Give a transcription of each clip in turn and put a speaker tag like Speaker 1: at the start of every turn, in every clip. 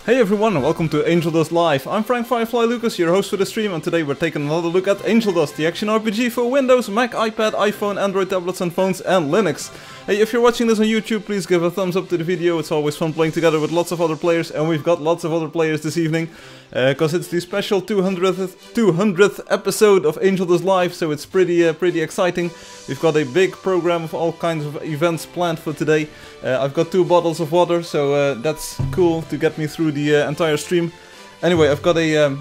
Speaker 1: Hey everyone, welcome to Angeldust Live. I'm Frank Firefly Lucas, your host for the stream, and today we're taking another look at Angeldust, the action RPG for Windows, Mac, iPad, iPhone, Android tablets and phones, and Linux. Hey, if you're watching this on YouTube, please give a thumbs up to the video. It's always fun playing together with lots of other players, and we've got lots of other players this evening, because it's the special 200th episode of Angeldust Live, so it's pretty exciting. We've got a big program of all kinds of events planned for today. I've got 2 bottles of water, so that's cool to get me through the entire stream. Anyway, I've got a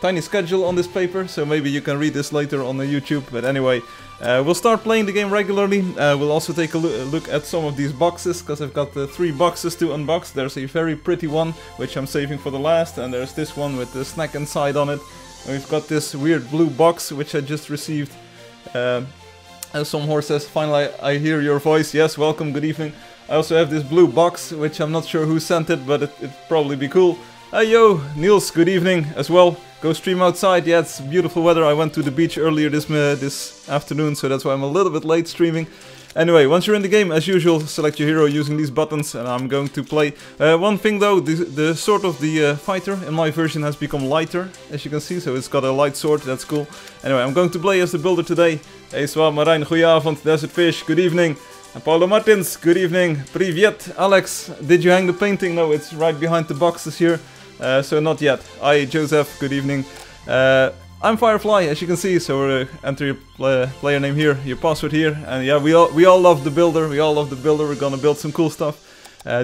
Speaker 1: tiny schedule on this paper, so maybe you can read this later on the YouTube. But anyway, we'll start playing the game regularly. We'll also take a look at some of these boxes, because I've got 3 boxes to unbox. There's a very pretty one, which I'm saving for the last, and there's this one with the snack inside on it. And we've got this weird blue box, which I just received. As some horse says, finally I hear your voice. Yes, welcome, good evening. I also have this blue box, which I'm not sure who sent it, but it'd probably be cool. Hey yo, Niels, good evening as well. Go stream outside. Yeah, it's beautiful weather. I went to the beach earlier this afternoon, so that's why I'm a little bit late streaming. Anyway, once you're in the game, as usual, select your hero using these buttons, and I'm going to play. One thing though, the sword of the fighter in my version has become lighter, as you can see, so it's got a light sword, that's cool. Anyway, I'm going to play as the builder today. Hey Swa, Marijn, goedenavond, Desert Fish, good evening. And Paulo Martins, good evening. Privyet, Alex, did you hang the painting? No, it's right behind the boxes here, so not yet. Hi, Joseph, good evening. I'm Firefly, as you can see, so enter your player name here, your password here, and yeah, we all love the builder, we're gonna build some cool stuff.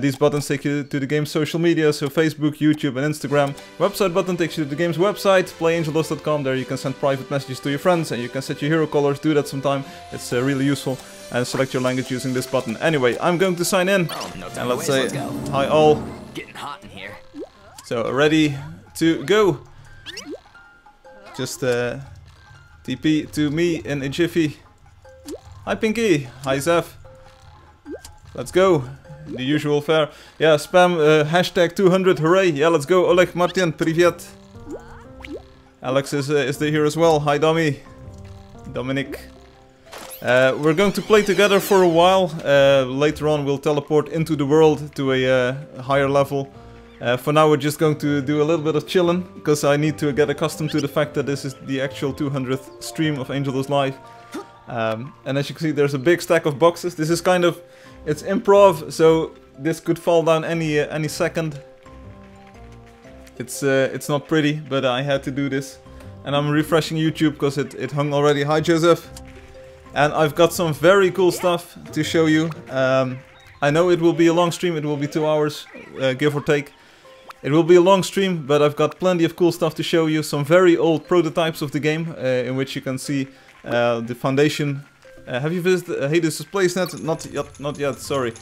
Speaker 1: These buttons take you to the game's social media, so Facebook, YouTube and Instagram. Website button takes you to the game's website, playangeldust.com. There you can send private messages to your friends, and you can set your hero colors, do that sometime, it's really useful. And select your language using this button. Anyway, I'm going to sign in, and let's say hi all.
Speaker 2: Getting hot in here.
Speaker 1: So, ready to go. Just TP to me in a jiffy. Hi Pinky, hi Zeph. Let's go. The usual fare. Yeah, spam hashtag 200, hooray. Yeah, let's go. Oleg, Martin, privyet. Alex is here as well. Hi Domi. Dominic. We're going to play together for a while. Later on we'll teleport into the world to a higher level. For now we're just going to do a little bit of chilling, because I need to get accustomed to the fact that this is the actual 200th stream of Angeldust Live. And as you can see, there's a big stack of boxes. This is kind of, it's improv, so this could fall down any second. It's not pretty, but I had to do this. And I'm refreshing YouTube because it hung already. Hi Joseph. And I've got some very cool stuff to show you. I know it will be a long stream, it will be 2 hours, give or take. It will be a long stream, but I've got plenty of cool stuff to show you. Some very old prototypes of the game, in which you can see the foundation. Have you visited Hades' PlaySnet? Not yet, sorry.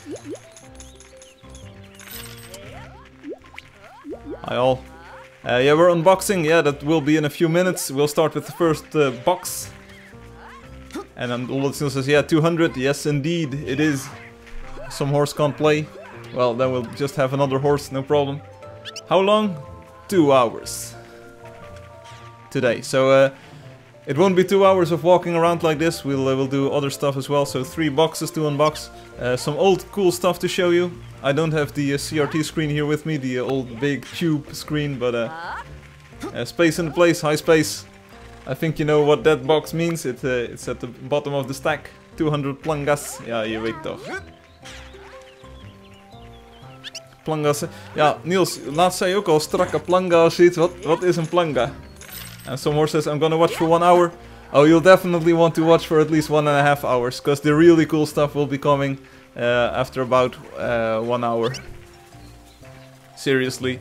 Speaker 1: Hi all. Yeah, we're unboxing, yeah, that will be in a few minutes. We'll start with the first box. And then Olodson says, yeah, 200, yes indeed, it is. Some horse can't play. Well, then we'll just have another horse, no problem. How long? 2 hours. Today. So, it won't be 2 hours of walking around like this. We'll do other stuff as well. So 3 boxes to unbox. Some old cool stuff to show you. I don't have the CRT screen here with me, the old big tube screen, but space in the place, high space. I think you know what that box means. It's at the bottom of the stack. 200 plangas. Ja, je weet toch. Plangas. Ja, Niels, laatst zei je ook al strakke planga of zoiets. Wat is een planga? And some more says, I'm gonna watch for 1 hour. Oh, you'll definitely want to watch for at least 1.5 hours. Because the really cool stuff will be coming after about 1 hour. Seriously.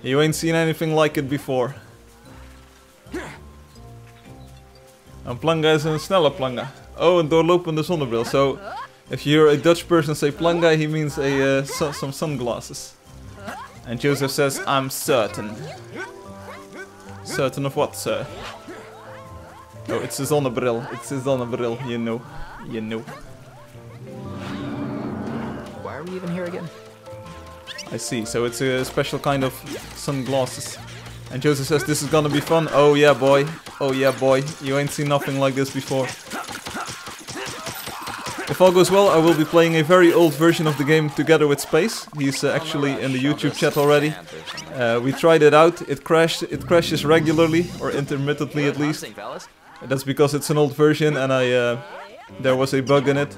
Speaker 1: You ain't seen anything like it before. Een planga is een snelle planga. Oh, een doorlopende zonnebril. So, if you hear a Dutch person say planga, he means some sunglasses. And Joseph says, I'm certain. Certain of what, sir? Oh, it's a zonnebril. It's a zonnebril, you know. You know.
Speaker 2: Why are we even here again?
Speaker 1: I see, so it's a special kind of sunglasses. And Joseph says, this is gonna be fun. Oh yeah, boy. Oh yeah, boy. You ain't seen nothing like this before. If all goes well, I will be playing a very old version of the game together with Space. He's actually in the YouTube chat already. We tried it out. It crashes regularly, or intermittently at least. That's because it's an old version and there was a bug in it.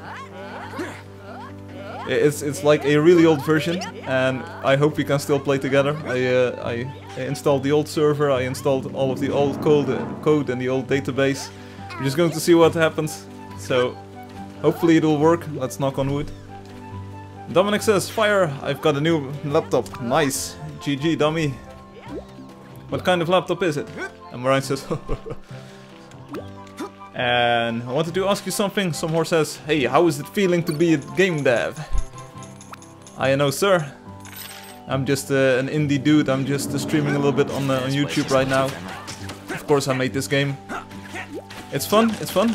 Speaker 1: It's like a really old version, and I hope we can still play together. I installed the old server, I installed all of the old code in the old database. We're just going to see what happens. So hopefully it will work. Let's knock on wood. Dominic says, "Fire! I've got a new laptop. Nice. GG, dummy. What kind of laptop is it?" And Mariah says, "And I wanted to ask you something." Some horse says, "Hey, how is it feeling to be a game dev?" I know, sir. I'm just an indie dude. I'm just streaming a little bit on YouTube right now. Of course, I made this game. It's fun. It's fun.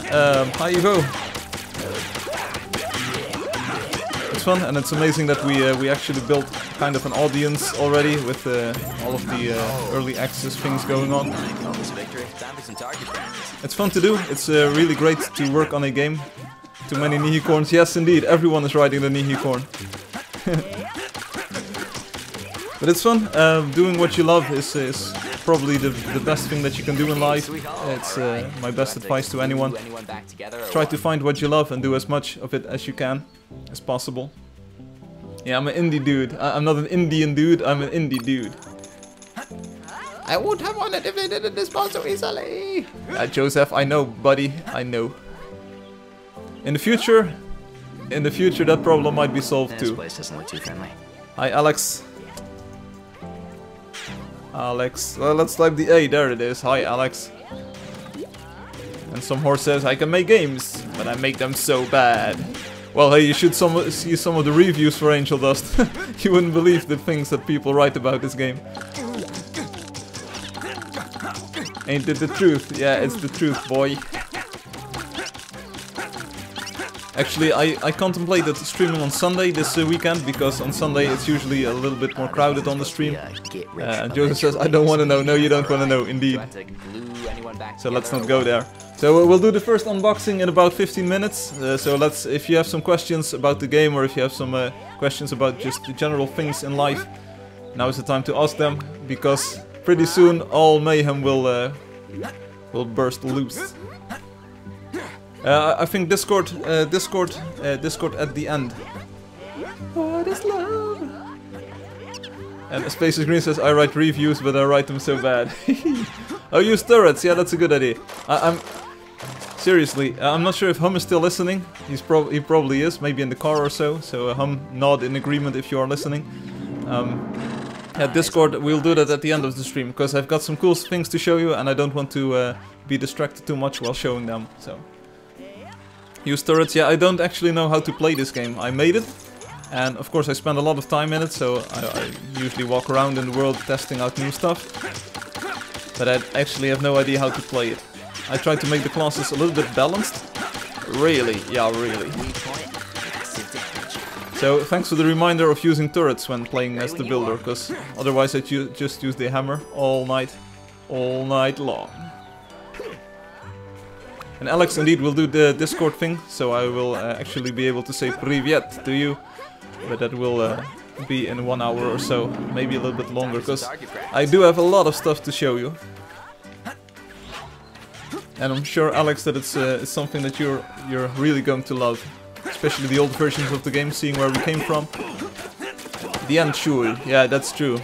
Speaker 1: How you go? It's fun, and it's amazing that we actually built kind of an audience already with all of the early access things going on. It's fun to do. It's really great to work on a game. Too many Nihicorns. Yes, indeed. Everyone is riding the Nihicorn. But it's fun. Doing what you love is probably the best thing that you can do in life. It's my best advice to anyone. Try to find what you love and do as much of it as you can, as possible. Yeah, I'm an indie dude. I'm not an Indian dude, I'm an indie dude. I would have won it if they didn't dispose so easily. Joseph, I know, buddy, I know. In the future that problem might be solved too.
Speaker 2: This place doesn't look too friendly.
Speaker 1: Hi, Alex. Alex, well, let's type the A, there it is. Hi, Alex. And some horse says, "I can make games, but I make them so bad." Well, hey, you should see some of the reviews for Angeldust. You wouldn't believe the things that people write about this game. Ain't it the truth? Yeah, it's the truth, boy. Actually, I contemplated streaming on Sunday this weekend, because on Sunday it's usually a little bit more crowded on the stream. And Joseph says, "I don't want to know." No, you don't want to know, indeed. So let's not go there. So we'll do the first unboxing in about 15 minutes. So if you have some questions about the game, or if you have some questions about just the general things in life, now is the time to ask them, because pretty soon all mayhem will burst loose. I think Discord at the end. What is love? And Spaces Green says, "I write reviews, but I write them so bad." Oh, use turrets. Yeah, that's a good idea. Seriously, I'm not sure if Hum is still listening. He probably is, maybe in the car or so. So Hum, nod in agreement if you are listening. At Discord, we'll do that at the end of the stream, because I've got some cool things to show you, and I don't want to be distracted too much while showing them. So. Use turrets. Yeah, I don't actually know how to play this game. I made it, and of course I spend a lot of time in it, so I usually walk around in the world testing out new stuff. But I actually have no idea how to play it. I try to make the classes a little bit balanced. Really? Yeah, really. So thanks for the reminder of using turrets when playing as the builder, because otherwise I'd just use the hammer all night long. And Alex indeed will do the Discord thing, so I will actually be able to say "Привет" to you, but that will be in 1 hour or so, maybe a little bit longer, because I do have a lot of stuff to show you. And I'm sure, Alex, that it's something that you're really going to love, especially the old versions of the game, seeing where we came from. The Endschule, yeah, that's true.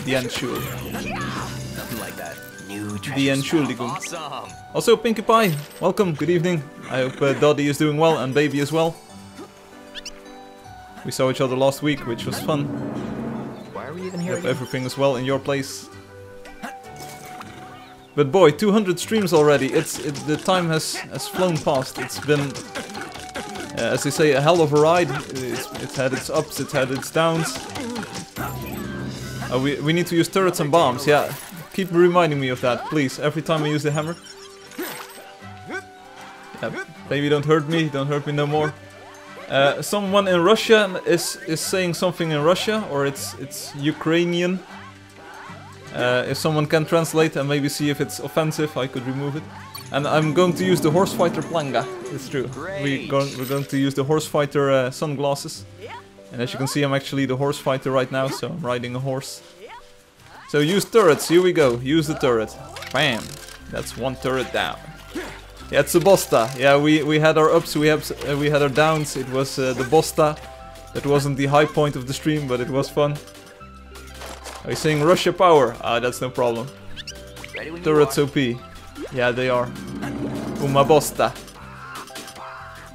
Speaker 1: The Endschule.
Speaker 2: Nothing like that.
Speaker 1: The Entschuldigung. Awesome. Also, Pinkie Pie, welcome, good evening. I hope Dottie is doing well, and Baby as well. We saw each other last week, which was fun.
Speaker 2: Why are we even here?
Speaker 1: Hope everything is well in your place. But boy, 200 streams already. The time has flown past. It's been, as they say, a hell of a ride. It's had its ups, it's had its downs. We need to use turrets and bombs. Yeah, keep reminding me of that, please. Every time I use the hammer. Yeah, baby, don't hurt me no more. Someone in Russia is saying something in Russia, or it's Ukrainian. If someone can translate and maybe see if it's offensive, I could remove it. And I'm going to use the horse fighter planga. It's true. We're going to use the horse fighter sunglasses. And as you can see, I'm actually the horse fighter right now, so I'm riding a horse. So use turrets, here we go. Use the turret. Bam. That's one turret down. Yeah, it's a Bosta. Yeah, we had our ups, we had our downs. It was the Bosta. That wasn't the high point of the stream, but it was fun. Are you saying Russia power? Ah, that's no problem. Turrets OP. Yeah, they are. Uma Bosta.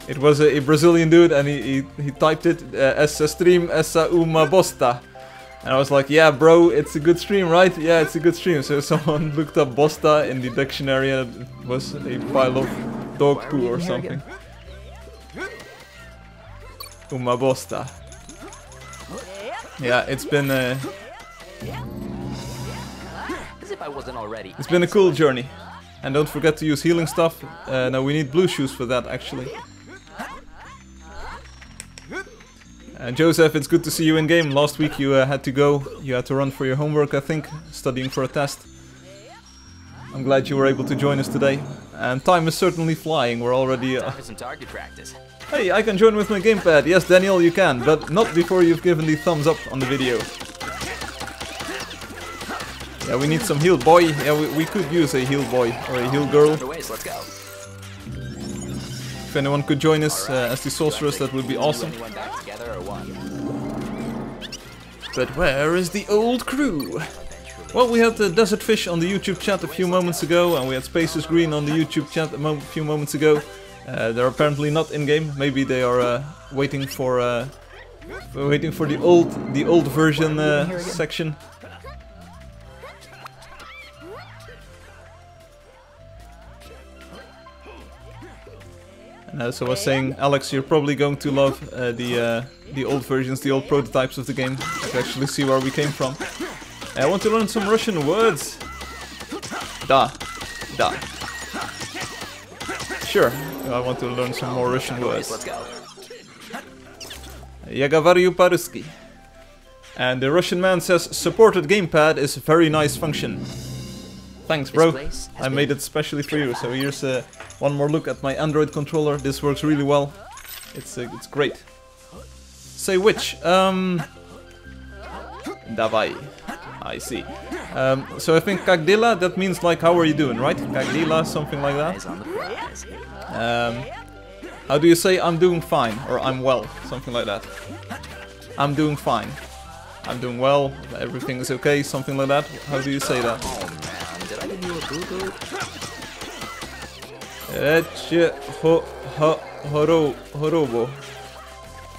Speaker 1: It was a Brazilian dude, and he typed it as a stream essa uma bosta. And I was like, yeah, bro, it's a good stream, right? Yeah, it's a good stream. So someone looked up bosta in the dictionary, and it was a pile of dog poo or something. Uma bosta. Yeah, it's been it's been a cool journey. And don't forget to use healing stuff. No, we need blue shoes for that, actually. Joseph, it's good to see you in game. Last week you had to go. You had to run for your homework, I think, studying for a test. I'm glad you were able to join us today. And time is certainly flying. We're already...
Speaker 2: some target practice.
Speaker 1: Hey, I can join with my gamepad. Yes, Daniel, you can, but not before you've given the thumbs up on the video. Yeah, we need some heal boy. Yeah, we could use a heal boy or a heal girl.
Speaker 2: Let's go.
Speaker 1: If anyone could join us as the sorceress, that would be awesome. But where is the old crew? Well, we had the Desert Fish on the YouTube chat a few moments ago, and we had Spaces Green on the YouTube chat a few moments ago. They're apparently not in game. Maybe they are waiting for the old version section. And as I was saying, Alex, you're probably going to love the old versions, the old prototypes of the game. To actually see where we came from. I want to learn some Russian words. Da. Sure, I want to learn some more Russian words. Я говорю по-русски. And the Russian man says, supported gamepad is a very nice function. Thanks, bro. I made it specially for you. So here's one more look at my Android controller. This works really well. It's great. Say which? Давай. I see. So I think Kagdila, that means like how are you doing, right? Kagdila, something like that. How do you say I'm doing fine or I'm well? Something like that. I'm doing fine. I'm doing well. Everything is okay. Something like that. How do you say that? Horobo.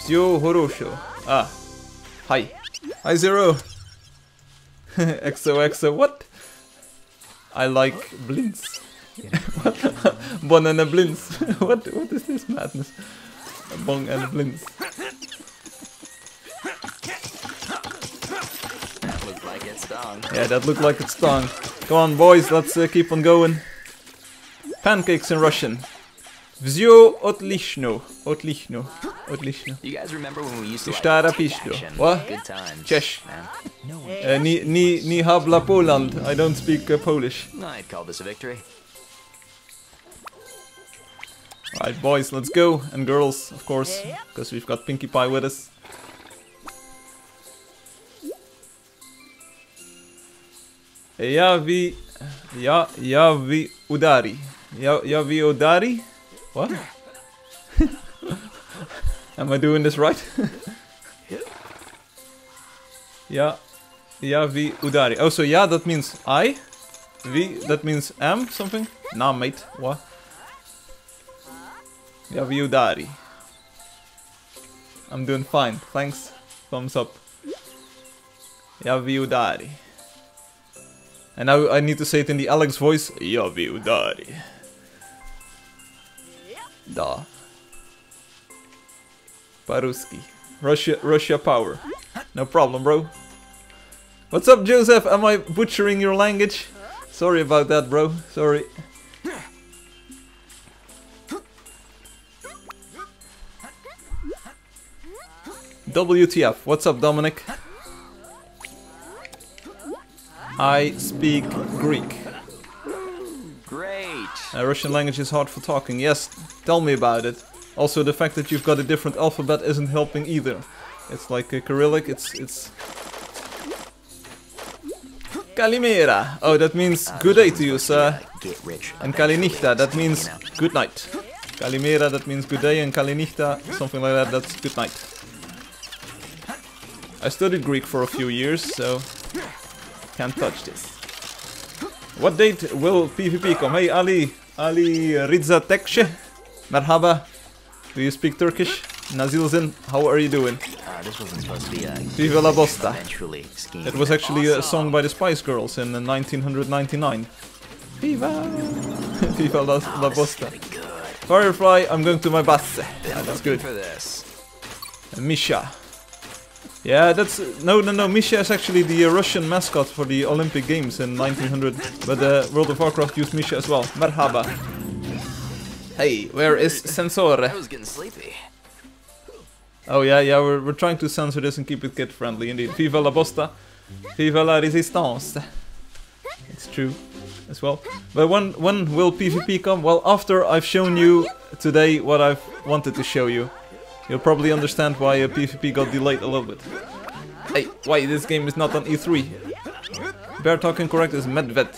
Speaker 1: Zio horosho. Ah. Hi. Hi, Zero. XOXO. What? I like blinks. Bon and a blins. What is this madness? Bong and blins.
Speaker 2: That looked like it stung.
Speaker 1: Yeah, that looked like it stung. Come on, boys, let's keep on going. Pancakes in Russian. Vzyo otlishno. Otlishno. Otlishno.
Speaker 2: You guys remember when we used to
Speaker 1: What?
Speaker 2: Good times.
Speaker 1: Cześć. Ni habla Poland. I don't speak Polish.
Speaker 2: I'd call this a victory.
Speaker 1: Alright, boys, let's go. And girls, of course, because we've got Pinkie Pie with us. Yavi udari. Yavi udari? What? Am I doing this right? Yavi udari. Oh, so yeah, that means I. V, that means am something? Nah, mate. What? Yavi udari. I'm doing fine. Thanks. Thumbs up. Yavi udari. And now I need to say it in the Alex voice. Yavi udari. Da. Paruski. Russia power. No problem, bro. What's up, Joseph? Am I butchering your language? Sorry about that, bro. Sorry. WTF. What's up, Dominic? I speak Greek.
Speaker 2: Great.
Speaker 1: Russian language is hard for talking. Yes, tell me about it. Also, the fact that you've got a different alphabet isn't helping either. It's like a Cyrillic, it's... Kalimera! Oh, that means good day to you, sir. And Kalinichta, that means good night. Kalimera, that means good day, and Kalinichta, something like that, that's good night. I studied Greek for a few years, so... Can't touch this. What date will PvP come? Hey, Ali Ridza Tekşe. Merhaba. Do you speak Turkish? Nazilzin, how are you doing?
Speaker 2: This wasn't supposed to be a
Speaker 1: Viva la Bosta.
Speaker 2: scheme.
Speaker 1: It was actually a song by the Spice Girls in 1999. Viva! Viva la Bosta. Firefly, I'm going to my bath. Yeah, that's good.
Speaker 2: For this.
Speaker 1: Misha. Yeah, that's... No, Misha is actually the Russian mascot for the Olympic Games in 1900. But World of Warcraft used Misha as well. Merhaba. Hey, where is Sensore?
Speaker 2: I was getting sleepy.
Speaker 1: Oh yeah, we're trying to censor this and keep it kid friendly indeed. Viva la Bosta. Viva la Resistance. It's true as well. But when will PvP come? Well, after I've shown you today what I've wanted to show you. You'll probably understand why PvP got delayed a little bit. Hey, why this game is not on E3? Bear talking correct is Medved.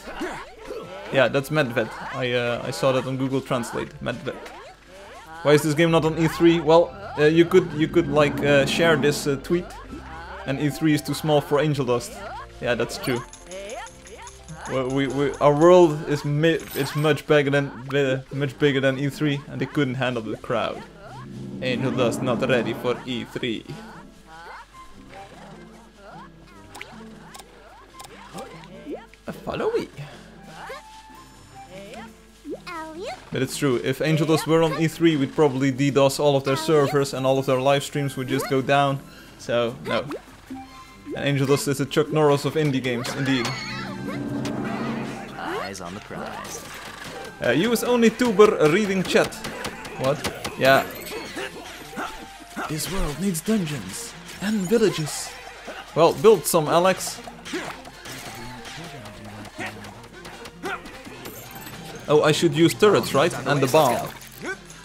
Speaker 1: Yeah, that's Medved. I saw that on Google Translate. Medved. Why is this game not on E3? Well, you could like share this tweet, and E3 is too small for Angeldust. Yeah, that's true. Our world is much bigger than E3, and they couldn't handle the crowd. Angeldust not ready for E3. Follow me. But it's true, if Angeldust were on E3, we'd probably DDoS all of their servers and all of their live streams would just go down. So, no. And Angeldust is the Chuck Norris of indie games, indeed.
Speaker 2: Eyes on the prize.
Speaker 1: US only tuber reading chat. What? Yeah. This world needs dungeons and villages. Well, build some, Alex. Oh, I should use turrets, right? And the bomb.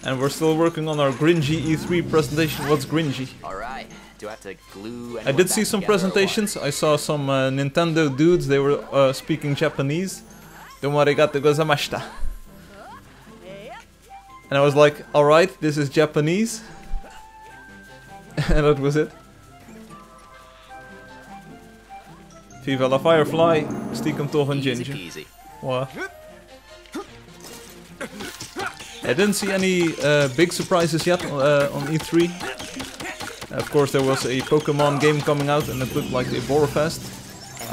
Speaker 1: And we're still working on our Gringy E3 presentation. What's Gringy?
Speaker 2: Alright, do I have to glue
Speaker 1: I did see some presentations. I saw some Nintendo dudes. They were speaking Japanese. Domo arigato gozaimasu. And I was like, alright, this is Japanese. And that was it. Viva la Firefly, stiekem toch een ginger. What? I didn't see any big surprises yet on E3. Of course there was a Pokemon game coming out and it looked like a Borefest.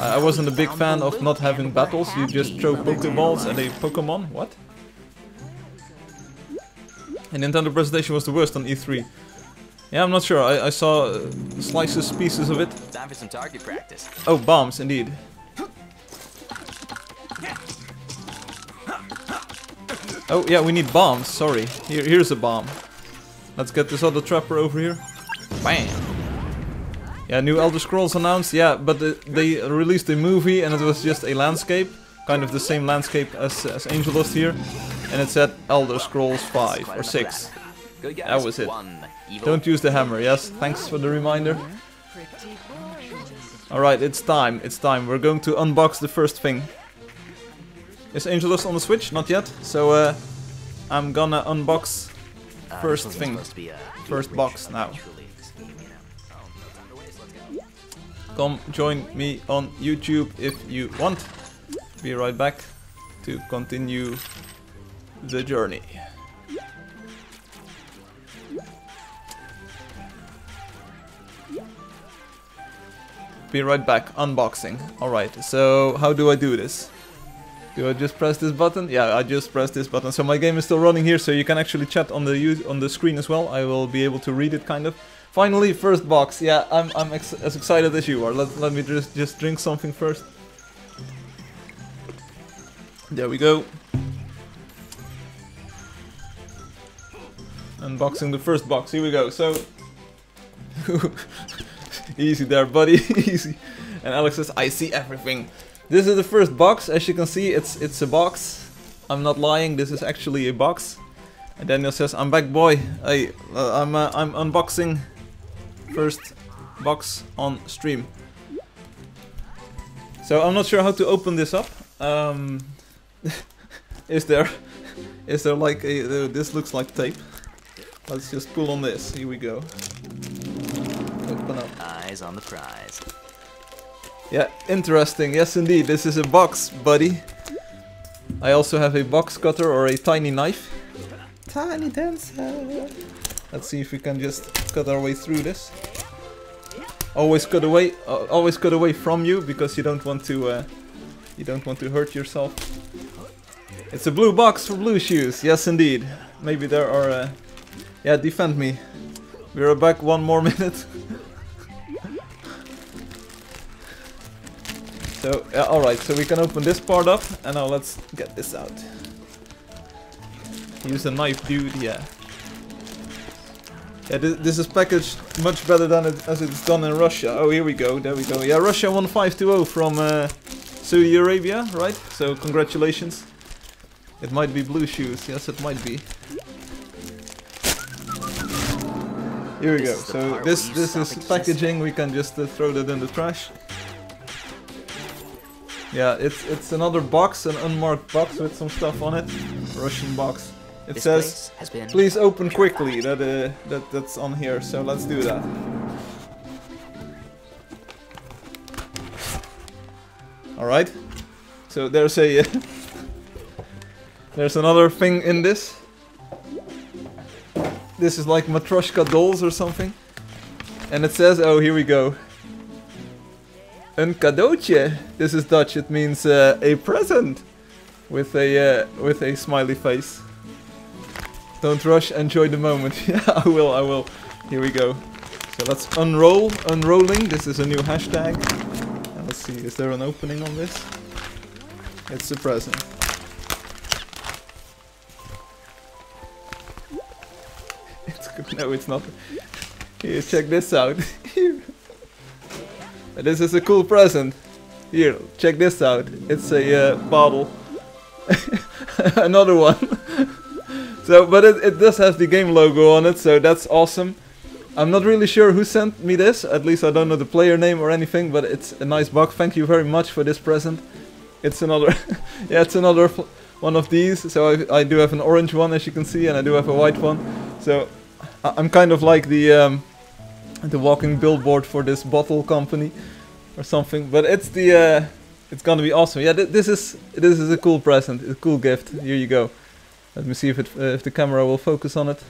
Speaker 1: I wasn't a big fan of not having battles, you just throw Pokeballs at a Pokemon. What? And Nintendo presentation was the worst on E3. Yeah, I'm not sure. I saw slices, pieces of it.
Speaker 2: Time for some target practice.
Speaker 1: Oh, bombs, indeed. Oh, yeah, we need bombs. Sorry. Here's a bomb. Let's get this other trapper over here. Bam! Yeah, new Elder Scrolls announced. Yeah, but they released a movie and it was just a landscape. Kind of the same landscape as Angeldust here. And it said Elder Scrolls 5 or 6. That was it. Don't use the hammer, yes? Thanks for the reminder. Alright, it's time. It's time. We're going to unbox the first thing. Is Angeldust on the Switch? Not yet. So I'm gonna unbox first thing. First box now. Come join me on YouTube if you want. Be right back to continue the journey. Be right back, unboxing. Alright, so how do I do this? Do I just press this button? Yeah, I just pressed this button. So my game is still running here, so you can actually chat on the screen as well. I will be able to read it, kind of. Finally, first box. Yeah, I'm as excited as you are. Let me just drink something first. There we go. Unboxing the first box. Here we go. So easy there, buddy. Easy. And Alex says, I see everything. This is the first box. As you can see, it's a box. I'm not lying, this is actually a box. And Daniel says, I'm back, boy. Hey, I'm unboxing first box on stream. So I'm not sure how to open this up. Is there like a, this looks like tape. Let's just pull on this. Here we go. Open up.
Speaker 2: Eyes on the prize.
Speaker 1: Yeah, interesting. Yes, indeed. This is a box, buddy. I also have a box cutter or a tiny knife. Tiny dancer. Let's see if we can just cut our way through this. Always cut away from you because you don't want to hurt yourself. It's a blue box for blue shoes. Yes, indeed. Maybe there are. Yeah, defend me. We're back 1 more minute. So, alright, so we can open this part up, and now let's get this out. Use a knife, dude, yeah. Yeah, this is packaged much better than as it's done in Russia. Oh, here we go, there we go. Yeah, Russia 1520 from Saudi Arabia, right? So, congratulations. It might be blue shoes, yes it might be. Here we go, so this is packaging, we can just throw that in the trash. Yeah, it's another box, an unmarked box with some stuff on it. Russian box. It says, please open quickly, that's on here, so let's do that. Alright, so there's a there's another thing in this. This is like Matryoshka dolls or something. And it says, oh here we go. Een cadeautje. This is Dutch, it means a present. With a smiley face. Don't rush, enjoy the moment. Yeah, I will. Here we go. So let's unrolling. This is a new hashtag. And let's see, is there an opening on this? It's a present. It's good. No, it's not. Here, check this out. Here. This is a cool present. Here, check this out. It's a bottle. Another one. So, but it does have the game logo on it, so that's awesome. I'm not really sure who sent me this. At least I don't know the player name or anything, but it's a nice box. Thank you very much for this present. It's another, yeah, it's another one of these. So I do have an orange one, as you can see, and I do have a white one. So I'm kind of like the walking billboard for this bottle company or something. But it's it's gonna be awesome. Yeah, this is a cool present, a cool gift. Here you go. Let me see if the camera will focus on it.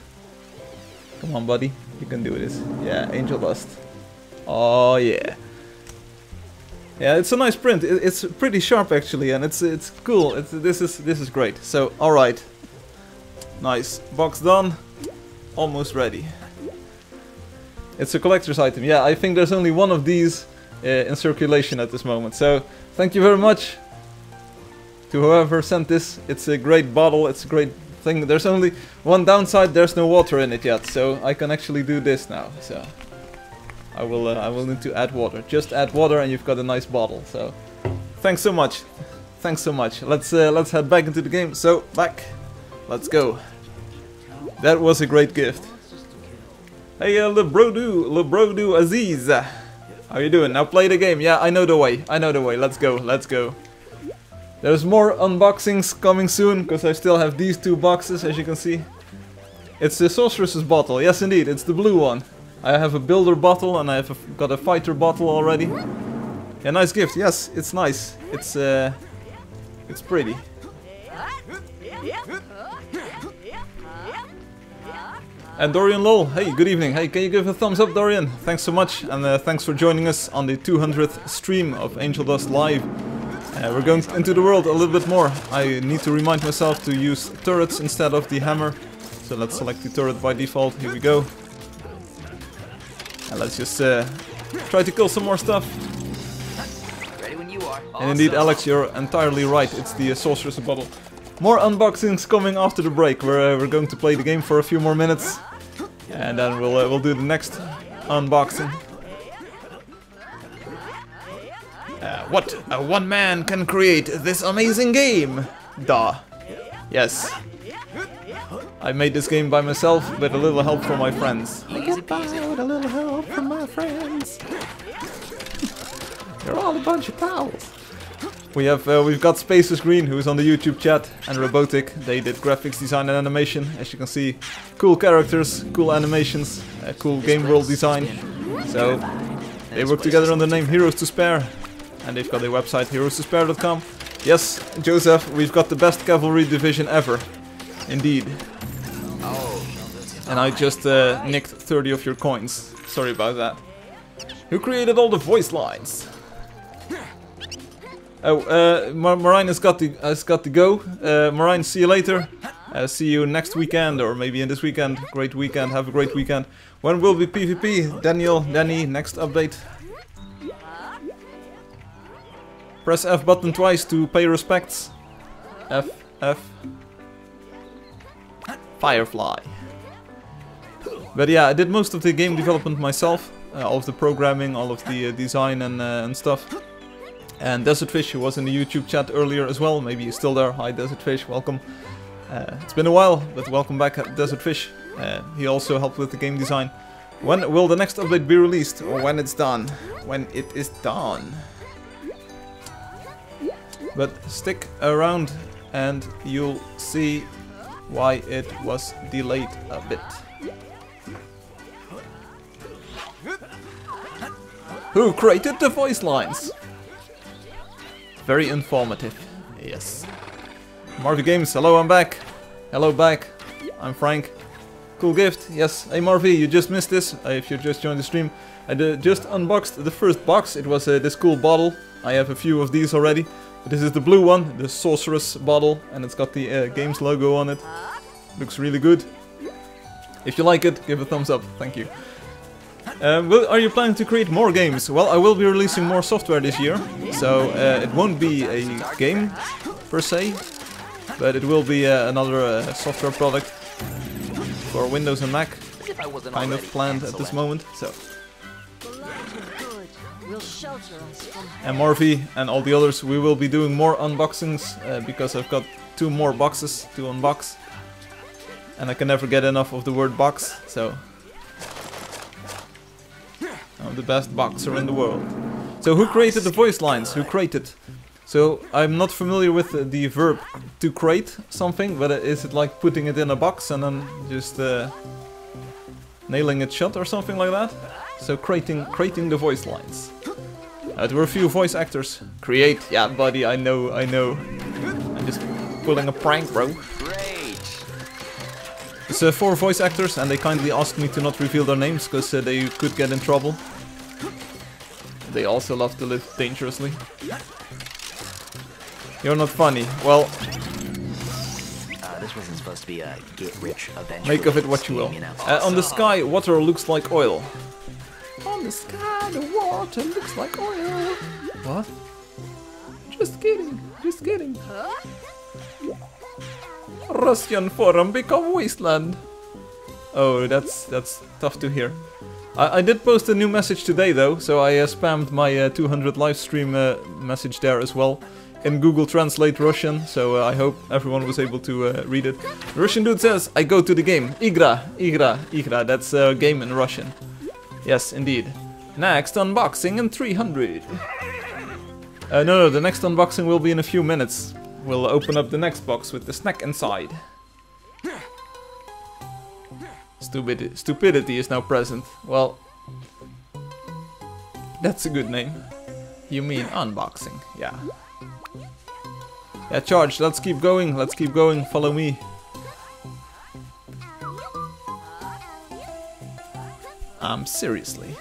Speaker 1: Come on, buddy, you can do this. Yeah, Angeldust. Oh yeah. Yeah, it's a nice print. It's pretty sharp actually, and it's cool. This is great. So, all right. Nice box done. Almost ready. It's a collector's item. Yeah, I think there's only one of these in circulation at this moment. So, thank you very much to whoever sent this. It's a great bottle. It's a great thing. There's only one downside. There's no water in it yet, so I can actually do this now. So, I will need to add water. Just add water, and you've got a nice bottle. So, thanks so much. Thanks so much. Let's head back into the game. So, back. Let's go. That was a great gift. Hey, Lebrodu Aziz. How you doing? Now play the game. Yeah, I know the way. I know the way. Let's go. Let's go. There's more unboxings coming soon, because I still have these two boxes, as you can see. It's the Sorceress's bottle. Yes, indeed. It's the blue one. I have a builder bottle, and I have got a fighter bottle already. Yeah, nice gift. Yes, it's nice. It's pretty. And Dorian Lol, hey, good evening. Hey, can you give a thumbs up, Dorian? Thanks so much, and thanks for joining us on the 200th stream of Angeldust Live. We're going into the world a little bit more. I need to remind myself to use turrets instead of the hammer. So let's select the turret by default. Here we go. And let's just try to kill some more stuff.
Speaker 2: Ready when you are.
Speaker 1: And indeed, Alex, you're entirely right. It's the Sorcerer's bottle. More unboxings coming after the break. We're going to play the game for a few more minutes, and then we'll do the next unboxing. What one man can create this amazing game? Duh. Yes. I made this game by myself with a little help from my friends.
Speaker 2: Easy peasy.
Speaker 1: With a little help from my friends. You're all a bunch of pals. We've got Spaces Green, who's on the YouTube chat, and Robotic. They did graphics design and animation. As you can see, cool characters, cool animations, cool game world design. So they work together on the name Heroes to Spare, and they've got a website, heroes2spare.com. Yes, Joseph, we've got the best cavalry division ever. Indeed. And I just nicked 30 of your coins. Sorry about that. Who created all the voice lines? Oh, Marine has got to go. Marine, see you later. See you next weekend, or maybe in this weekend. Great weekend. Have a great weekend. When will be PvP? Daniel, Danny, next update. Press F button twice to pay respects. F, F. Firefly. But yeah, I did most of the game development myself. All of the programming, all of the design and stuff. And Desertfish, who was in the YouTube chat earlier as well. Maybe he's still there. Hi Desertfish, welcome. It's been a while, but welcome back at Desertfish. He also helped with the game design. When will the next update be released? Or when it's done? When it is done. But stick around and you'll see why it was delayed a bit. Who created the voice lines? Very informative. Yes. Marvy Games, hello, I'm back. Hello back. I'm Frank. Cool gift. Yes. Hey Marvy, you just missed this. If you just joined the stream, I just unboxed the first box. It was this cool bottle. I have a few of these already. This is the blue one, the Sorceress bottle, and it's got the games logo on it. Looks really good. If you like it, give a thumbs up. Thank you. Are you planning to create more games? Well, I will be releasing more software this year, so it won't be a game per se, but it will be another software product for Windows and Mac, kind of planned at this moment. So. And Morphe and all the others, we will be doing more unboxings because I've got 2 more boxes to unbox, and I can never get enough of the word box, so I'm the best boxer in the world. So who created the voice lines? Who created? So I'm not familiar with the verb to create something, but is it like putting it in a box and then just nailing it shut or something like that? So creating the voice lines. There were a few voice actors. Create, yeah buddy, I know. I'm just pulling a prank, bro. It's 4 voice actors, and they kindly asked me to not reveal their names, because they could get in trouble. They also love to live dangerously. You're not funny. Well,
Speaker 2: this wasn't supposed to be a get rich eventually.
Speaker 1: Make of it what you will. On the sky, water looks like oil. On the sky, the water looks like oil. What? Just kidding. Just kidding. Russian forum become wasteland. Oh, that's tough to hear. I did post a new message today though, so I spammed my 200 livestream message there as well in Google Translate Russian, so I hope everyone was able to read it. The Russian dude says, I go to the game. Igra, igra, igra, that's a game in Russian. Yes, indeed. Next unboxing in 300. No, the next unboxing will be in a few minutes. We'll open up the next box with the snack inside. Stupidity is now present. Well, that's a good name. You mean unboxing, yeah. Yeah, charge, let's keep going, follow me. Seriously.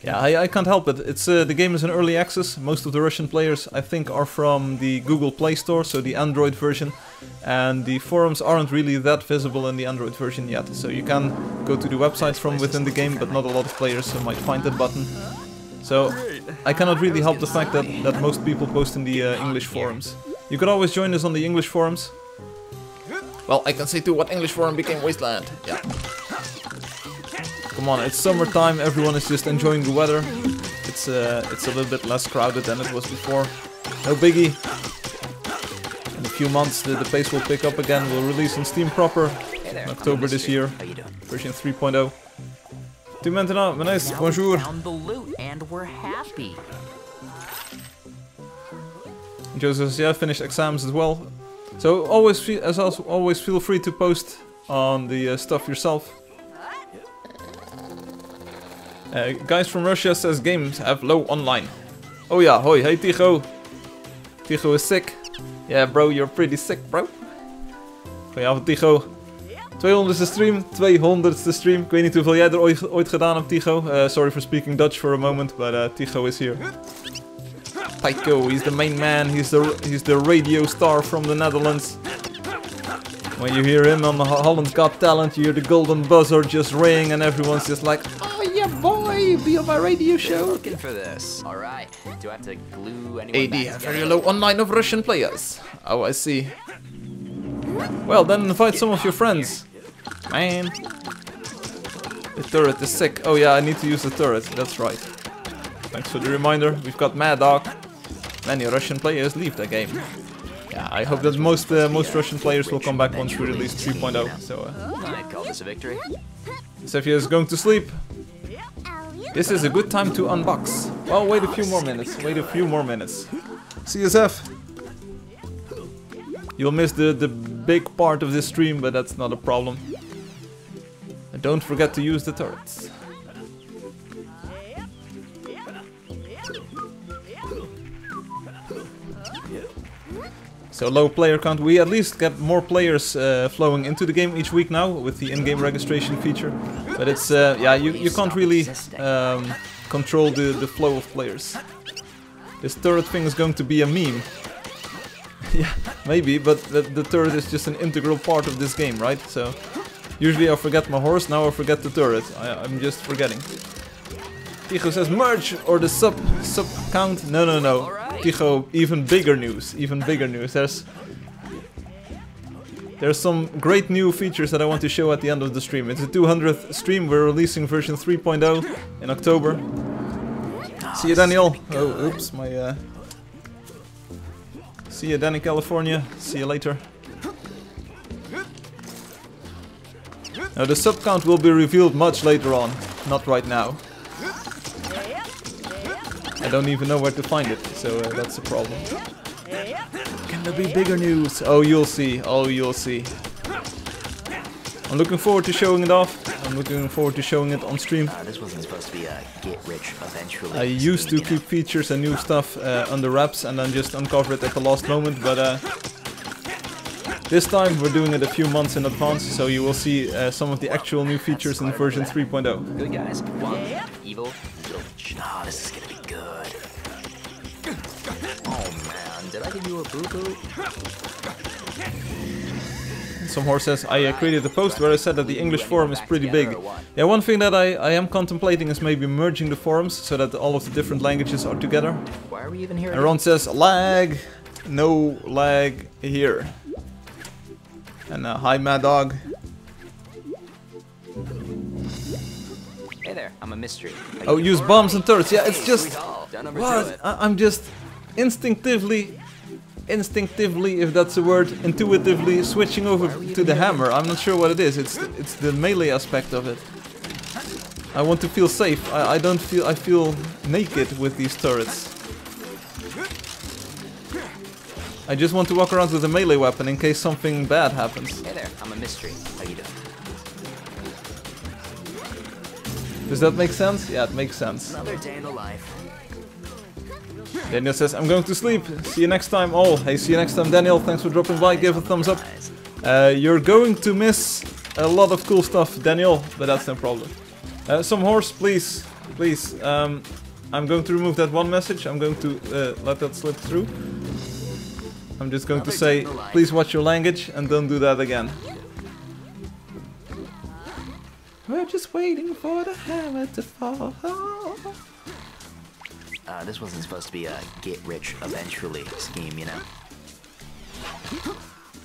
Speaker 1: Yeah, I can't help it. It's the game is in early access. Most of the Russian players, I think, are from the Google Play Store, so the Android version. And the forums aren't really that visible in the Android version yet. So you can go to the websites from within the game, but not a lot of players might find that button. So I cannot really help the fact that most people post in the English forums. You could always join us on the English forums. Well, I can say too, what English forum became Wasteland. Yeah. Come on, it's summertime, everyone is just enjoying the weather. It's a little bit less crowded than it was before. No biggie. And a few months the pace will pick up again. We'll release on Steam proper in October this year, version 3.0. Tu maintenant, nice, bonjour.
Speaker 2: Found the loot and we're happy.
Speaker 1: Joseph says, yeah, finished exams as well. So always feel free to post on the stuff yourself. Guys from Russia says games have low online. Oh yeah, hoi, hey Tycho. Tycho is sick. Yeah bro, you're pretty sick bro. Goedenavond Tycho. 200ste stream, 200ste stream. Ik weet niet hoeveel jij er ooit gedaan hebt Tycho. Sorry for speaking Dutch for a moment, but Tycho is here. Tycho, he's the main man, he's the radio star from the Netherlands. When you hear him on the Holland's Got Talent, you hear the golden buzzer just ring and everyone's just like, oh yeah boy, be on my radio show.
Speaker 2: Looking for this. Alright, do I have to glue anyone
Speaker 1: AD
Speaker 2: back
Speaker 1: have
Speaker 2: together?
Speaker 1: very low online of Russian players. Oh, I see. Well, then invite some of your friends. Man. The turret is sick. Oh yeah, I need to use the turret, that's right. Thanks for the reminder. We've got Mad Dog. Many Russian players leave the game. Yeah, I hope that most Russian players will come back once we release 3.0. So,
Speaker 2: I call this a victory.
Speaker 1: Sefia is going to sleep. This is a good time to unbox. Well, wait a few more minutes. Wait a few more minutes. CSF. You'll miss the big part of this stream, but that's not a problem. And don't forget to use the turrets. So low player count. We at least get more players flowing into the game each week now with the in-game registration feature. But it's yeah, you can't really control the flow of players. This turret thing is going to be a meme. Yeah, maybe, but the turret is just an integral part of this game, right? So usually I forget my horse, now I forget the turret. I'm just forgetting. Tycho says merge or the sub count. No. Tycho, even bigger news. Even bigger news. There's some great new features that I want to show at the end of the stream. It's the 200th stream. We're releasing version 3.0 in October. See you, Daniel. Oh, oops, my. See you, Danny, California. See you later. Now the sub count will be revealed much later on, not right now. I don't even know where to find it, so that's a problem. Can there be bigger news? Oh, you'll see. Oh, you'll see. I'm looking forward to showing it off. I'm looking forward to showing it on stream.
Speaker 2: This wasn't supposed to be a get rich eventually.
Speaker 1: I used to keep features and new stuff under wraps and then just uncover it at the last moment, but this time we're doing it a few months in advance, so you will see some of the actual new features in version 3.0.
Speaker 2: Good guys. One, evil, zilch. Oh, this is gonna be good. Oh man, did I give you a boo-boo?
Speaker 1: Some horse says, I created a post where I said that the English forum is pretty big. Yeah, one thing that I am contemplating is maybe merging the forums so that all of the different languages are together.
Speaker 2: Why are we even here?
Speaker 1: And Ron says, lag, no lag here. And hi Mad Dog.
Speaker 2: Hey there, I'm a mystery.
Speaker 1: Oh, use bombs and turrets. Yeah, it's just...
Speaker 2: What?
Speaker 1: What? I'm just instinctively, if that's a word, intuitively switching over to the hammer. I'm not sure what it is. It's the melee aspect of it. I want to feel safe. I feel naked with these turrets. I just want to walk around with a melee weapon in case something bad happens.
Speaker 2: Hey there, I'm a mystery. How you doing?
Speaker 1: Does that make sense? Yeah, it makes sense.
Speaker 2: Another day in the life.
Speaker 1: Daniel says, I'm going to sleep. See you next time. Oh, hey, see you next time, Daniel. Thanks for dropping by. Give a thumbs up. You're going to miss a lot of cool stuff, Daniel, but that's no problem. Some horse, please. Please. I'm going to remove that one message. I'm going to let that slip through. I'm just going to say, please watch your language and don't do that again. We're just waiting for the hammer to fall.
Speaker 2: This wasn't supposed to be a get-rich-eventually scheme, you know?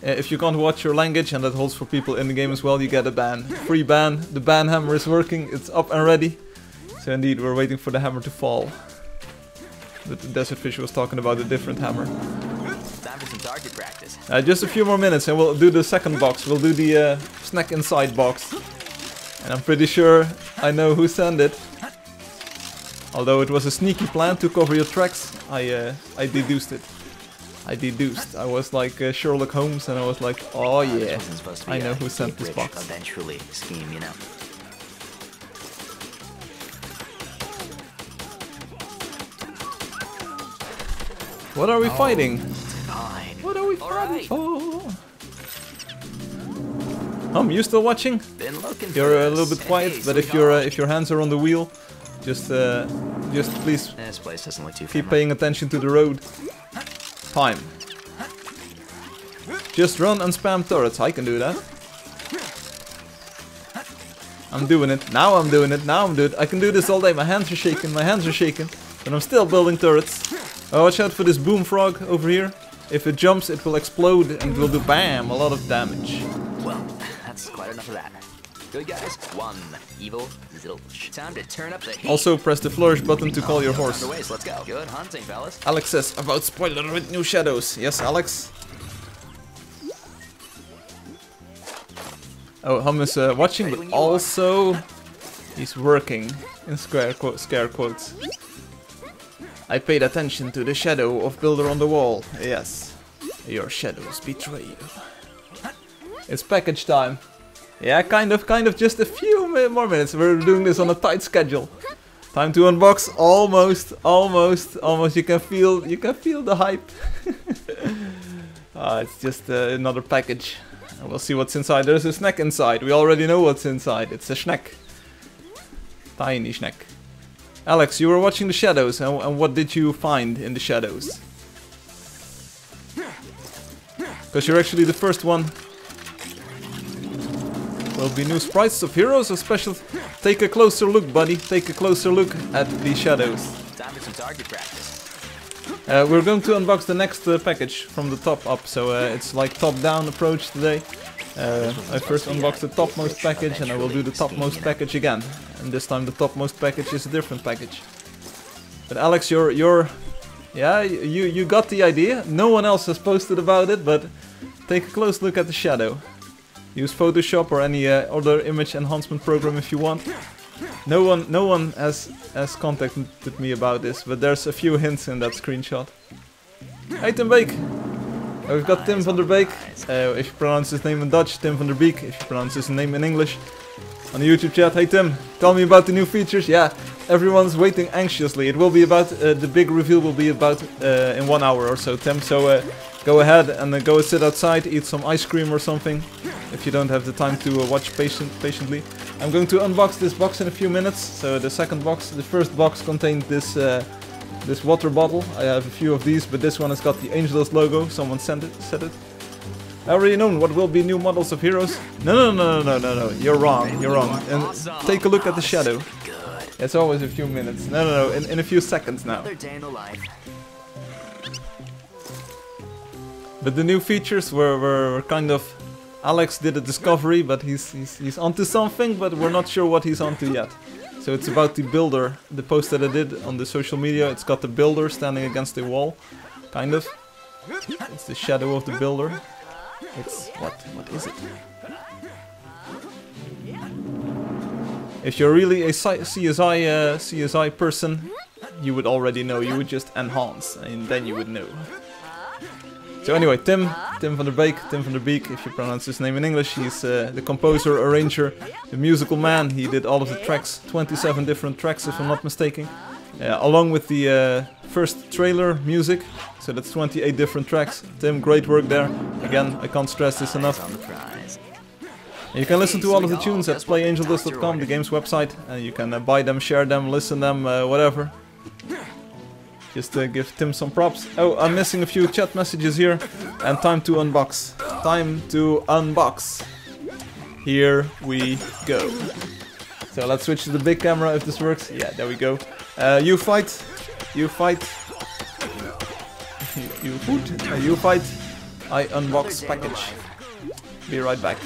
Speaker 1: If you can't watch your language, and that holds for people in the game as well, you get a ban. Free ban. The ban hammer is working. It's up and ready. So indeed, we're waiting for the hammer to fall. But the Desert Fish was talking about a different hammer.
Speaker 2: Time for some target practice.
Speaker 1: Just a few more minutes and we'll do the second box. We'll do the snack inside box. And I'm pretty sure I know who sent it. Although it was a sneaky plan to cover your tracks, I deduced it. I was like Sherlock Holmes and I was like, oh yeah, I know who sent this box.
Speaker 2: Eventually scheme, you know.
Speaker 1: What are we fighting?
Speaker 2: Fine.
Speaker 1: What are we fighting
Speaker 2: Alright.
Speaker 1: for? You still watching?
Speaker 2: Been looking for
Speaker 1: You're a
Speaker 2: this.
Speaker 1: little bit quiet,
Speaker 2: Hey,
Speaker 1: but if your hands are on the wheel, just please
Speaker 2: This place doesn't look too
Speaker 1: keep
Speaker 2: friendly.
Speaker 1: paying attention to the road. Time. Just run and spam turrets. I can do that. I'm doing it. Now I'm doing it. Now I'm doing it. I can do this all day. My hands are shaking. My hands are shaking. But I'm still building turrets. Oh, watch out for this boom frog over here. If it jumps, it will explode and it will do BAM! A lot of damage.
Speaker 2: Well, that's quite enough of that. Good guys, one evil zilch. Time to turn up the heat.
Speaker 1: Also, press the flourish button to call your
Speaker 2: No time
Speaker 1: horse.
Speaker 2: to waste. Let's go. Good hunting, fellas.
Speaker 1: Alex says about spoiler with new shadows. Yes, Alex. Oh, Hum is watching, but also he's working in scare quotes. I paid attention to the shadow of Builder on the wall. Yes, your shadows betray you. It's package time. Yeah, kind of. Just a few more minutes. We're doing this on a tight schedule. Time to unbox. Almost. You can feel the hype. It's just another package. And we'll see what's inside. There's a snack inside. We already know what's inside. It's a snack. Tiny snack. Alex, you were watching the shadows, and what did you find in the shadows? Because you're actually the first one. Will be new sprites of heroes or special? Take a closer look, buddy. Take a closer look at the shadows.
Speaker 2: Time for some target practice.
Speaker 1: We're going to unbox the next package from the top up, so it's like top-down approach today. I first unboxed the topmost package and I will do the topmost package again. And this time the topmost package is a different package. But Alex, you got the idea. No one else has posted about it, but take a close look at the shadow. Use Photoshop or any other image enhancement program if you want. No one has contacted me about this, but there's a few hints in that screenshot. Hey Tim Beek! We've got Tim van der Beek. If you pronounce his name in Dutch, Tim van der Beek. If you pronounce his name in English. On the YouTube chat, hey Tim, tell me about the new features. Yeah, everyone's waiting anxiously. It will be about, the big reveal will be about in 1 hour or so, Tim. So go ahead and go sit outside, eat some ice cream or something. If you don't have the time to watch patiently. I'm going to unbox this box in a few minutes. So the second box, the first box contained this this water bottle. I have a few of these, but this one has got the Angeldust logo. Someone said it. I already know what will be new models of heroes. No. You're wrong. And take a look at the shadow. It's always a few minutes. No. In a few seconds now. But the new features were kind of. Alex did a discovery, but he's onto something, but we're not sure what he's onto yet. So it's about the builder, the post that I did on the social media. It's got the builder standing against a wall, kind of. It's the shadow of the builder. It's what is it? If you're really a CSI person, you would already know. You would just enhance, and then you would know. So anyway, Tim van der Beek, if you pronounce his name in English, he's the composer, arranger, the musical man. He did all of the tracks, 27 different tracks if I'm not mistaken, along with the first trailer music, so that's 28 different tracks. Tim, great work there. Again, I can't stress this enough. And you can listen to all of the tunes at playangeldust.com, the game's website, and you can buy them, share them, listen them, whatever. Just to give Tim some props. Oh, I'm missing a few chat messages here. And time to unbox. Time to unbox. Here we go. So let's switch to the big camera if this works. Yeah, there we go. You fight. You fight. You fight. I unbox package. Be right back.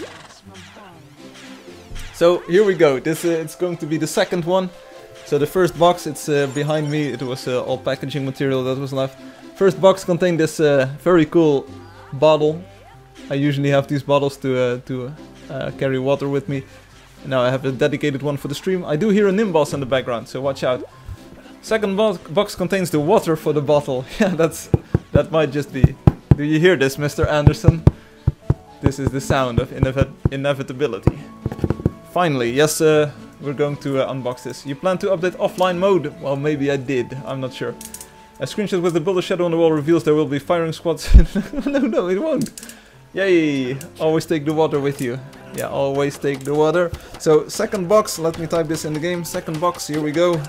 Speaker 1: So here we go. This it's going to be the second one. So the first box, it's behind me, it was all packaging material that was left. First box contained this very cool bottle. I usually have these bottles to carry water with me. Now I have a dedicated one for the stream. I do hear a Nimbus in the background, so watch out. Second box contains the water for the bottle. Yeah, that might just be. Do you hear this, Mr. Anderson? This is the sound of inevitability. Finally, yes, we're going to unbox this. You plan to update offline mode? Well, maybe I did. I'm not sure. A screenshot with the bullet shadow on the wall reveals there will be firing squads. No, it won't. Yay! Always take the water with you. Yeah, always take the water. So, second box. Let me type this in the game. Second box. Here we go.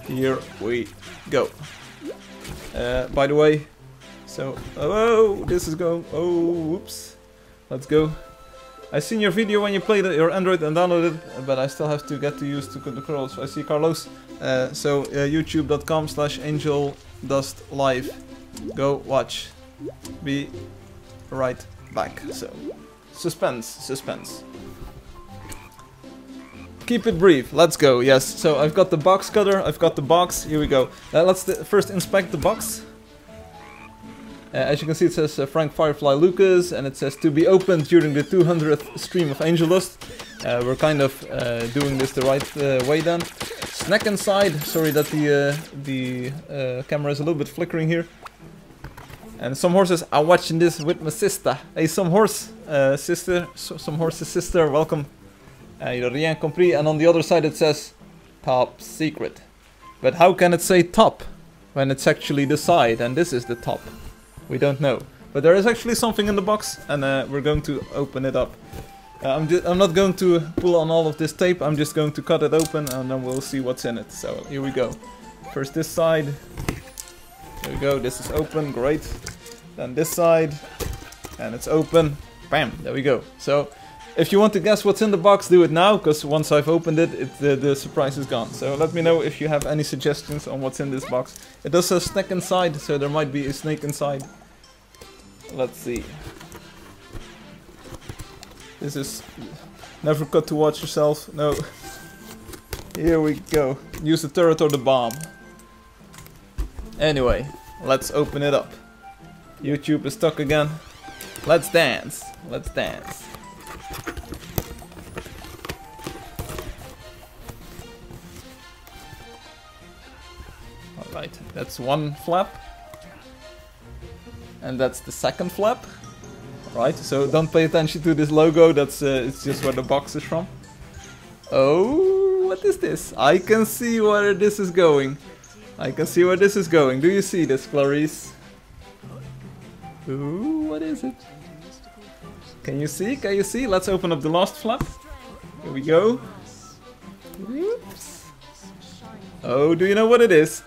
Speaker 1: Here we go. By the way, so oh, this is going. Oh, whoops. Let's go. I seen your video when you played your Android and downloaded it, but I still have to get used to the controls. I see Carlos. YouTube.com/Angeldust live. Go watch. Be right back. So, suspense. Keep it brief. Let's go. Yes. So I've got the box cutter. I've got the box. Here we go. Let's first inspect the box. As you can see, it says Frank Firefly Lucas, and it says to be opened during the 200th stream of Angeldust. We're kind of doing this the right way then. Snack inside. Sorry that the camera is a little bit flickering here. And some horses are watching this with my sister. Hey, some horse's sister, welcome. Rien compris. And on the other side it says top secret. But how can it say top when it's actually the side and this is the top? We don't know. But there is actually something in the box, and we're going to open it up. I'm not going to pull on all of this tape. I'm just going to cut it open, and then we'll see what's in it. So here we go. First this side. There we go. This is open. Great. Then this side, and it's open. Bam. There we go. So if you want to guess what's in the box, do it now, because once I've opened it, the surprise is gone. So let me know if you have any suggestions on what's in this box. It does say snake inside, so there might be a snake inside. Let's see. This is never cut to watch yourself. No. Here we go. Use the turret or the bomb. Anyway, let's open it up. YouTube is stuck again. Let's dance. Let's dance. Alright, that's one flap. And that's the second flap. Right, so don't pay attention to this logo, that's it's just where the box is from. Oh, what is this? I can see where this is going. I can see where this is going. Do you see this, Clarice? Ooh, what is it? Can you see? Can you see? Let's open up the last flap. Here we go. Oops. Oh, do you know what it is?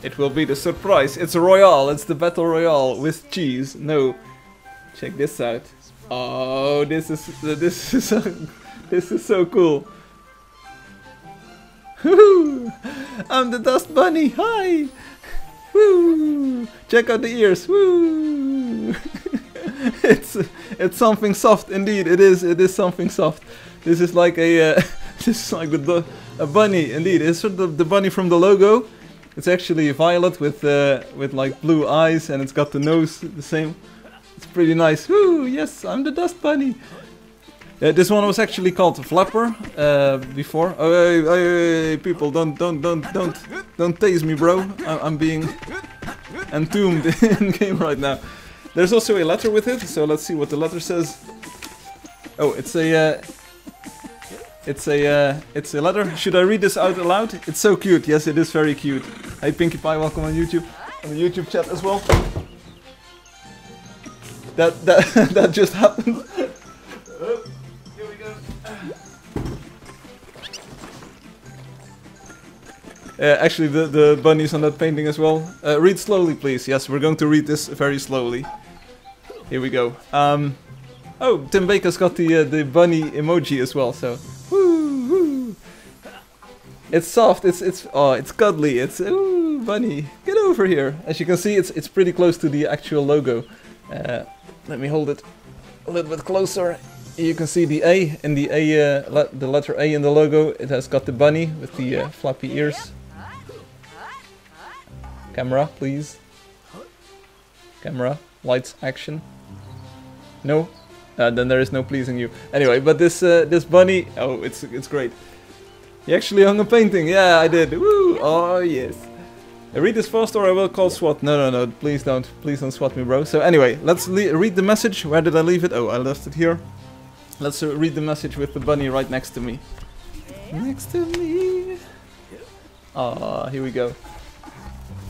Speaker 1: It will be the surprise. It's a Royale. It's the Battle Royale with cheese. No. Check this out. Oh, this is so cool. Woo! I'm the Dust Bunny. Hi. Woo! Check out the ears. Woo! It's something soft indeed. It is something soft. This is like a this is like a bunny indeed. It's sort of the bunny from the logo. It's actually violet with like blue eyes, and it's got the nose the same. It's pretty nice. Woo! Yes, I'm the Dust Bunny. This one was actually called Flapper before. Oh, hey, people, don't tase me, bro. I'm being entombed in game right now. There's also a letter with it, so let's see what the letter says. Oh, it's a letter. Should I read this out aloud? It's so cute. Yes, it is very cute. Hey, Pinkie Pie, welcome on YouTube, on the YouTube chat as well. That just happened. Here we go. Actually, the bunny's on that painting as well. Read slowly, please. Yes, we're going to read this very slowly. Here we go. Oh, Tim Baker's got the bunny emoji as well. So, woo, woo. It's soft. It's cuddly. It's ooh, bunny. Get over here. As you can see, it's pretty close to the actual logo. Let me hold it a little bit closer. You can see the A in the the letter A in the logo. It has got the bunny with the flappy ears. Camera, please. Camera, lights, action. No? Then there is no pleasing you. Anyway, but this this bunny, oh, it's great. He actually hung a painting. Yeah, I did. Woo! Oh yes. Read this fast or I will call SWAT. No, please don't SWAT me, bro. So anyway, let's read the message. Where did I leave it? Oh, I left it here. Let's read the message with the bunny right next to me. Next to me. Ah, here we go.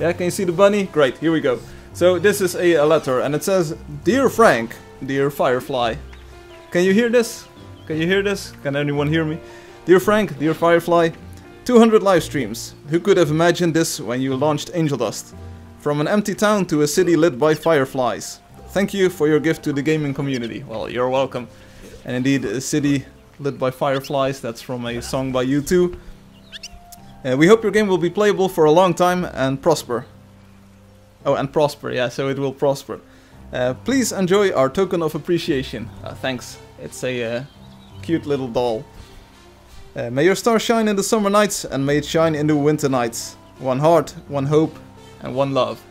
Speaker 1: Yeah, can you see the bunny? Great, here we go. So this is a letter and it says, Dear Frank, dear Firefly. Can you hear this? Can you hear this? Can anyone hear me? Dear Frank, dear Firefly, 200 live streams. Who could have imagined this when you launched Angeldust? From an empty town to a city lit by fireflies. Thank you for your gift to the gaming community. Well, you're welcome. And indeed, a city lit by fireflies, that's from a song by U2. We hope your game will be playable for a long time and prosper. Oh, and prosper, yeah, so it will prosper. Please enjoy our token of appreciation. Thanks, it's a cute little doll. May your star shine in the summer nights and may it shine in the winter nights. One heart, one hope, and one love.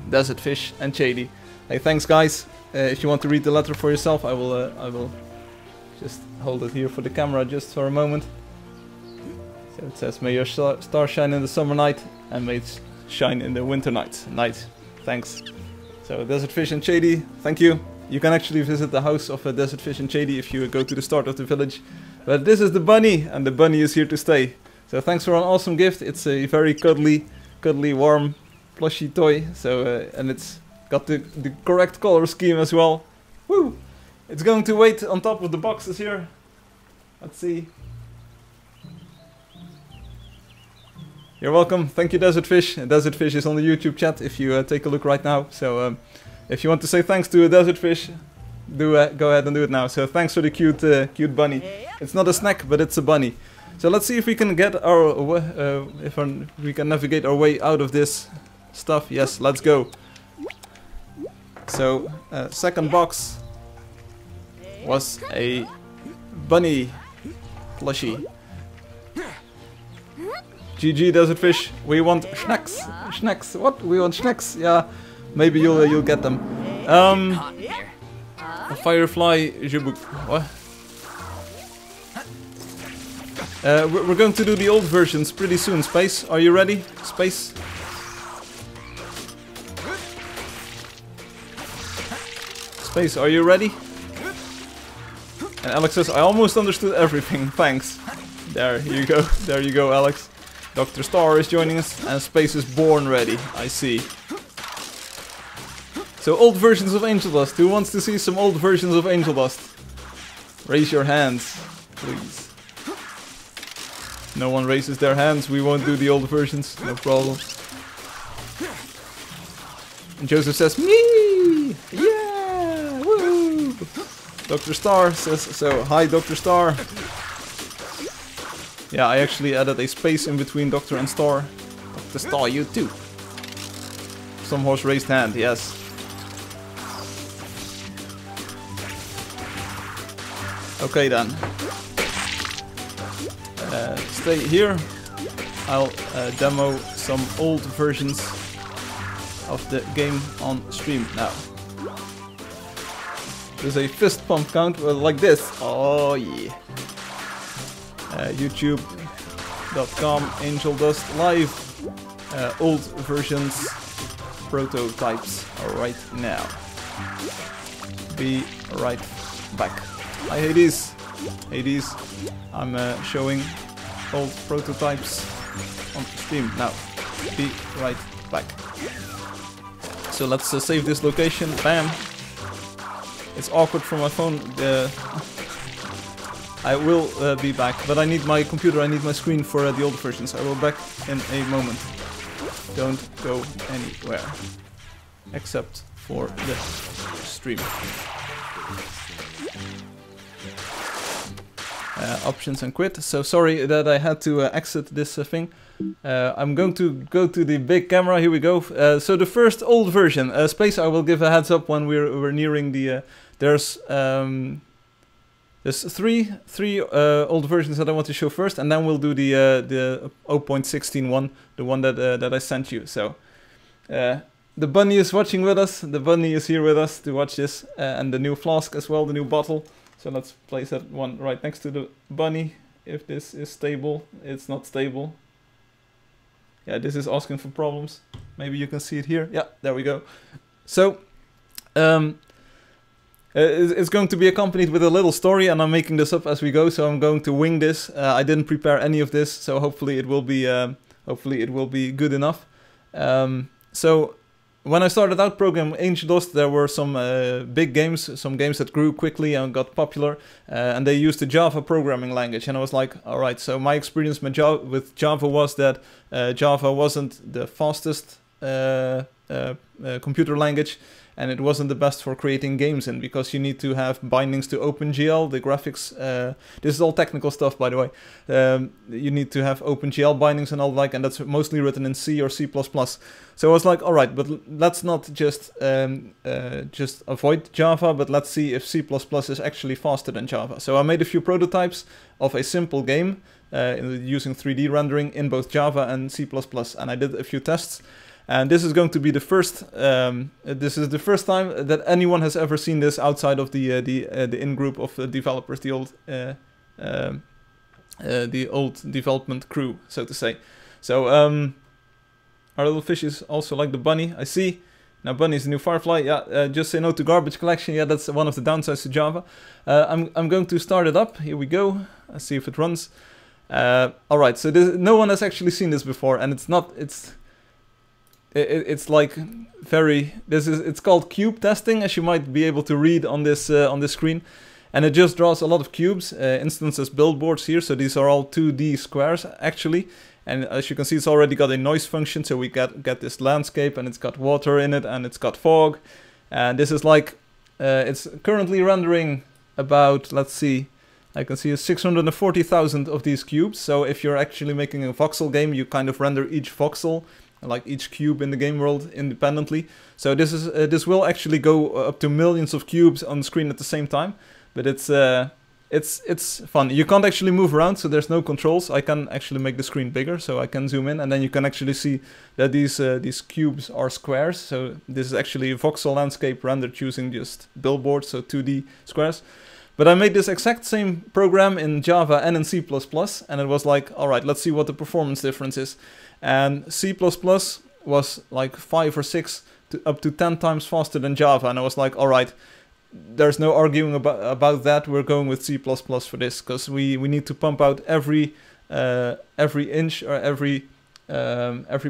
Speaker 1: Desert Fish and Shady. Hey, thanks guys. If you want to read the letter for yourself, I will just hold it here for the camera just for a moment. So it says, may your star shine in the summer night and may it shine in the winter night. Thanks. So Desert Fish and Shady, thank you. You can actually visit the house of Desert Fish and Shady if you go to the start of the village. But this is the bunny, and the bunny is here to stay. So thanks for an awesome gift. It's a very cuddly, warm, plushy toy. So and it's got the correct color scheme as well. Woo! It's going to wait on top of the boxes here. Let's see. You're welcome. Thank you, Desert Fish. Desert Fish is on the YouTube chat if you take a look right now. So if you want to say thanks to a Desert Fish, do go ahead and do it now. So thanks for the cute bunny. It's not a snack, but it's a bunny. So let's see if we can get we can navigate our way out of this stuff. Yes, let's go. So second box was a bunny plushie. GG Desert Fish. We want snacks. Snacks. What? We want snacks. Yeah, maybe you'll get them. A Firefly Jibuk. What? We're going to do the old versions pretty soon. Space, are you ready? Space. Space, are you ready? And Alex says, I almost understood everything. Thanks. There you go. There you go, Alex. Dr. Star is joining us, and Space is born ready. I see. So old versions of Angeldust. Who wants to see some old versions of Angeldust? Raise your hands, please. No one raises their hands. We won't do the old versions. No problem. And Joseph says, me! Yeah! Woo! Dr. Star says so. Hi, Dr. Star. Yeah, I actually added a space in between Doctor and Star. Dr. Star, you too. Some horse raised hand, yes. Okay then. Stay here. I'll demo some old versions of the game on stream now. There's a fist pump count like this. Oh yeah. YouTube.com Angeldust live. Old versions prototypes right now. Be right back. Hi Hades. Hades. I'm showing old prototypes on stream now. Be right back. So let's save this location. Bam. It's awkward for my phone. I will be back, but I need my computer, I need my screen for the old versions. I will back in a moment. Don't go anywhere. Except for the stream. Options and quit. So sorry that I had to exit this thing. I'm going to go to the big camera. Here we go. So the first old version. Space, I will give a heads up when we're nearing the... There's three old versions that I want to show first, and then we'll do the 0.16 one, the one that I sent you. So the the bunny is watching with us. The bunny is here with us to watch this, and the new flask as well, the new bottle. So let's place that one right next to the bunny. If this is stable, it's not stable. Yeah, this is asking for problems. Maybe you can see it here. Yeah, there we go. So, it's going to be accompanied with a little story, and I'm making this up as we go. So I'm going to wing this. I didn't prepare any of this, so hopefully it will be good enough. So when I started out programming Angeldust, there were some big games, some games that grew quickly and got popular, and they used the Java programming language. And I was like, all right. So my experience with Java was that Java wasn't the fastest computer language, and it wasn't the best for creating games in, because you need to have bindings to OpenGL, the graphics. This is all technical stuff, by the way. You need to have OpenGL bindings and all like, and that's mostly written in C or C++. So I was like, all right, but let's not just avoid Java, but let's see if C++ is actually faster than Java. So I made a few prototypes of a simple game using 3D rendering in both Java and C++, and I did a few tests. And this is going to be the first. This is the first time that anyone has ever seen this outside of the in-group of developers, the old development crew, so to say. So our little fishes also like the bunny. I see. Now bunny is the new Firefly. Yeah, just say no to garbage collection. Yeah, that's one of the downsides to Java. I'm going to start it up. Here we go. Let's see if it runs. All right. So no one has actually seen this before, and it's like it's called cube testing, as you might be able to read on this screen, and it just draws a lot of cubes, instances billboards here. So these are all 2D squares actually, and as you can see, it's already got a noise function. So we get this landscape, and it's got water in it, and it's got fog, and this is like it's currently rendering about, let's see, I can see 640,000 of these cubes. So if you're actually making a voxel game, you kind of render each voxel, like each cube in the game world, independently. So this will actually go up to millions of cubes on the screen at the same time. But it's fun. You can't actually move around, so there's no controls. I can actually make the screen bigger, so I can zoom in, and then you can actually see that these cubes are squares. So this is actually a voxel landscape rendered using just billboards, so 2D squares. But I made this exact same program in Java and in C++, and it was like, all right, let's see what the performance difference is. And C++ was like 5 or 6 up to 10 times faster than Java, and I was like, all right, there's no arguing about that. We're going with C++ for this, because we need to pump out every inch or every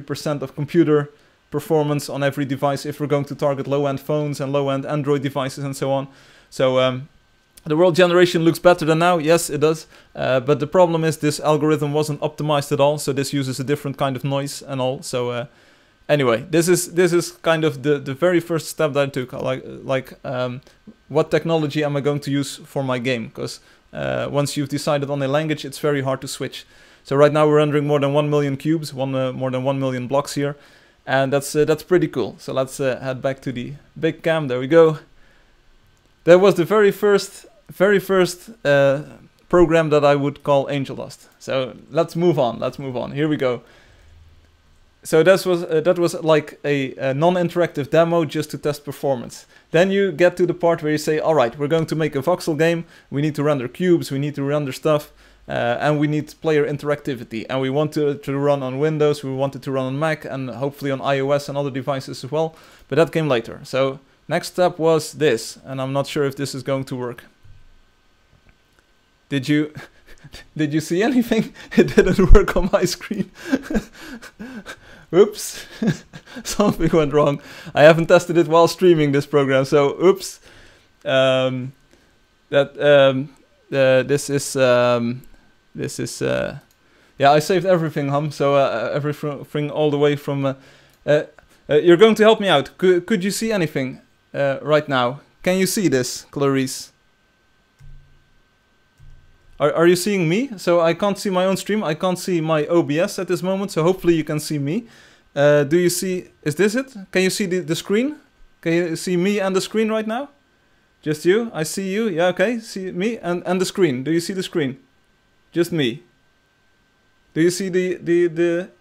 Speaker 1: percent of computer performance on every device if we're going to target low-end phones and low-end Android devices and so on. So the world generation looks better than now. Yes, it does. But the problem is this algorithm wasn't optimized at all. So this uses a different kind of noise and all. So anyway, this is kind of the very first step that I took. What technology am I going to use for my game? Because once you've decided on a language, it's very hard to switch. So right now we're rendering more than 1 million cubes, more than 1 million blocks here, and that's pretty cool. So let's head back to the big cam. There we go. That was the very first program that I would call Angeldust. So let's move on. Here we go. So that was like a non-interactive demo just to test performance. Then you get to the part where you say, all right, we're going to make a voxel game. We need to render cubes. We need to render stuff. And we need player interactivity. And we want it to run on Windows. We want it to run on Mac and hopefully on iOS and other devices as well. But that came later. So next step was this. And I'm not sure if this is going to work. Did you see anything? It didn't work on my screen. Oops, something went wrong. I haven't tested it while streaming this program, so oops. This is yeah, I saved everything, so everything all the way from. You're going to help me out. Could you see anything right now? Can you see this, Clarice? Are you seeing me? So I can't see my own stream. I can't see my OBS at this moment. So hopefully you can see me. Do you see? Is this it? Can you see the screen? Can you see me and the screen right now? Just you? I see you. Yeah, okay. See me and the screen. Do you see the screen? Just me. Do you see the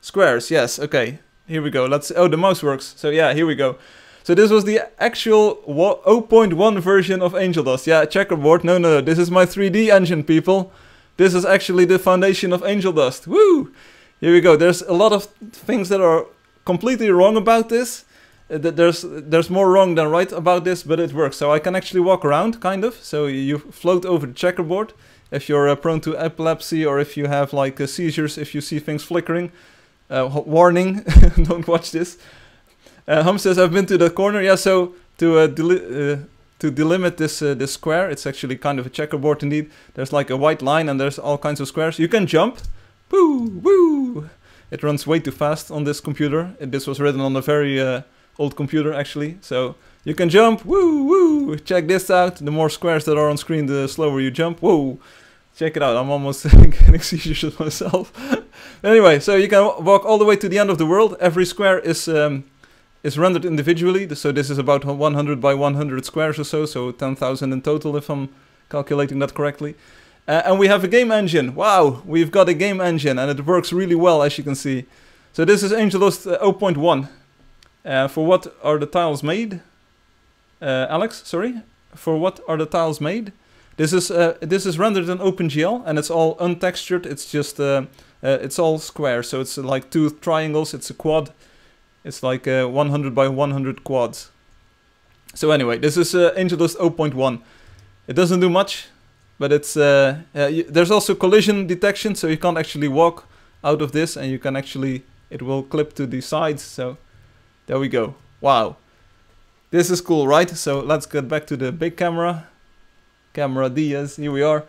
Speaker 1: squares? Yes. Okay. here we go. Oh, the mouse works. So yeah, here we go. So this was the actual 0.1 version of Angeldust. Yeah, checkerboard. No. This is my 3D engine, people. This is actually the foundation of Angeldust. Woo! Here we go. There's a lot of things that are completely wrong about this. There's more wrong than right about this, but it works. So I can actually walk around, kind of. So you float over the checkerboard. If you're prone to epilepsy or if you have like seizures, if you see things flickering, warning, don't watch this. Hum says, I've been to the corner. Yeah, so to delimit this square, it's actually kind of a checkerboard indeed. There's like a white line and there's all kinds of squares. You can jump. Woo, woo. It runs way too fast on this computer. This was written on a very old computer actually. So you can jump. Woo, woo. Check this out. The more squares that are on screen, the slower you jump. Whoa. Check it out. I'm almost getting seizures myself. Anyway, so you can walk all the way to the end of the world. Every square is rendered individually. So this is about 100 by 100 squares or so. So 10,000 in total if I'm calculating that correctly. And we have a game engine. Wow, we've got a game engine and it works really well, as you can see. So this is Angeldust 0.1. For what are the tiles made? Alex, sorry? For what are the tiles made? This is rendered in OpenGL and it's all untextured. It's just it's all square, so it's like 2 triangles. It's a quad. It's like 100 by 100 quads. So anyway, this is Angeldust 0.1. It doesn't do much, but it's there's also collision detection, so you can't actually walk out of this, and you can actually, it will clip to the sides. So there we go. Wow, this is cool, right? So let's get back to the big camera. Camera Diaz, here we are.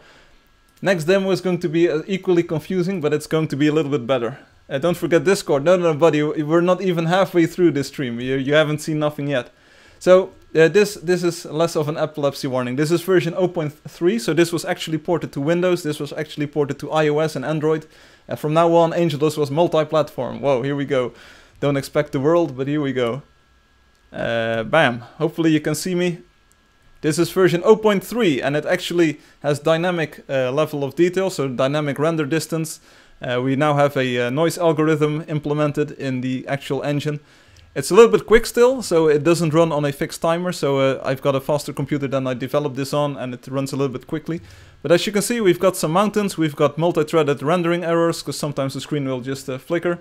Speaker 1: Next demo is going to be equally confusing, but it's going to be a little bit better. Don't forget Discord. No, buddy, we're not even halfway through this stream. You haven't seen nothing yet. So this is less of an epilepsy warning. This is version 0.3, so this was actually ported to Windows. This was actually ported to iOS and Android. From now on, Angeldust was multi-platform. Whoa, here we go. Don't expect the world, but here we go. Bam. Hopefully you can see me. This is version 0.3 and it actually has dynamic level of detail, so dynamic render distance. We now have a noise algorithm implemented in the actual engine. It's a little bit quick still, so it doesn't run on a fixed timer, so I've got a faster computer than I developed this on and it runs a little bit quickly. But as you can see, we've got some mountains, we've got multi-threaded rendering errors, because sometimes the screen will just flicker.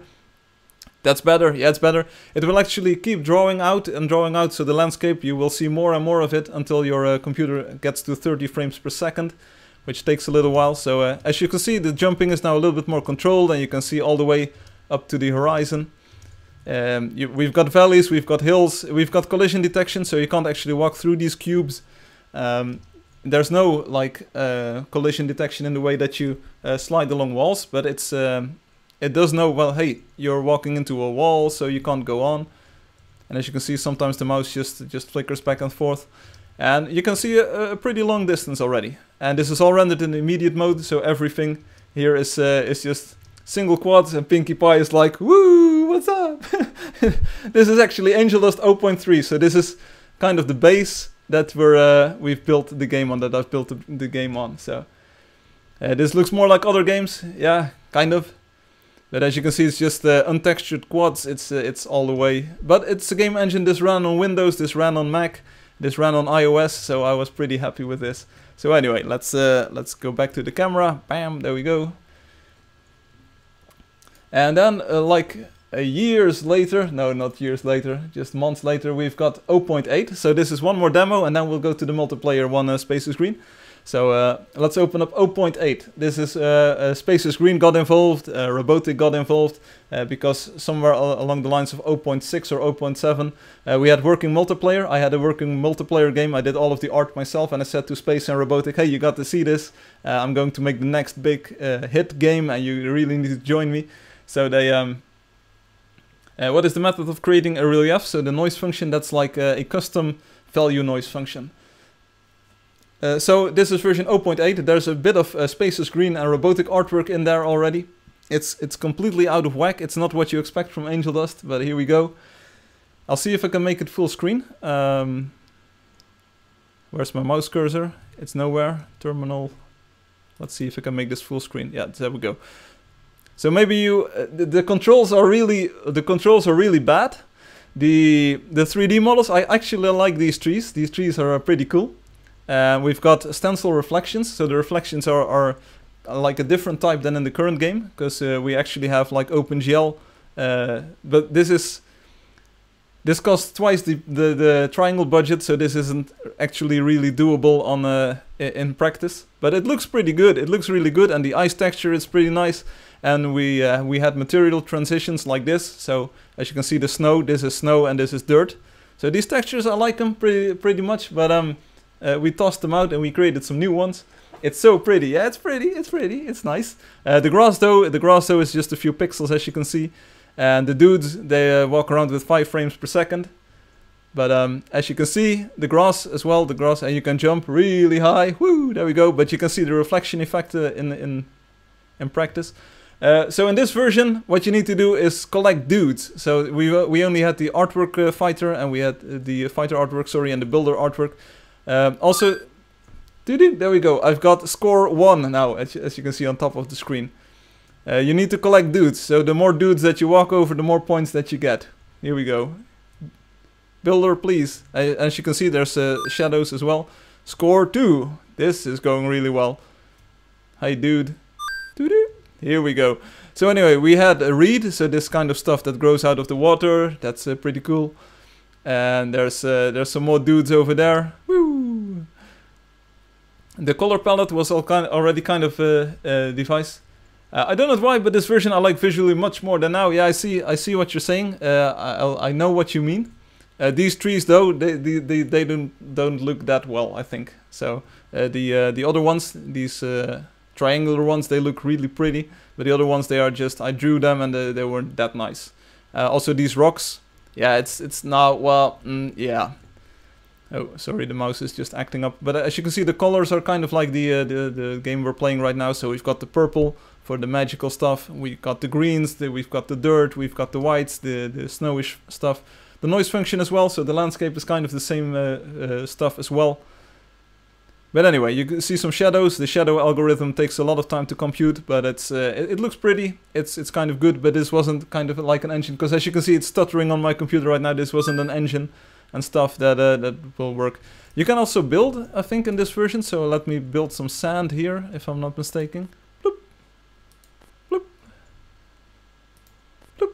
Speaker 1: That's better, yeah, it's better. It will actually keep drawing out and drawing out, so the landscape, you will see more and more of it until your computer gets to 30 frames per second, which takes a little while. So as you can see, the jumping is now a little bit more controlled, and you can see all the way up to the horizon. We've got valleys, we've got hills, we've got collision detection, so you can't actually walk through these cubes. There's no like collision detection in the way that you slide along walls, but it does know, well, hey, you're walking into a wall, so you can't go on. And as you can see, sometimes the mouse just flickers back and forth. And you can see a pretty long distance already. And this is all rendered in immediate mode, so everything here is just single quads, and Pinkie Pie is like, woo, what's up? This is actually Angeldust 0.3, so this is kind of the base that we've built the game on, that I've built the game on. So this looks more like other games, yeah, kind of. But as you can see, it's just untextured quads. It's all the way. But it's a game engine. This ran on Windows. This ran on Mac. This ran on iOS. So I was pretty happy with this. So anyway, let's go back to the camera. Bam, there we go. And then like years later, no, not years later, just months later, we've got 0.8. So this is one more demo, and then we'll go to the multiplayer one Spaces Green. So let's open up 0.8. This is Spaces Green got involved, Robotic got involved, because somewhere along the lines of 0.6 or 0.7 we had working multiplayer. I had a working multiplayer game. I did all of the art myself, and I said to Space and Robotic, hey, you got to see this. I'm going to make the next big hit game, and you really need to join me. So they what is the method of creating a relief? So the noise function, that's like a custom value noise function. So this is version 0.8. There's a bit of Spaces Green and Robotic artwork in there already. It's completely out of whack. It's not what you expect from Angeldust, but here we go. I'll see if I can make it full screen. Where's my mouse cursor? It's nowhere. Terminal. Let's see if I can make this full screen. Yeah, there we go. So maybe you the controls are really bad. The 3D models, I actually like these trees. These trees are pretty cool. We've got stencil reflections, so the reflections are like a different type than in the current game, because we actually have like OpenGL, but this costs twice the triangle budget, so this isn't actually really doable on in practice. But it looks pretty good. It looks really good, and the ice texture is pretty nice. And we had material transitions like this. So as you can see, the snow. This is snow, and this is dirt. So these textures, I like them pretty much. But we tossed them out, and we created some new ones. It's so pretty. Yeah, it's pretty. It's nice. The grass though is just a few pixels, as you can see. And the dudes, they walk around with 5 frames per second. But as you can see, the grass as well, and you can jump really high. Woo, there we go. But you can see the reflection effect in practice. So in this version, what you need to do is collect dudes. So we only had the artwork fighter, and we had the fighter artwork, sorry, and the builder artwork. Also, there we go. I've got score 1 now, as you can see on top of the screen. You need to collect dudes, so the more dudes that you walk over, the more points that you get. Here we go. Builder, please. As you can see, there's shadows as well. Score 2. This is going really well. Hi, dude. Here we go. So anyway, we had a reed, so this kind of stuff that grows out of the water. That's pretty cool. And there's some more dudes over there. Woo! The color palette was already kind of a device. I don't know why, but this version I like visually much more than now. Yeah, I see what you're saying. I know what you mean. These trees though, they don't look that well, I think. So the other ones, these triangular ones, they look really pretty. But the other ones, they are just, I drew them and they weren't that nice. Also these rocks, yeah, it's now, well, yeah. Oh, sorry, the mouse is just acting up. But as you can see, the colors are kind of like the game we're playing right now. So we've got the purple for the magical stuff. We've got the greens, we've got the dirt, we've got the whites, the snowish stuff. The noise function as well, so the landscape is kind of the same stuff as well. But anyway, you can see some shadows. The shadow algorithm takes a lot of time to compute, but it looks pretty. It's kind of good, but this wasn't kind of like an engine, because as you can see, it's stuttering on my computer right now. This wasn't an engine and stuff that will work. You can also build, I think, in this version. So let me build some sand here, if I'm not mistaken. Bloop. Bloop. Bloop.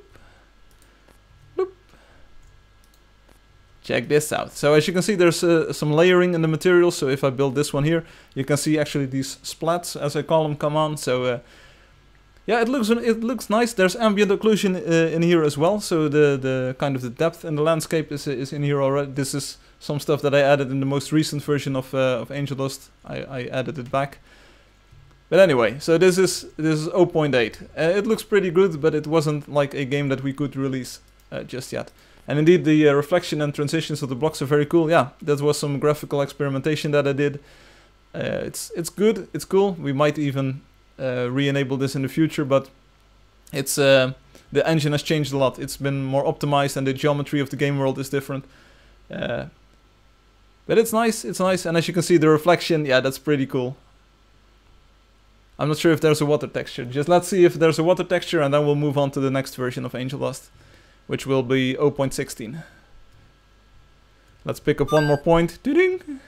Speaker 1: Bloop. Check this out. So as you can see, there's some layering in the material. So if I build this one here, you can see actually these splats, as I call them, come on. So yeah, it looks nice. There's ambient occlusion in here as well. So the kind of the depth in the landscape is in here already. This is some stuff that I added in the most recent version of Angeldust. I added it back. But anyway, so this is 0.8. It looks pretty good, but it wasn't like a game that we could release just yet. And indeed, the reflection and transitions of the blocks are very cool. Yeah, that was some graphical experimentation that I did. It's good. It's cool. We might even re-enable this in the future, but it's the engine has changed a lot. It's been more optimized, and the geometry of the game world is different. But it's nice. It's nice, and as you can see, the reflection, yeah, that's pretty cool. I'm not sure if there's a water texture. Just let's see if there's a water texture, and then we'll move on to the next version of Angeldust, which will be 0.16. Let's pick up one more point. Ding!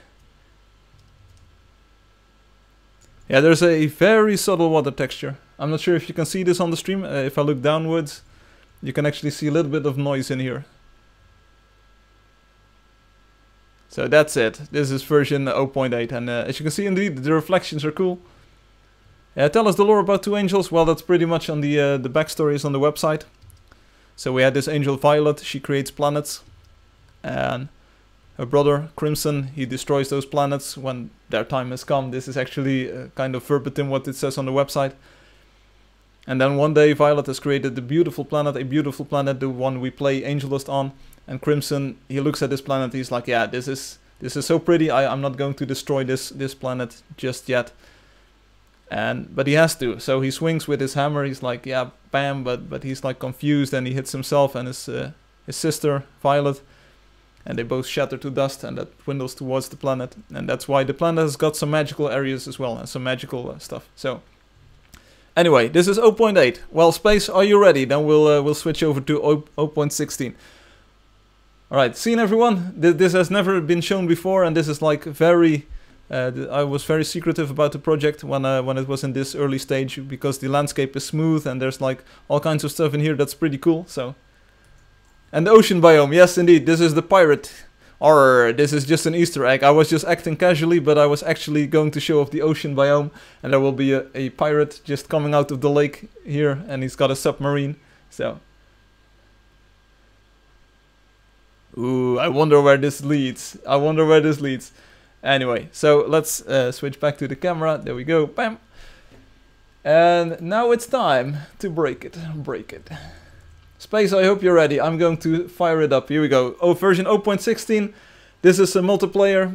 Speaker 1: Yeah, there's a very subtle water texture. I'm not sure if you can see this on the stream. If I look downwards, you can actually see a little bit of noise in here. So that's it. This is version 0.8, and as you can see, indeed, the reflections are cool. Tell us the lore about Two Angels. Well, that's pretty much on the backstory is on the website. So we had this angel Violet. She creates planets, and her brother Crimson, he destroys those planets when their time has come. This is actually kind of verbatim what it says on the website. And then one day Violet has created a beautiful planet, the one we play Angeldust on. And Crimson, he looks at this planet, he's like, yeah, this is so pretty. I'm not going to destroy this planet just yet. But he has to. So he swings with his hammer. He's like, yeah, bam, but he's like confused, and he hits himself and his sister Violet. And they both shatter to dust, and that dwindles towards the planet. And that's why the planet has got some magical areas as well, and some magical stuff. So Anyway, this is 0.8. Well, Space, are you ready? Then we'll switch over to 0.16. Alright, scene everyone. This has never been shown before, and this is like very... I was very secretive about the project when it was in this early stage, because the landscape is smooth and there's like all kinds of stuff in here that's pretty cool, so... And the ocean biome, yes indeed, this is the pirate. Or this is just an Easter egg. I was just acting casually, but I was actually going to show off the ocean biome, and there will be a pirate just coming out of the lake here, and he's got a submarine, so... Ooh, I wonder where this leads. I wonder where this leads. Anyway, so let's switch back to the camera. There we go. Bam! And now it's time to break it. Break it. Space, I hope you're ready. I'm going to fire it up. Here we go. Oh, version 0.16. This is a multiplayer.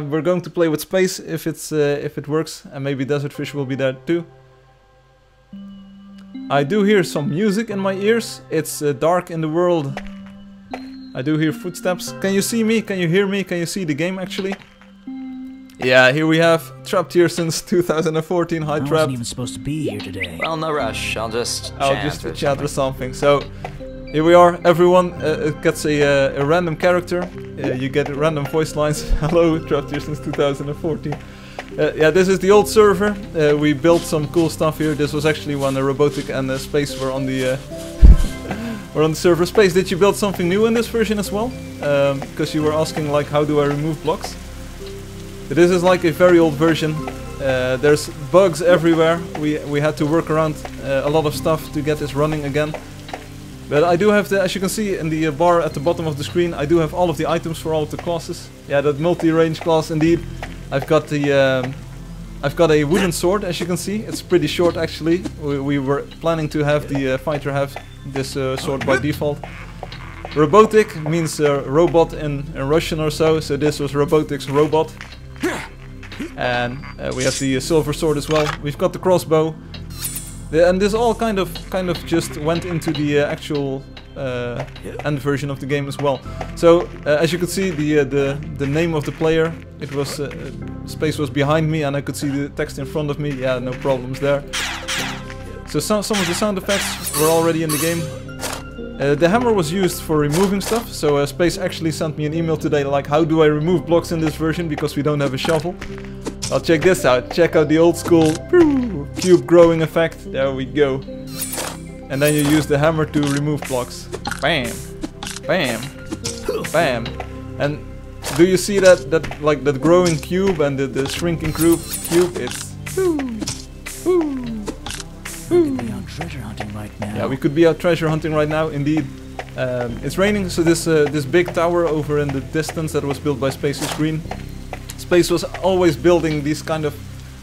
Speaker 1: We're going to play with Space if it works, and maybe Desertfish will be there too. I do hear some music in my ears. It's dark in the world. I do hear footsteps. Can you see me? Can you hear me? Can you see the game actually? Yeah, here we have Trapped here since 2014. Hi, Trapped. I wasn't
Speaker 3: even supposed to be here today.
Speaker 2: Well, no rush. I'll just
Speaker 1: chat or something. So, here we are. Everyone gets a random character. You get random voice lines. Hello, Trapped here since 2014. Yeah, this is the old server. We built some cool stuff here. This was actually when Robotic and Space were on the server. Space, did you build something new in this version as well? Because you were asking like, how do I remove blocks? This is like a very old version. There's bugs everywhere. We had to work around a lot of stuff to get this running again. But I do have the, as you can see in the bar at the bottom of the screen, I do have all of the items for all of the classes. Yeah, that multi-range class indeed. I've got a wooden sword, as you can see. It's pretty short actually. We were planning to have the fighter have this sword by default. Robotic means robot in Russian or so this was Robotic's robot. And we have the silver sword as well. We've got the crossbow. And this all kind of just went into the actual end version of the game as well. So as you could see, the name of the player, it was Space was behind me, and I could see the text in front of me. Yeah, no problems there. So some of the sound effects were already in the game. The hammer was used for removing stuff. So Space actually sent me an email today like, how do I remove blocks in this version because we don't have a shovel. Well, check this out. Check out the old school cube growing effect. There we go. And then you use the hammer to remove blocks. Bam, bam, bam. And do you see that like that growing cube and the shrinking cube? It's
Speaker 3: Treasure hunting right now.
Speaker 1: Yeah, we could be out treasure hunting right now, indeed. It's raining, so this big tower over in the distance that was built by Space is green. Space was always building these kind of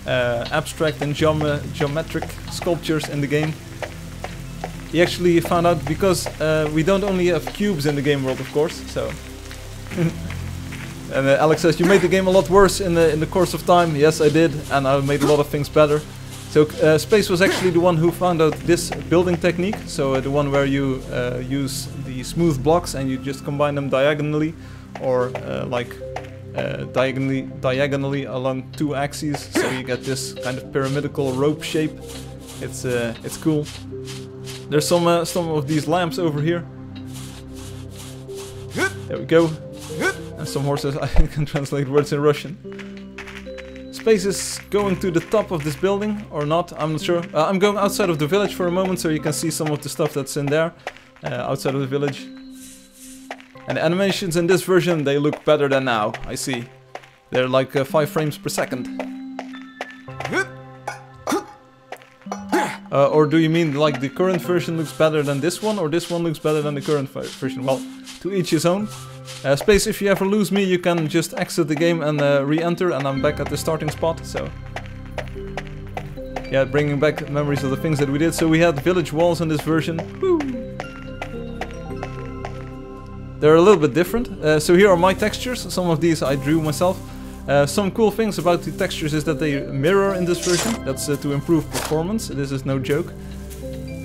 Speaker 1: abstract and geometric sculptures in the game. He actually found out because we don't only have cubes in the game world, of course. So, and Alex says you made the game a lot worse in the course of time. Yes, I did, and I made a lot of things better. So Space was actually the one who found out this building technique. So the one where you use the smooth blocks and you just combine them diagonally, or diagonally along two axes. So you get this kind of pyramidal rope shape. It's cool. There's some of these lamps over here. There we go. And some horses. I can translate words in Russian. Space is going to the top of this building or not, I'm not sure. I'm going outside of the village for a moment so you can see some of the stuff that's in there, outside of the village. And the animations in this version, they look better than now, I see. They're like 5 frames per second. Or do you mean like the current version looks better than this one, or this one looks better than the current version? Well, to each his own. Space, if you ever lose me, you can just exit the game and re-enter, and I'm back at the starting spot, so... Yeah, bringing back memories of the things that we did. So we had village walls in this version. Woo! They're a little bit different. So here are my textures. Some of these I drew myself. Some cool things about the textures is that they mirror in this version. That's to improve performance. This is no joke.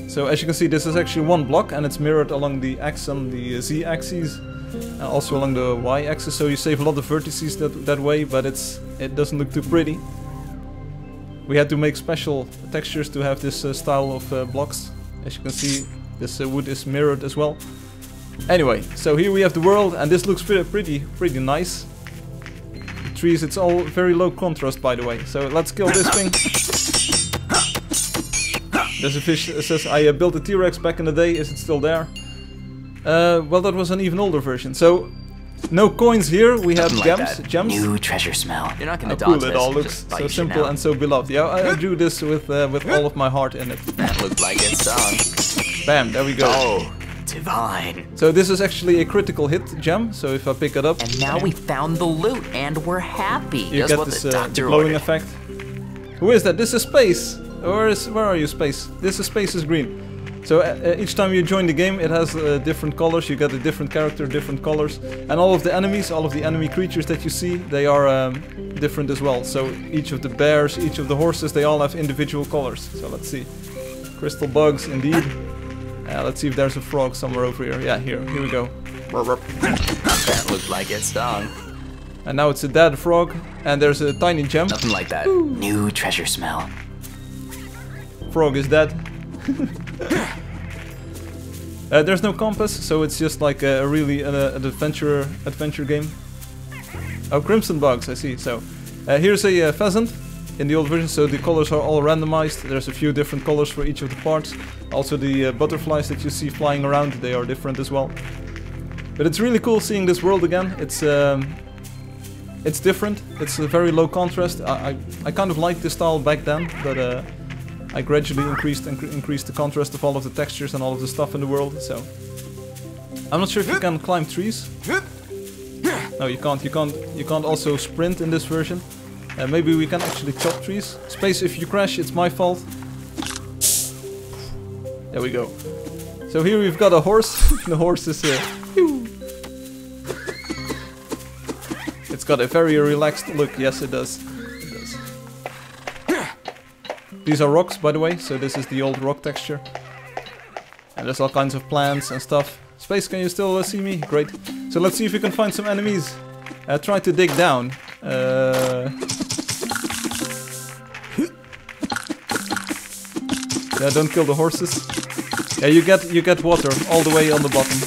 Speaker 1: So as you can see, this is actually one block, and it's mirrored along the X and the Z axes. Also along the Y axis, so you save a lot of vertices that way, but it doesn't look too pretty. We had to make special textures to have this style of blocks. As you can see, this wood is mirrored as well. Anyway, so here we have the world, and this looks pretty nice. The trees, it's all very low contrast, by the way. So let's kill this thing. There's a fish that says, I built a T-Rex back in the day. Is it still there? Well, that was an even older version. So, no coins here. We have gems.
Speaker 3: New treasure smell.
Speaker 2: You're not gonna
Speaker 1: How cool
Speaker 2: dodge
Speaker 1: it
Speaker 2: this.
Speaker 1: all looks. So simple and so beloved. Yeah, I drew this with all of my heart in it.
Speaker 2: That looked like it's song.
Speaker 1: Bam, there we go.
Speaker 2: Oh, divine.
Speaker 1: So this is actually a critical hit gem. So if I pick it up,
Speaker 2: And now we found the loot, and we're happy.
Speaker 1: you
Speaker 2: Just
Speaker 1: get
Speaker 2: what
Speaker 1: this
Speaker 2: the doctor
Speaker 1: glowing
Speaker 2: ordered.
Speaker 1: effect. Who is that? This is Space. Where are you, Space? This is Space is green. So each time you join the game, it has different colors. You get a different character, different colors, and all of the enemies, all of the enemy creatures that you see, they are different as well. So each of the bears, each of the horses, they all have individual colors. So let's see. Crystal bugs, indeed. Let's see if there's a frog somewhere over here. Yeah, here we go.
Speaker 2: That looked like it's song.
Speaker 1: And now it's a dead frog, and there's a tiny gem.
Speaker 2: Nothing like that.
Speaker 3: New treasure smell.
Speaker 1: Frog is dead. There's no compass, so it's just like a really an adventure game. Oh, crimson bugs, I see. So here's a pheasant in the old version, so the colors are all randomized. There's a few different colors for each of the parts. Also the butterflies that you see flying around, they are different as well. But it's really cool seeing this world again. It's different. It's a very low contrast. I kind of liked this style back then, but I gradually increased the contrast of all of the textures and all of the stuff in the world. So I'm not sure if you can climb trees. No, you can't. You can't also sprint in this version. Maybe we can actually chop trees. Space, if you crash, it's my fault. There we go. So here we've got a horse. The horse is it's got a very relaxed look. Yes, it does. These are rocks, by the way, so this is the old rock texture. And there's all kinds of plants and stuff. Space, can you still see me? Great. So let's see if we can find some enemies. Try to dig down. Yeah, don't kill the horses. Yeah, you get water all the way on the bottom.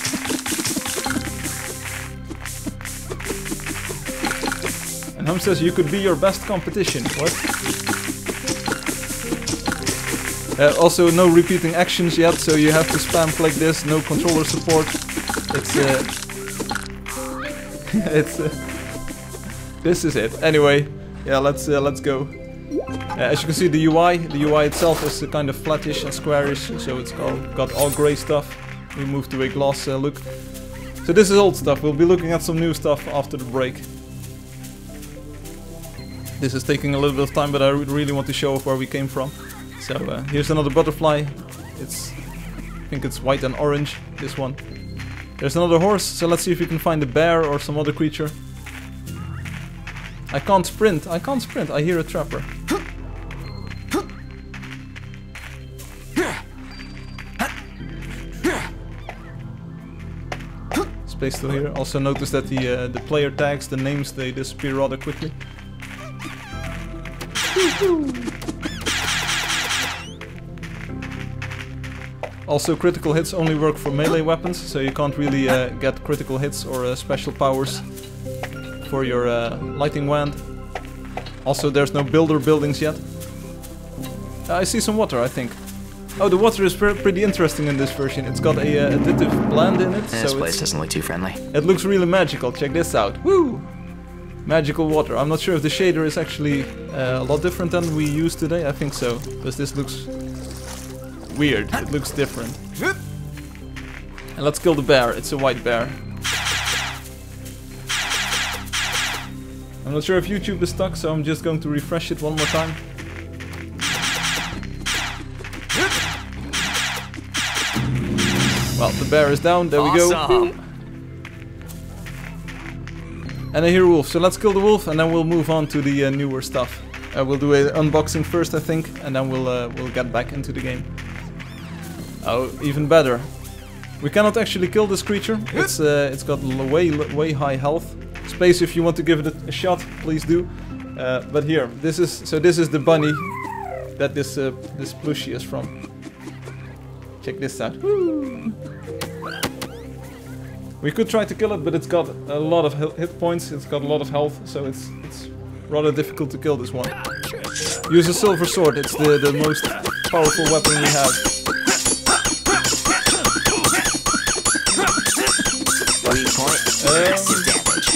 Speaker 1: And Hum says you could be your best competition. What? Also, no repeating actions yet, so you have to spam click this. No controller support. It's this is it. Anyway, yeah, let's go. As you can see, the UI itself is kind of flattish and squarish, so it's got all grey stuff. We moved to a gloss look. So this is old stuff. We'll be looking at some new stuff after the break. This is taking a little bit of time, but I really want to show off where we came from. So here's another butterfly. I think it's white and orange, this one. There's another horse, so let's see if we can find a bear or some other creature. I can't sprint, I hear a trapper. Space still here. Also notice that the player tags, the names, they disappear rather quickly. Also, critical hits only work for melee weapons, so you can't really get critical hits or special powers for your lighting wand. Also, there's no builder buildings yet. I see some water, I think. Oh, the water is pretty interesting in this version. It's got a additive blend in it.
Speaker 2: This place doesn't look too friendly.
Speaker 1: It looks really magical. Check this out. Woo! Magical water. I'm not sure if the shader is actually a lot different than we use today. I think so, because this looks weird. It looks different. And let's kill the bear. It's a white bear. I'm not sure if YouTube is stuck, so I'm just going to refresh it one more time. Well, the bear is down. There we go. And I hear a wolf, so let's kill the wolf and then we'll move on to the newer stuff. We'll do an unboxing first, I think, and then we'll get back into the game. Oh, even better. We cannot actually kill this creature. It's got way high health. Space, if you want to give it a shot, please do. But here, this is the bunny. that this plushie is from. Check this out. We could try to kill it, but it's got a lot of hit points. It's got a lot of health, so it's rather difficult to kill this one. Use a silver sword. It's the most powerful weapon we have.
Speaker 2: 3 point massive damage.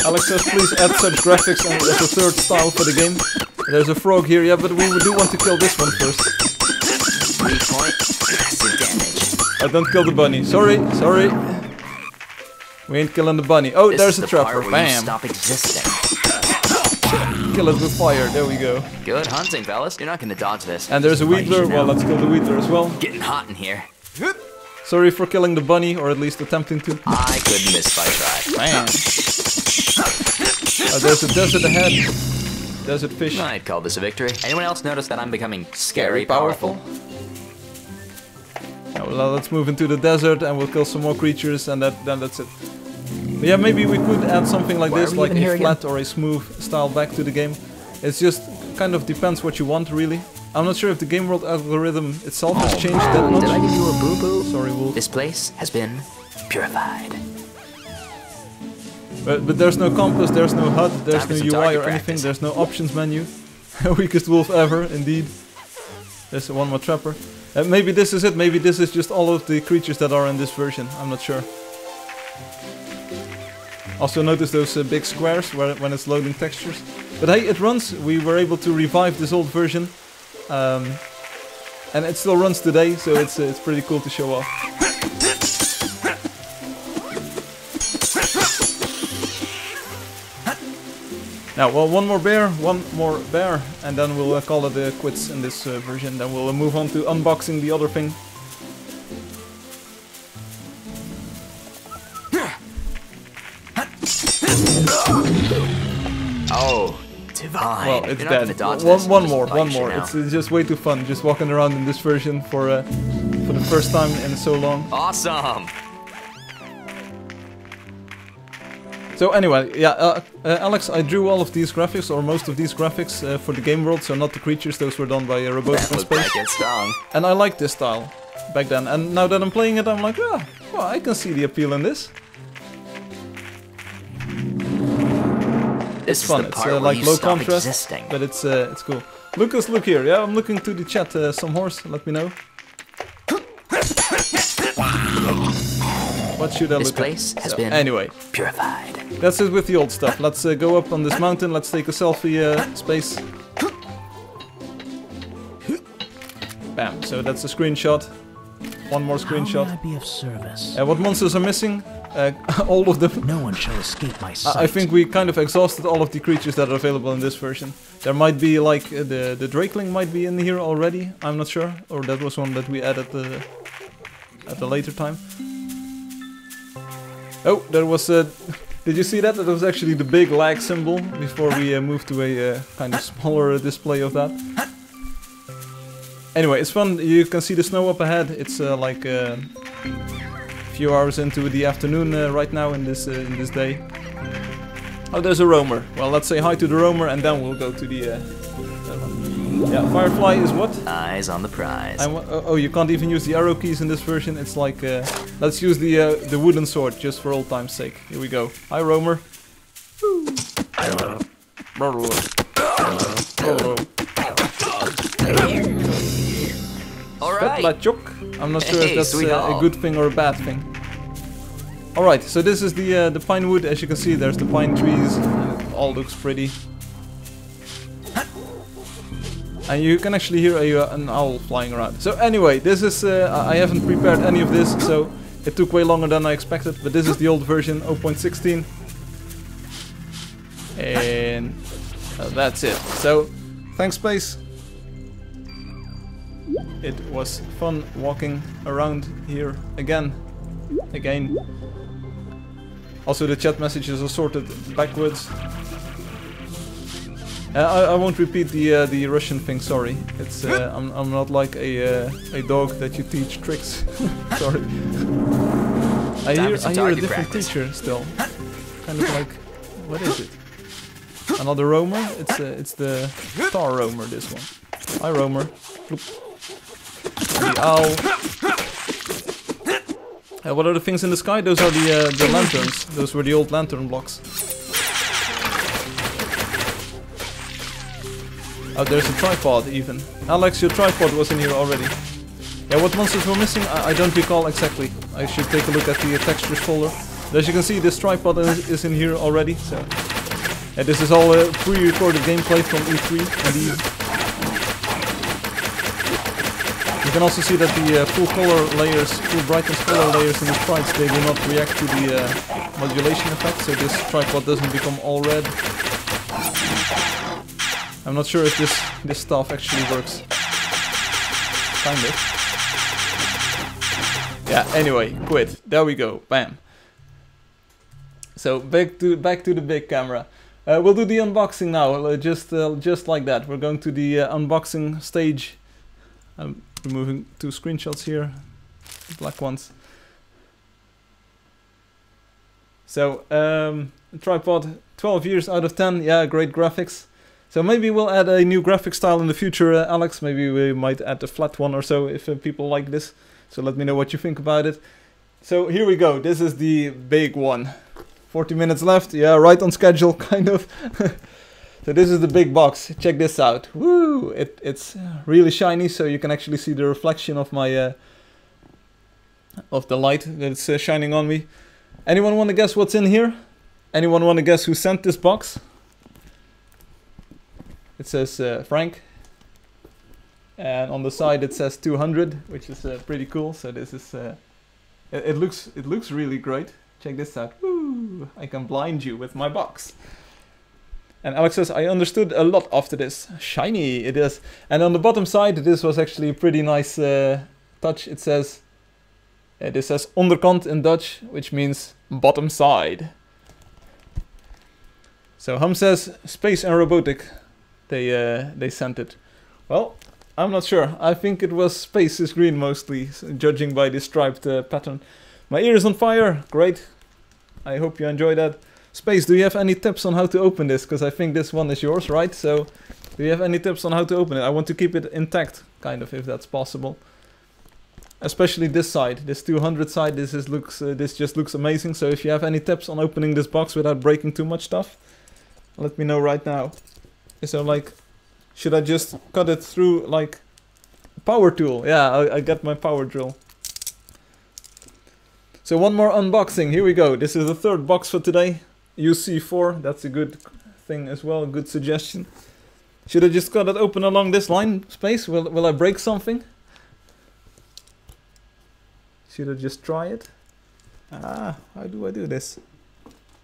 Speaker 1: Alex says, please add such graphics as a third style for the game. There's a frog here, yeah, but we do want to kill this one first.
Speaker 2: 3 point massive damage.
Speaker 1: I don't kill the bunny. Sorry. We ain't killing the bunny. Oh,
Speaker 2: This
Speaker 1: there's
Speaker 2: is
Speaker 1: a
Speaker 2: the
Speaker 1: trapper.
Speaker 2: part where you
Speaker 1: Bam.
Speaker 2: stop existing.
Speaker 1: Kill it with fire. There we go.
Speaker 2: Good hunting, fellas. You're not gonna dodge this.
Speaker 1: And there's a Wheatler. Well, let's kill the Wheatler as well.
Speaker 2: Getting hot in here.
Speaker 1: Sorry for killing the bunny, or at least attempting to.
Speaker 2: I couldn't miss if I tried.
Speaker 1: Bam. There's a desert ahead. Desert fish.
Speaker 2: I'd call this a victory. Anyone else notice that I'm becoming scary powerful?
Speaker 1: Now, well, let's move into the desert and we'll kill some more creatures and then that's it. But yeah, maybe we could add something like this, like a flat or a smooth style back to the game. It's just kind of depends what you want, really. I'm not sure if the game world algorithm itself has changed that much.
Speaker 2: Did I give you a boo-boo?
Speaker 1: Sorry, Wolf.
Speaker 2: This place has been purified.
Speaker 1: But there's no compass, there's no HUD, there's
Speaker 2: Time for
Speaker 1: no
Speaker 2: some
Speaker 1: UI
Speaker 2: target
Speaker 1: or anything,
Speaker 2: practice.
Speaker 1: there's no options menu. Weakest wolf ever, indeed. There's one more trapper. Maybe this is it, maybe this is just all of the creatures that are in this version, I'm not sure. Also notice those big squares when it's loading textures. But hey, it runs, we were able to revive this old version. And it still runs today, so it's pretty cool to show off. Now, well, one more bear, and then we'll call it quits in this version. Then we'll move on to unboxing the other thing.
Speaker 2: Oh, divine.
Speaker 1: Well, it's
Speaker 2: You're not gonna
Speaker 1: dead.
Speaker 2: dodge this.
Speaker 1: One
Speaker 2: Just
Speaker 1: more.
Speaker 2: bite you now.
Speaker 1: It's just way too fun, just walking around in this version for the first time in so long.
Speaker 2: Awesome.
Speaker 1: So anyway, yeah, Alex, I drew all of these graphics, or most of these graphics, for the game world, so not the creatures, those were done by Robotic
Speaker 2: That
Speaker 1: in
Speaker 2: looked
Speaker 1: Space.
Speaker 2: like it's strong.
Speaker 1: And I liked this style back then, and now that I'm playing it, I'm like, ah, well, I can see the appeal in this.
Speaker 2: This
Speaker 1: It's fun,
Speaker 2: is the
Speaker 1: it's
Speaker 2: part where
Speaker 1: like
Speaker 2: you
Speaker 1: low
Speaker 2: stop
Speaker 1: contrast,
Speaker 2: existing.
Speaker 1: but it's cool. Lucas, look here, yeah, I'm looking to the chat, some horse, let me know. What should I
Speaker 2: This
Speaker 1: look
Speaker 2: place
Speaker 1: at?
Speaker 2: has
Speaker 1: So,
Speaker 2: been
Speaker 1: anyway.
Speaker 2: purified.
Speaker 1: That's it with the old stuff. Let's go up on this mountain. Let's take a selfie space. Bam. So that's a screenshot. One more screenshot.
Speaker 4: How may I be of service?
Speaker 1: What monsters are missing? All of them.
Speaker 4: No one shall escape my sight.
Speaker 1: I think we kind of exhausted all of the creatures that are available in this version. There might be like the Drakeling might be in here already. I'm not sure. Or that was one that we added at a later time. Oh, there was a... Did you see that? That was actually the big lag symbol before we moved to a kind of smaller display of that. Anyway, it's fun. You can see the snow up ahead. It's like a few hours into the afternoon right now in this day. Oh, there's a roamer. Well, let's say hi to the roamer and then we'll go to the... yeah, Firefly is what?
Speaker 2: Eyes on the prize.
Speaker 1: Oh, you can't even use the arrow keys in this version. It's like, let's use the wooden sword just for old time's sake. Here we go. Hi, Roamer.
Speaker 2: Alright.
Speaker 1: I'm not sure if
Speaker 2: Hey,
Speaker 1: that's a
Speaker 2: sweetheart.
Speaker 1: good thing or a bad thing. Alright, so this is the pine wood. As you can see, there's the pine trees. And it all looks pretty. And you can actually hear an owl flying around. So anyway, this is... I haven't prepared any of this, so it took way longer than I expected. But this is the old version, 0.16. And that's it. So, thanks Space. It was fun walking around here again. Also the chat messages are sorted backwards. I won't repeat the Russian thing. Sorry. It's I'm not like a dog that you teach tricks. Sorry. I hear a different creature still. Kind of like, what is it? Another roamer? It's the star roamer. This one. Hi, Roamer. Bloop. The owl. What are the things in the sky? Those are the lanterns. Those were the old lantern blocks. Oh, there's a tripod even. Alex, your tripod was in here already. Yeah, what monsters were missing? I don't recall exactly. I should take a look at the textures folder. But as you can see, this tripod is in here already. So, yeah, this is all pre-recorded gameplay from E3 indeed. You can also see that the full color layers, full brightness color layers in the sprites, they do not react to the modulation effect, so this tripod doesn't become all red. I'm not sure if this stuff actually works. Kind of. Yeah, anyway, quit. There we go. Bam. So back to the big camera. We'll do the unboxing now, just like that. We're going to the unboxing stage. I'm removing 2 screenshots here, black ones. So tripod, 12 years out of 10. Yeah, great graphics. So maybe we'll add a new graphic style in the future, Alex. Maybe we might add a flat one or so if people like this. So let me know what you think about it. So here we go. This is the big one. 40 minutes left. Yeah, right on schedule, kind of. So this is the big box. Check this out. Woo! It's really shiny, so you can actually see the reflection of my of the light that's shining on me. Anyone want to guess what's in here? Anyone want to guess who sent this box? It says Frank, and on the side it says 200, which is pretty cool. So this is it looks really great. Check this out. Woo! I can blind you with my box. And Alex says, I understood a lot after this. Shiny it is. And on the bottom side, this was actually a pretty nice touch. It says, this says onderkant in Dutch, which means bottom side. So Hum says, space and robotic. They sent it. Well, I'm not sure. I think it was space is green mostly, judging by the striped pattern. My ear is on fire. Great. I hope you enjoy that. Space, do you have any tips on how to open this? Because I think this one is yours, right? So, do you have any tips on how to open it? I want to keep it intact, kind of, if that's possible. Especially this side, this 200 side. This just looks amazing. So, if you have any tips on opening this box without breaking too much stuff, let me know right now. So, like, should I just cut it through, like, power tool? Yeah, I got my power drill. So, one more unboxing. Here we go. This is the 3rd box for today. UC4, that's a good thing as well, a good suggestion. Should I just cut it open along this line, Space? Will I break something? Should I just try it? How do I do this?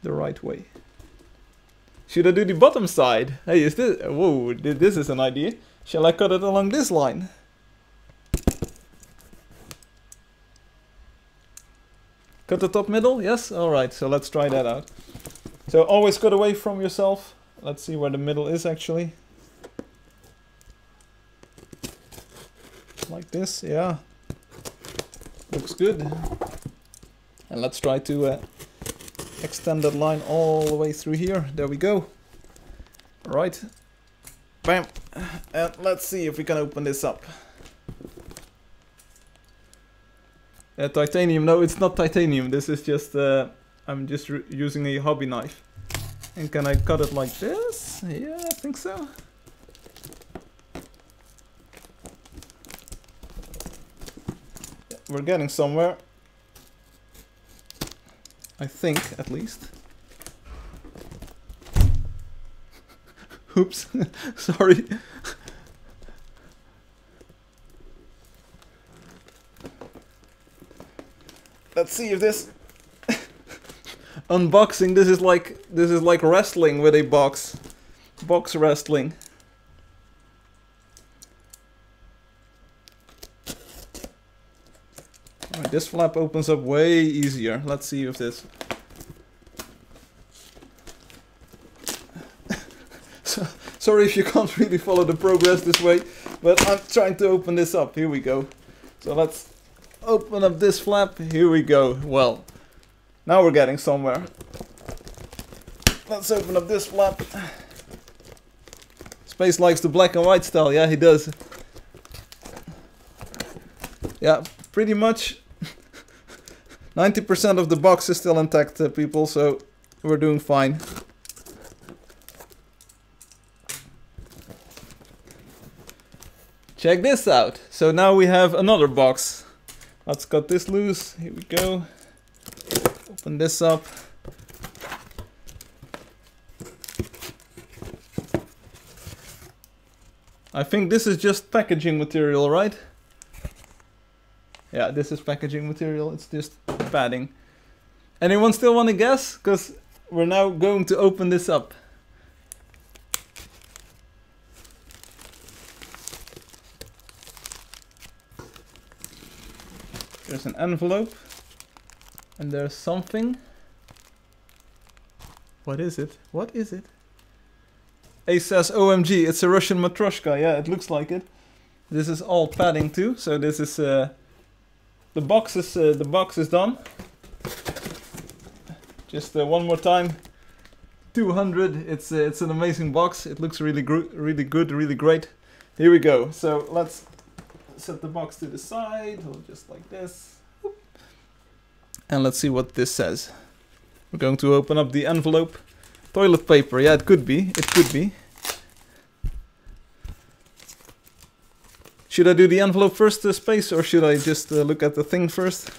Speaker 1: The right way. Should I do the bottom side? Hey, is this... Whoa, this is an idea. Shall I cut it along this line? Cut the top middle? Yes? Alright, so let's try that out. So always cut away from yourself. Let's see where the middle is actually. Like this, yeah. Looks good. And let's try to extend that line all the way through here. There we go. Alright. Bam. And let's see if we can open this up. Titanium. No, it's not titanium. This is just... I'm just using a hobby knife. And can I cut it like this? Yeah, I think so. Yeah, we're getting somewhere. I think, at least. Oops. Sorry. Let's see if this... Unboxing, this is like wrestling with a box. Box wrestling. Alright, this flap opens up way easier. Let's see if this... Sorry if you can't really follow the progress this way, but I'm trying to open this up. Here we go. So let's open up this flap. Here we go. Well, now we're getting somewhere. Let's open up this flap. Space likes the black and white style. Yeah, he does. Yeah, pretty much 90% of the box is still intact, people, so we're doing fine. Check this out. So now we have another box. Let's cut this loose. Here we go. Open this up. I think this is just packaging material, right? Yeah, this is packaging material. It's just padding. Anyone still want to guess? Because we're now going to open this up. There's an envelope. And there's something. What is it? What is it? Ace says OMG, it's a Russian matryoshka. Yeah, it looks like it. This is all padding too. So this is the box is done. Just one more time. 200. It's an amazing box. It looks really good, really great. Here we go. So let's set the box to the side, just like this. And let's see what this says. We're going to open up the envelope. Toilet paper, yeah, it could be. It could be. Should I do the envelope first, Space, or should I just look at the thing first?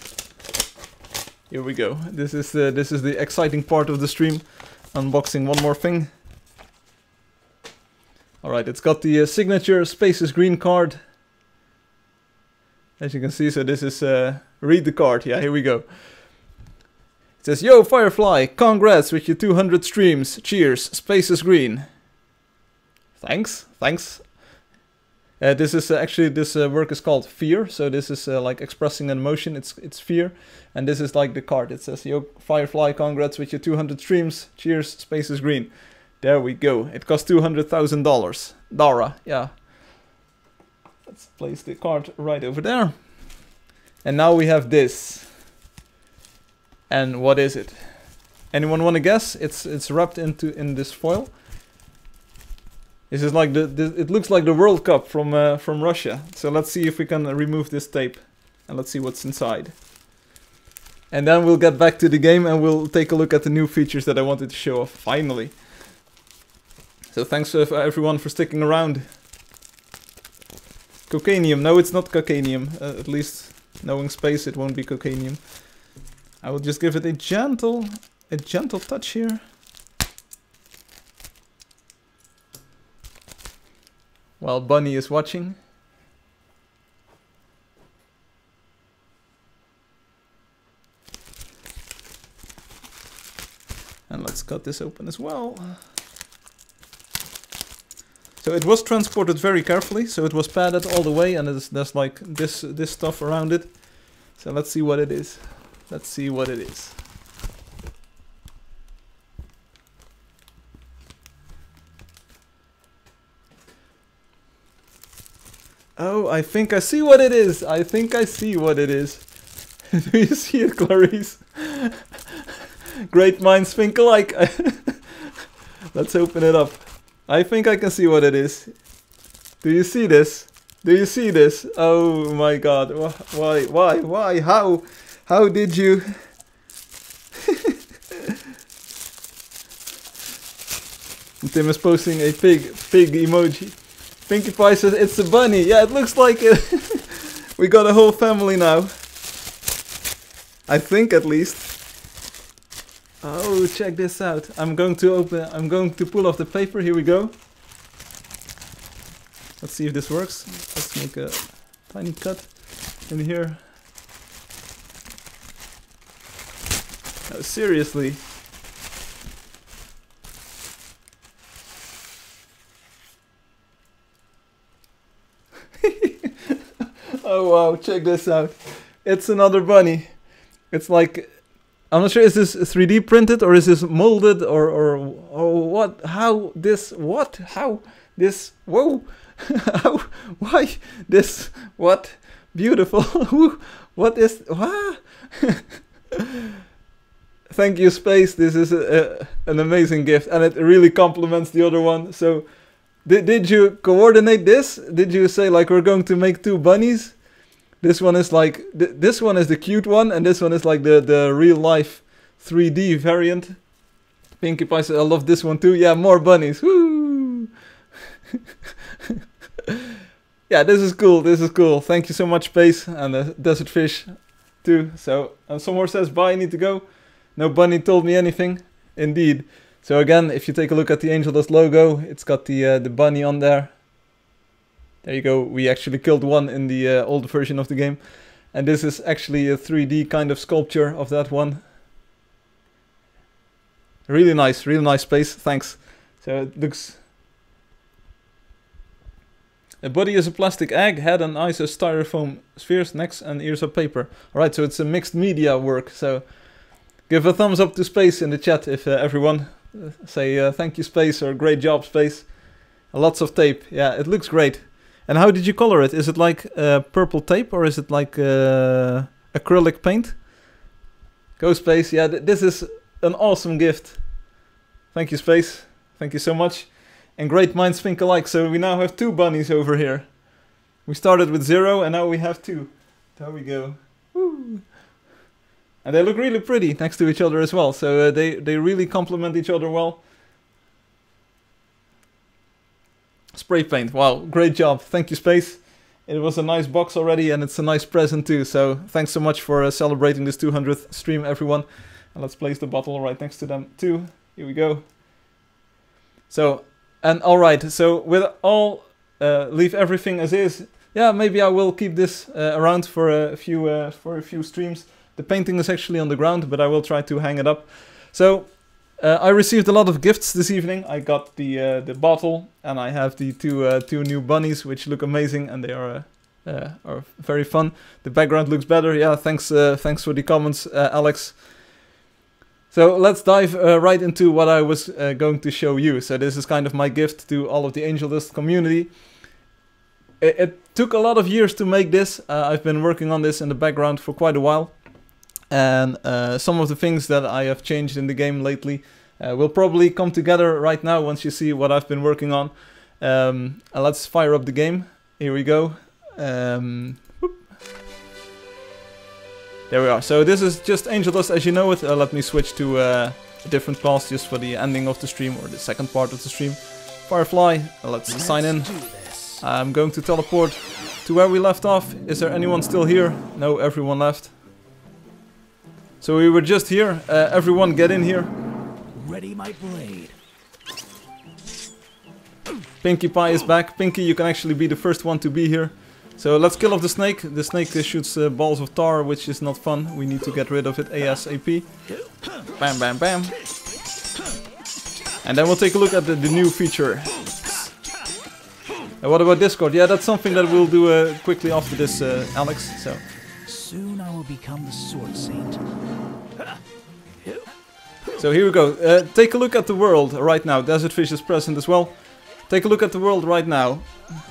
Speaker 1: Here we go. This is the exciting part of the stream. Unboxing one more thing. All right, it's got the signature Space's green card. As you can see, so this is read the card. Yeah, here we go. It says, "Yo, Firefly, congrats with your 200 streams. Cheers, Space is green." Thanks, thanks. This is actually, this work is called Fear. So this is like expressing an emotion. It's fear. And this is like the card. It says, "Yo, Firefly, congrats with your 200 streams. Cheers, Space is green." There we go. It cost $200,000. Dara, yeah. Let's place the card right over there. And now we have this. And what is it? Anyone want to guess? It's wrapped in this foil. This is like it looks like the World Cup from Russia. So let's see if we can remove this tape, and let's see what's inside. And then we'll get back to the game and we'll take a look at the new features that I wanted to show off finally. So thanks for everyone for sticking around. Cocainium. No, it's not cocainium. At least knowing Space, it won't be cocainium. I will just give it a gentle touch here. While Bunny is watching. And let's cut this open as well. So it was transported very carefully, so it was padded all the way, and there's like this stuff around it. So let's see what it is. Let's see what it is. Oh, I think I see what it is. I think I see what it is. Do you see it, Clarice? Great minds think alike. Let's open it up. I think I can see what it is. Do you see this? Do you see this? Oh my god. Why? How did you? Tim is posting a pig emoji. Pinkie Pie says it's a bunny. Yeah, it looks like it. We got a whole family now. I think, at least. Oh, check this out. I'm going to pull off the paper. Here we go. Let's see if this works. Let's make a tiny cut in here. No, seriously. Oh wow, check this out. It's another bunny. It's like, I'm not sure, is this 3D printed or is this molded or what? How this, what? How this, whoa. How, why this, what? Beautiful. What is, what? Thank you, Space. This is an amazing gift and it really complements the other one. So Did you coordinate this? Did you say like we're going to make 2 bunnies? This one is like this one is the cute one, and this one is like the real life 3D variant. Pinkie Pie said, I love this one too. Yeah, more bunnies. Woo! Yeah, this is cool. This is cool. Thank you so much, Space, and the Desert Fish too. So, some more says, bye, I need to go. No bunny told me anything. Indeed. So again, if you take a look at the Angeldust logo, it's got the bunny on there. There you go. We actually killed one in the old version of the game. And this is actually a 3D kind of sculpture of that one. Really nice Space. Thanks. So it looks... The body is a plastic egg, head and eyes are styrofoam spheres, necks and ears are paper. Alright, so it's a mixed media work. So give a thumbs up to Space in the chat if everyone say thank you, Space, or great job, Space. Lots of tape. Yeah, it looks great. And how did you color it? Is it like purple tape or is it like acrylic paint? Go, Space. Yeah, this is an awesome gift. Thank you, Space. Thank you so much. And great minds think alike. So we now have 2 bunnies over here. We started with 0 and now we have 2. There we go. Woo. And they look really pretty next to each other as well. So they really complement each other well. Spray paint. Wow, great job. Thank you, Space. It was a nice box already and it's a nice present too. So thanks so much for celebrating this 200th stream, everyone. And let's place the bottle right next to them too. Here we go. So, and alright, so with all, leave everything as is. Yeah, maybe I will keep this around for a few streams. The painting is actually on the ground, but I will try to hang it up. So, I received a lot of gifts this evening. I got the bottle, and I have the two new bunnies, which look amazing, and they are very fun. The background looks better. Yeah, thanks for the comments, Alex. So let's dive right into what I was going to show you. So this is kind of my gift to all of the Angeldust community. It took a lot of years to make this. I've been working on this in the background for quite a while. And some of the things that I have changed in the game lately will probably come together right now once you see what I've been working on. Let's fire up the game. Here we go. There we are. So this is just Angeldust as you know it. Let me switch to a different path just for the ending of the stream, or the second part of the stream. Firefly, let's sign in. I'm going to teleport to where we left off. Is there anyone still here? No, everyone left. So we were just here. Everyone get in here.
Speaker 4: Ready my blade.
Speaker 1: Pinkie Pie is back. Pinkie, you can actually be the first one to be here. So let's kill off the snake. The snake shoots balls of tar, which is not fun. We need to get rid of it ASAP. Bam, bam, bam. And then we'll take a look at the new feature. And what about Discord? Yeah, that's something that we'll do quickly after this, Alex. So
Speaker 4: soon I will become the Sword Saint.
Speaker 1: So here we go. Take a look at the world right now. Desert Fish is present as well. Take a look at the world right now.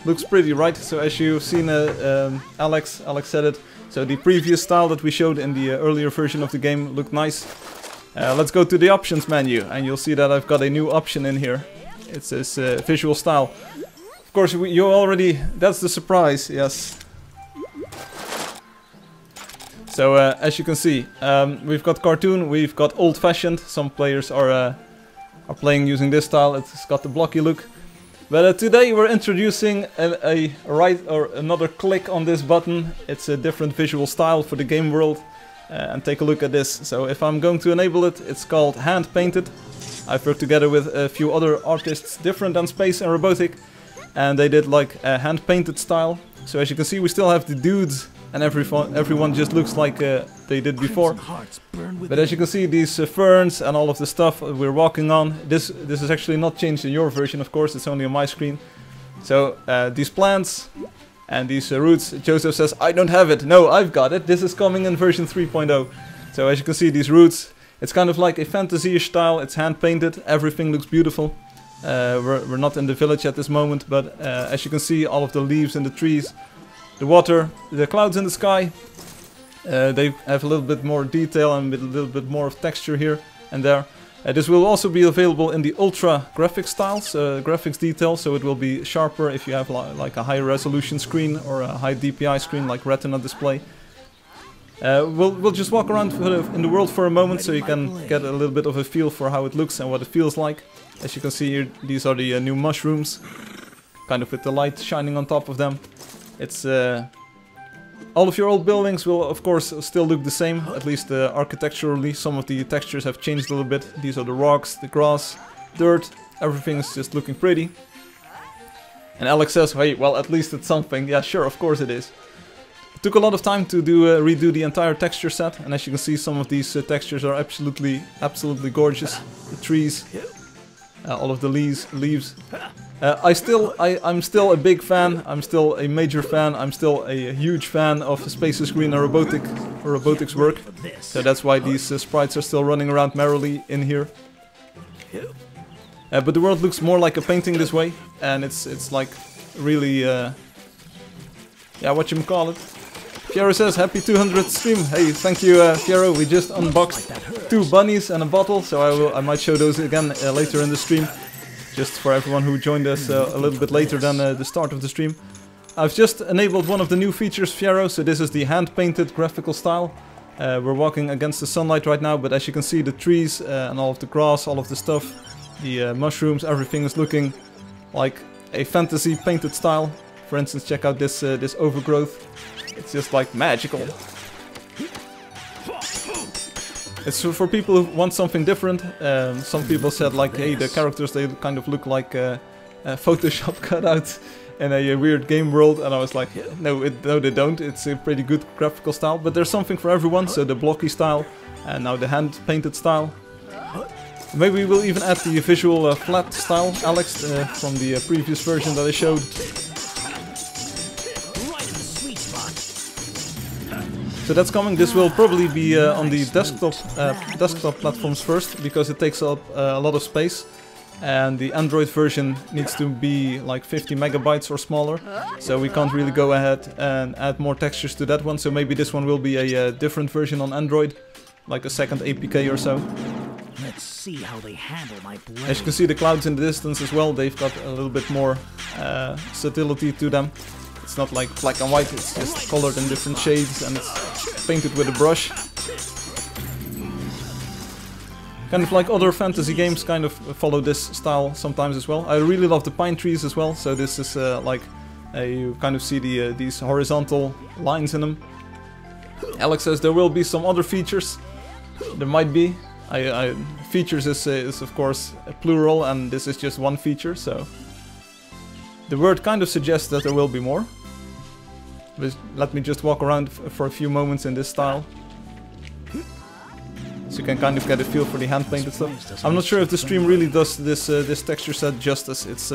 Speaker 1: Looks pretty, right? So as you've seen, Alex said it. So the previous style that we showed in the earlier version of the game looked nice. Let's go to the options menu, and you'll see that I've got a new option in here. It's this visual style. Of course, you already... That's the surprise, yes. So as you can see, we've got cartoon, we've got old-fashioned. Some players are playing using this style. It's got the blocky look. But today we're introducing a right or another click on this button. It's a different visual style for the game world. And take a look at this. So if I'm going to enable it, it's called hand painted. I've worked together with a few other artists different than Space and Robotic. And they did like a hand painted style. So as you can see, we still have the dudes. And everyone just looks like they did before. But as you can see, these ferns and all of the stuff we're walking on, this is actually not changed in your version, of course, it's only on my screen. So these plants and these roots, Joseph says, I don't have it. No, I've got it. This is coming in version 3.0. So as you can see, these roots, it's kind of like a fantasy-ish style. It's hand-painted. Everything looks beautiful. We're not in the village at this moment, but as you can see, all of the leaves in the trees, the water, the clouds in the sky, they have a little bit more detail and a little bit more of texture here and there. This will also be available in the ultra graphics styles, graphics detail, so it will be sharper if you have like a high resolution screen or a high DPI screen like Retina display. We'll just walk around in the world for a moment so you can get a little bit of a feel for how it looks and what it feels like. As you can see here, these are the new mushrooms, kind of with the light shining on top of them. It's all of your old buildings will of course still look the same, at least architecturally. Some of the textures have changed a little bit. These are the rocks, the grass, dirt, everything is just looking pretty. And Alex says, hey, well, at least it's something. Yeah, sure, of course it is. It took a lot of time to redo the entire texture set, and as you can see, some of these textures are absolutely gorgeous. The trees, all of the leaves. I'm still a big fan, I'm still a major fan, I'm still a huge fan of Space's Green and robotics work. So that's why these sprites are still running around merrily in here. But the world looks more like a painting this way, and it's like really, yeah, whatchamacallit. Fiero says, happy 200th stream. Hey, thank you, Fiero. We just unboxed 2 bunnies and a bottle, so I might show those again later in the stream. Just for everyone who joined us a little bit later than the start of the stream. I've just enabled one of the new features, Fiero, so this is the hand-painted graphical style. We're walking against the sunlight right now, but as you can see, the trees and all of the grass, all of the stuff, the mushrooms, everything is looking like a fantasy painted style. For instance, check out this overgrowth. It's just like magical. It's for people who want something different. Some people said like, hey, the characters, they kind of look like Photoshop cutout in a weird game world, and I was like, no, they don't. It's a pretty good graphical style, but there's something for everyone. So the blocky style, and now the hand-painted style. Maybe we'll even add the visual flat style, Alex, from the previous version that I showed. So that's coming. This will probably be on the desktop platforms first, because it takes up a lot of space, and the Android version needs to be like 50 megabytes or smaller, so we can't really go ahead and add more textures to that one. So maybe this one will be a different version on Android, like a second APK or so.
Speaker 4: Let's see how they handle my blade.
Speaker 1: As you can see, the clouds in the distance as well, they've got a little bit more subtlety to them. It's not like black and white, it's just colored in different shades, and it's painted with a brush. Kind of like other fantasy games kind of follow this style sometimes as well. I really love the pine trees as well, so this is like, you kind of see these horizontal lines in them. Alex says there will be some other features. There might be. Features is of course a plural, and this is just one feature, so the word kind of suggests that there will be more. But let me just walk around for a few moments in this style, so you can kind of get a feel for the hand-painted stuff. I'm not sure if the stream really does this texture set justice. It's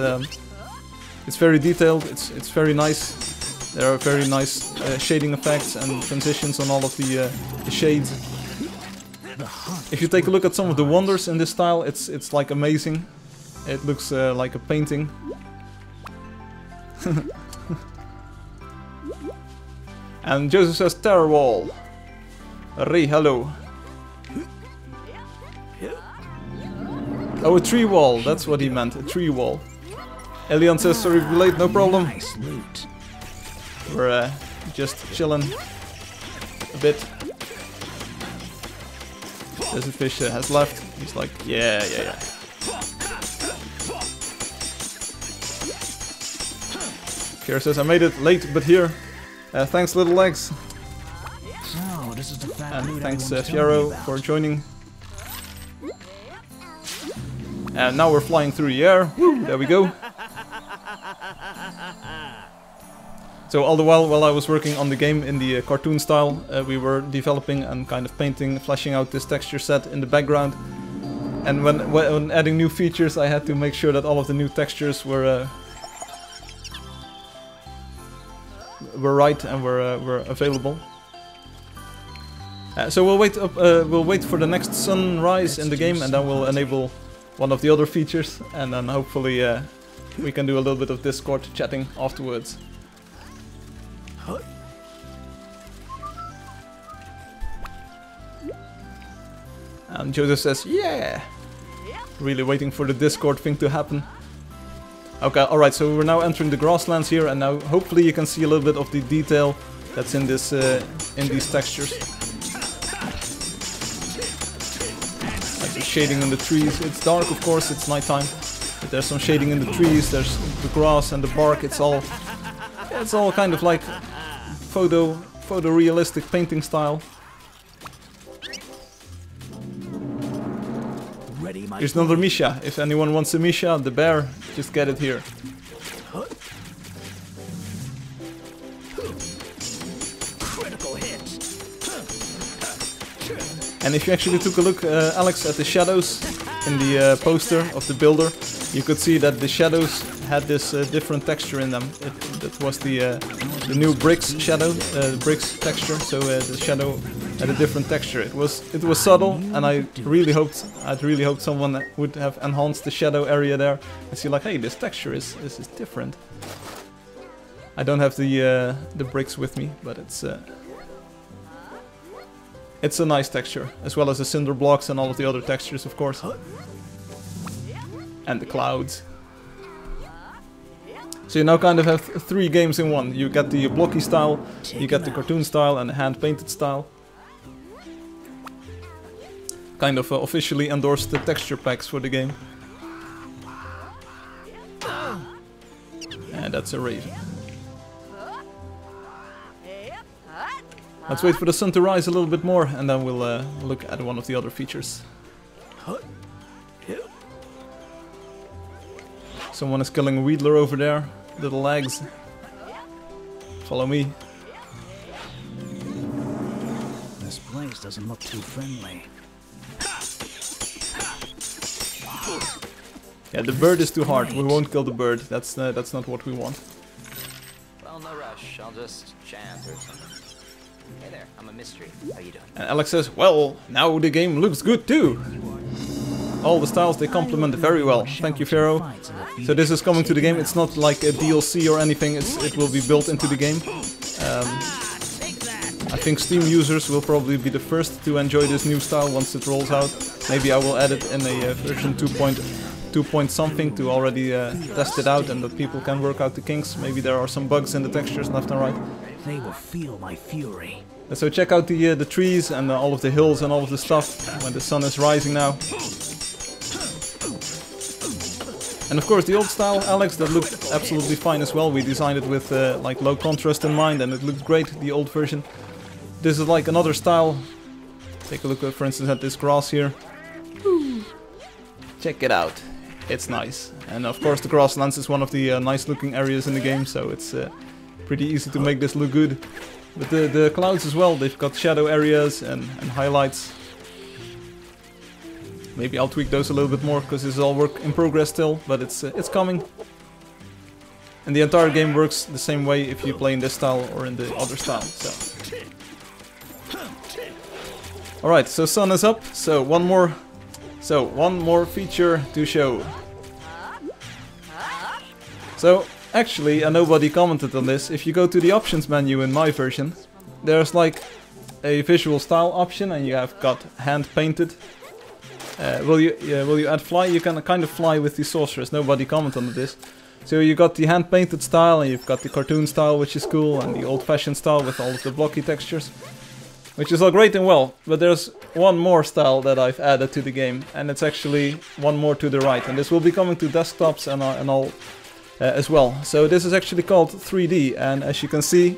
Speaker 1: very detailed. It's very nice. There are very nice shading effects and transitions on all of the shades. If you take a look at some of the wonders in this style, it's like amazing. It looks like a painting. And Joseph says terror wall. Ray, hello. Oh, a tree wall, that's what he meant, a tree wall. Elian says sorry to be late, no problem.
Speaker 4: Nice loot.
Speaker 1: We're just chilling a bit. Desert Fish has left. He's like, yeah. Kira says, I made it late, but here. Thanks, little legs.
Speaker 4: So, this is the fat
Speaker 1: And
Speaker 4: loot
Speaker 1: thanks,
Speaker 4: everyone's telling me
Speaker 1: Fiero,
Speaker 4: about.
Speaker 1: for joining. And now we're flying through the air. Woo, there we go. So all the while I was working on the game in the cartoon style, we were developing and kind of painting, fleshing out this texture set in the background. And when adding new features, I had to make sure that all of the new textures were right and were available. So we'll wait for the next sunrise in the game, and then we'll enable one of the other features, and then hopefully we can do a little bit of Discord chatting afterwards. And Joseph says, yeah! Really waiting for the Discord thing to happen. Okay, alright, so we're now entering the grasslands here, and now hopefully you can see a little bit of the detail that's in this in these textures. Like the shading in the trees. It's dark, of course, it's nighttime. But there's some shading in the trees, there's the grass and the bark. It's all kind of like photorealistic painting style. Here's another Misha. If anyone wants a Misha, the bear, just get it here.
Speaker 4: Critical hit.
Speaker 1: And if you actually took a look, Alex, at the shadows in the poster of the builder, you could see that the shadows had this different texture in them. That was the new bricks shadow, bricks texture. So the shadow had a different texture. It was subtle, and I'd really hoped someone would have enhanced the shadow area there and see like, hey, this texture is different. I don't have the bricks with me, but it's a nice texture, as well as the cinder blocks and all of the other textures, of course. And the clouds. So you now kind of have 3 games in one. You get the blocky style, you get the cartoon style, and the hand-painted style. Kind of officially endorsed the texture packs for the game. And that's a raven. Let's wait for the sun to rise a little bit more, and then we'll look at one of the other features. Someone is killing a Wheedler over there. Little legs. Follow me.
Speaker 4: This place doesn't look too friendly.
Speaker 1: Yeah, the bird is too hard. We won't kill the bird. That's not what we want.
Speaker 2: Well, no rush. I'll just chant or something. Hey there, I'm a mystery. How you doing?
Speaker 1: And Alex says, well, now the game looks good too. All the styles, they complement very well. Thank you, Pharaoh. So this is coming to the game. It's not like a DLC or anything. It will be built into the game. I think Steam users will probably be the first to enjoy this new style once it rolls out. Maybe I will add it in a version 2 point something to already test it out, and that people can work out the kinks. Maybe there are some bugs in the textures left and right.
Speaker 4: They will feel my fury.
Speaker 1: So check out the trees and all of the hills and all of the stuff when the sun is rising now. And of course the old style, Alex, that looked absolutely fine as well. We designed it with like low contrast in mind, and it looked great, the old version. This is like another style. Take a look, for instance, at this grass here. Check it out. It's nice. And of course the grasslands is one of the nice looking areas in the game, so it's pretty easy to make this look good. But the clouds as well, they've got shadow areas and highlights. Maybe I'll tweak those a little bit more, because this is all work in progress still, but it's coming. And the entire game works the same way if you play in this style or in the other style. So. Alright, so sun is up, so one more feature to show. So actually, and nobody commented on this, if you go to the options menu in my version, there's like a visual style option, and you have got hand painted. Will you add fly? You can kind of fly with the sorceress. Nobody commented on this. So you got the hand painted style, and you've got the cartoon style, which is cool, and the old fashioned style with all of the blocky textures, which is all great and well. But there's one more style that I've added to the game, and it's actually one more to the right, and this will be coming to desktops and all as well. So this is actually called 3D, and as you can see,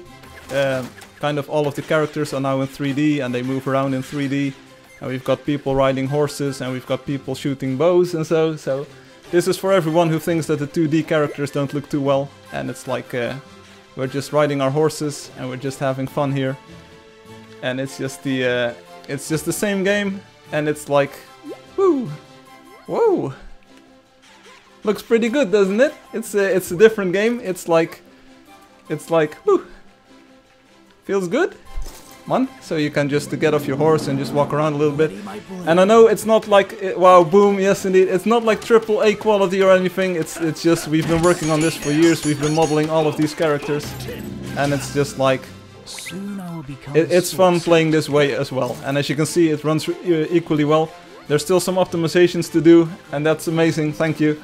Speaker 1: kind of all of the characters are now in 3D, and they move around in 3D. And we've got people riding horses, and we've got people shooting bows and so this is for everyone who thinks that the 2D characters don't look too well. And it's like we're just riding our horses and we're just having fun here. And it's just the same game, and it's like, woo, whoa, looks pretty good, doesn't it? It's a different game. It's like, woo, feels good. So you can just get off your horse and just walk around a little bit. And I know it's not like, wow, boom, yes indeed, it's not like AAA quality or anything. It's just, we've been working on this for years. We've been modeling all of these characters, and it's just like, it's fun playing this way as well. And as you can see, it runs equally well. There's still some optimizations to do, and that's amazing, thank you.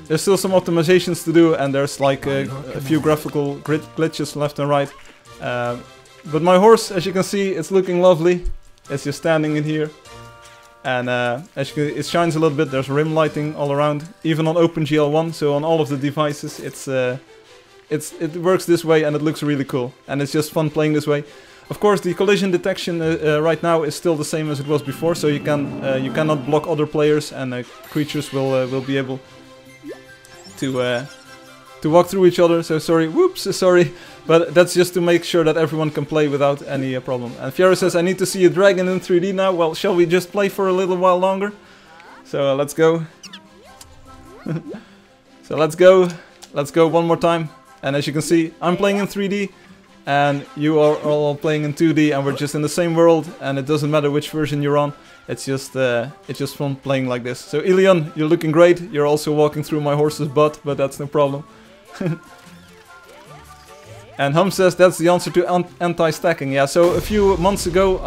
Speaker 1: There's still some optimizations to do, and there's like a few graphical glitches left and right. But my horse, as you can see, it's looking lovely. It's just standing in here. And as you can, it shines a little bit, there's rim lighting all around. Even on OpenGL1, so on all of the devices, it works this way and it looks really cool. And it's just fun playing this way. Of course, the collision detection right now is still the same as it was before, so you cannot block other players, and creatures will be able to walk through each other. So sorry, whoops, sorry, but that's just to make sure that everyone can play without any problem. And Fiero says, I need to see a dragon in 3D now. Well, shall we just play for a little while longer? So let's go. So let's go one more time. And as you can see, I'm playing in 3D. And you are all playing in 2D, and we're just in the same world, and it doesn't matter which version you're on. It's just fun playing like this. So Ilion, you're looking great. You're also walking through my horse's butt, but that's no problem. And Hum says that's the answer to anti-stacking. Yeah, so a few months ago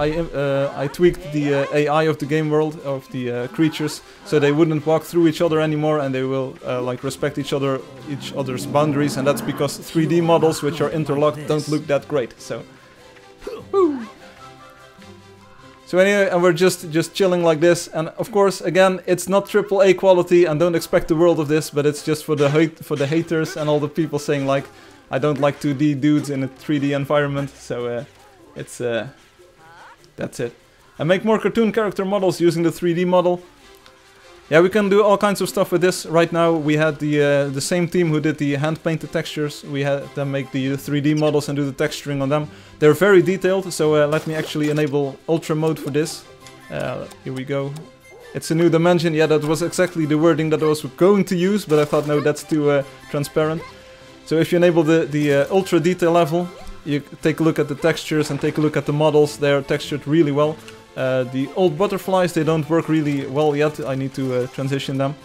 Speaker 1: I tweaked the AI of the game world, of the creatures, so they wouldn't walk through each other anymore, and they will like respect each other's boundaries, and that's because 3D models which are interlocked don't look that great. So, woo. So anyway, and we're just chilling like this, and of course, again, it's not AAA quality, and don't expect the world of this, but it's just for the haters and all the people saying like, I don't like 2D dudes in a 3D environment, so that's it. And make more cartoon character models using the 3D model. Yeah, we can do all kinds of stuff with this. Right now we had the same team who did the hand-painted textures. We had them make the 3D models and do the texturing on them. They're very detailed, so let me actually enable Ultra mode for this. Here we go. It's a new dimension. Yeah, that was exactly the wording that I was going to use, but I thought, no, that's too transparent. So if you enable the ultra detail level, you take a look at the textures and take a look at the models. They are textured really well. The old butterflies, they don't work really well yet. I need to transition them.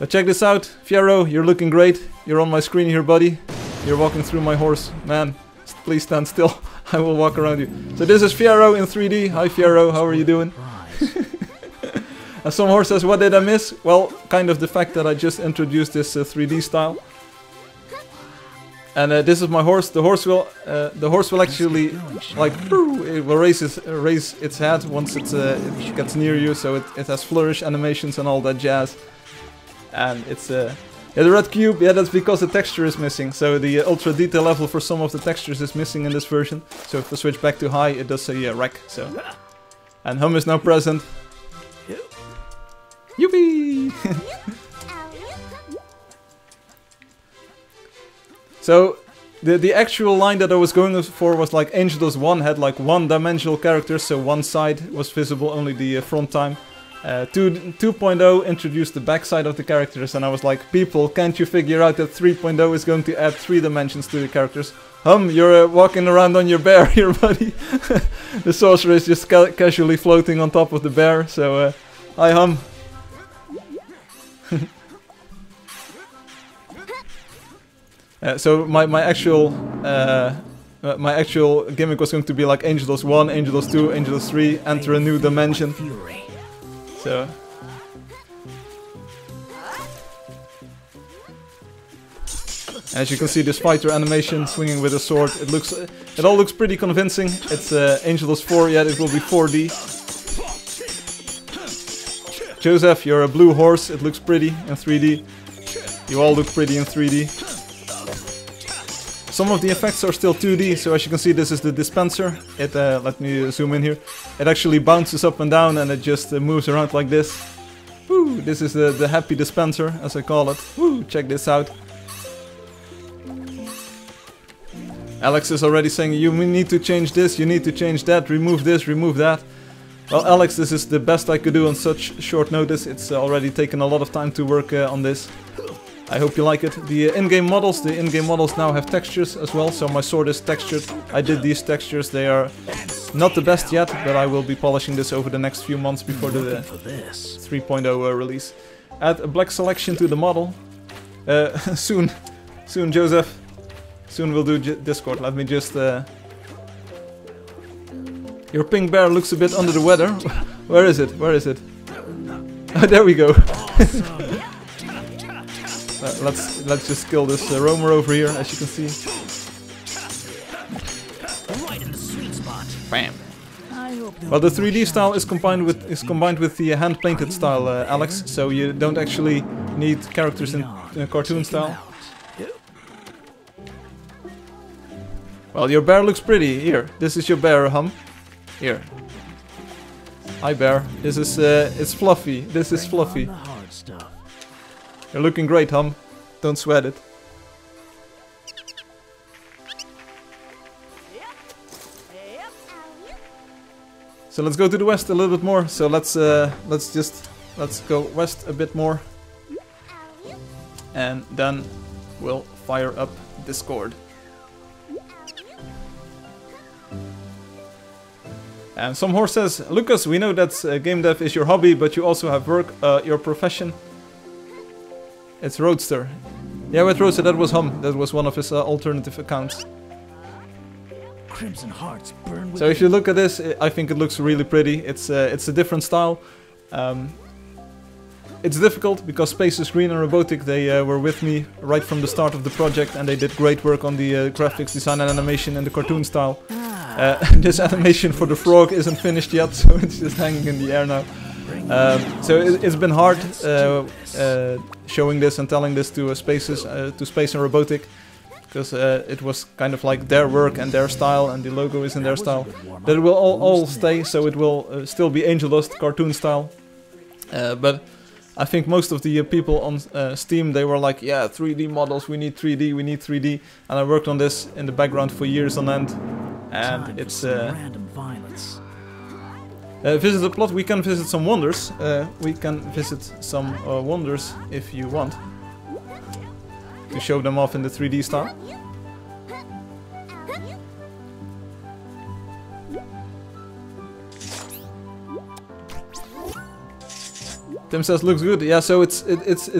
Speaker 1: But check this out. Fiero, you're looking great. You're on my screen here, buddy. You're walking through my horse. Man, please stand still. I will walk around you. So this is Fiero in 3D. Hi Fiero, how are you doing? And some horse says, what did I miss? Well, kind of the fact that I just introduced this 3D style. And this is my horse. The horse will actually like it will raise its head once it gets near you. So it has flourish animations and all that jazz. And it's yeah, the red cube. Yeah, that's because the texture is missing. So the ultra detail level for some of the textures is missing in this version. So if I switch back to high, it does say wreck. So and Hum is now present. Yippee! So, the actual line that I was going for was like Angeldust 1 had like one-dimensional characters, so one side was visible, only the front time. 2.0 introduced the backside of the characters, and I was like, people, can't you figure out that 3.0 is going to add 3 dimensions to the characters? Hum, you're walking around on your bear here, buddy. The sorcerer is just casually floating on top of the bear, so hi Hum. So my actual gimmick was going to be like Angeldust 1, Angeldust 2, Angeldust 3, enter a new dimension. So as you can see, this fighter animation swinging with a sword, it all looks pretty convincing. It's Angeldust 4, yet it will be 4D. Joseph, you're a blue horse. It looks pretty in 3D. You all look pretty in 3D. Some of the effects are still 2D, so as you can see, this is the dispenser. Let me zoom in here. It actually bounces up and down, and it just moves around like this. Woo! This is the happy dispenser, as I call it. Woo! Check this out. Alex is already saying, you need to change this, you need to change that, remove this, remove that. Well, Alex, this is the best I could do on such short notice. It's already taken a lot of time to work on this. I hope you like it. The in-game models now have textures as well, so my sword is textured. I did these textures, they are not the best yet, but I will be polishing this over the next few months before the 3.0 release. Add a black selection to the model. Soon, Joseph. Soon we'll do Discord. Let me just Your pink bear looks a bit under the weather. Where is it? Where is it? Oh, there we go. Let's just kill this roamer over here, as you can see.
Speaker 4: Right in the sweet spot.
Speaker 2: Bam.
Speaker 4: I hope
Speaker 1: Well, the 3D style is combined with the hand painted style, Alex. So you don't actually need characters in cartoon style. Well, your bear looks pretty. Here, this is your bear, Hum. Here. Hi, bear. This is it's Fluffy. This is Fluffy.
Speaker 4: the hard stuff.
Speaker 1: You're looking great, Hum. Don't sweat it. So let's go to the west a little bit more. So let's go west a bit more, and then we'll fire up Discord. And some horse says, Lucas, we know that game dev is your hobby, but you also have work, your profession. It's Roadster. Yeah, with Roadster, that was Hum. That was one of his alternative accounts.
Speaker 4: Crimson hearts burn with
Speaker 1: So if you look at this, I think it looks really pretty. It's a different style. It's difficult because Spaces Green and Robotic, they were with me right from the start of the project, and they did great work on the graphics, design and animation and the cartoon style. This animation for the frog isn't finished yet, so it's just hanging in the air now. So it's been hard showing this and telling this to Spaces, to Space and Robotic, because it was kind of like their work and their style, and the logo is in their style. But it will all stay, so it will still be Angeldust cartoon style. But I think most of the people on Steam, they were like, yeah, 3D models, we need 3D, we need 3D. And I worked on this in the background for years on end. And it's
Speaker 4: random violence.
Speaker 1: visit the plot. We can visit some wonders. We can visit some wonders if you want to show them off in the 3D style. Tim says looks good. Yeah, so it's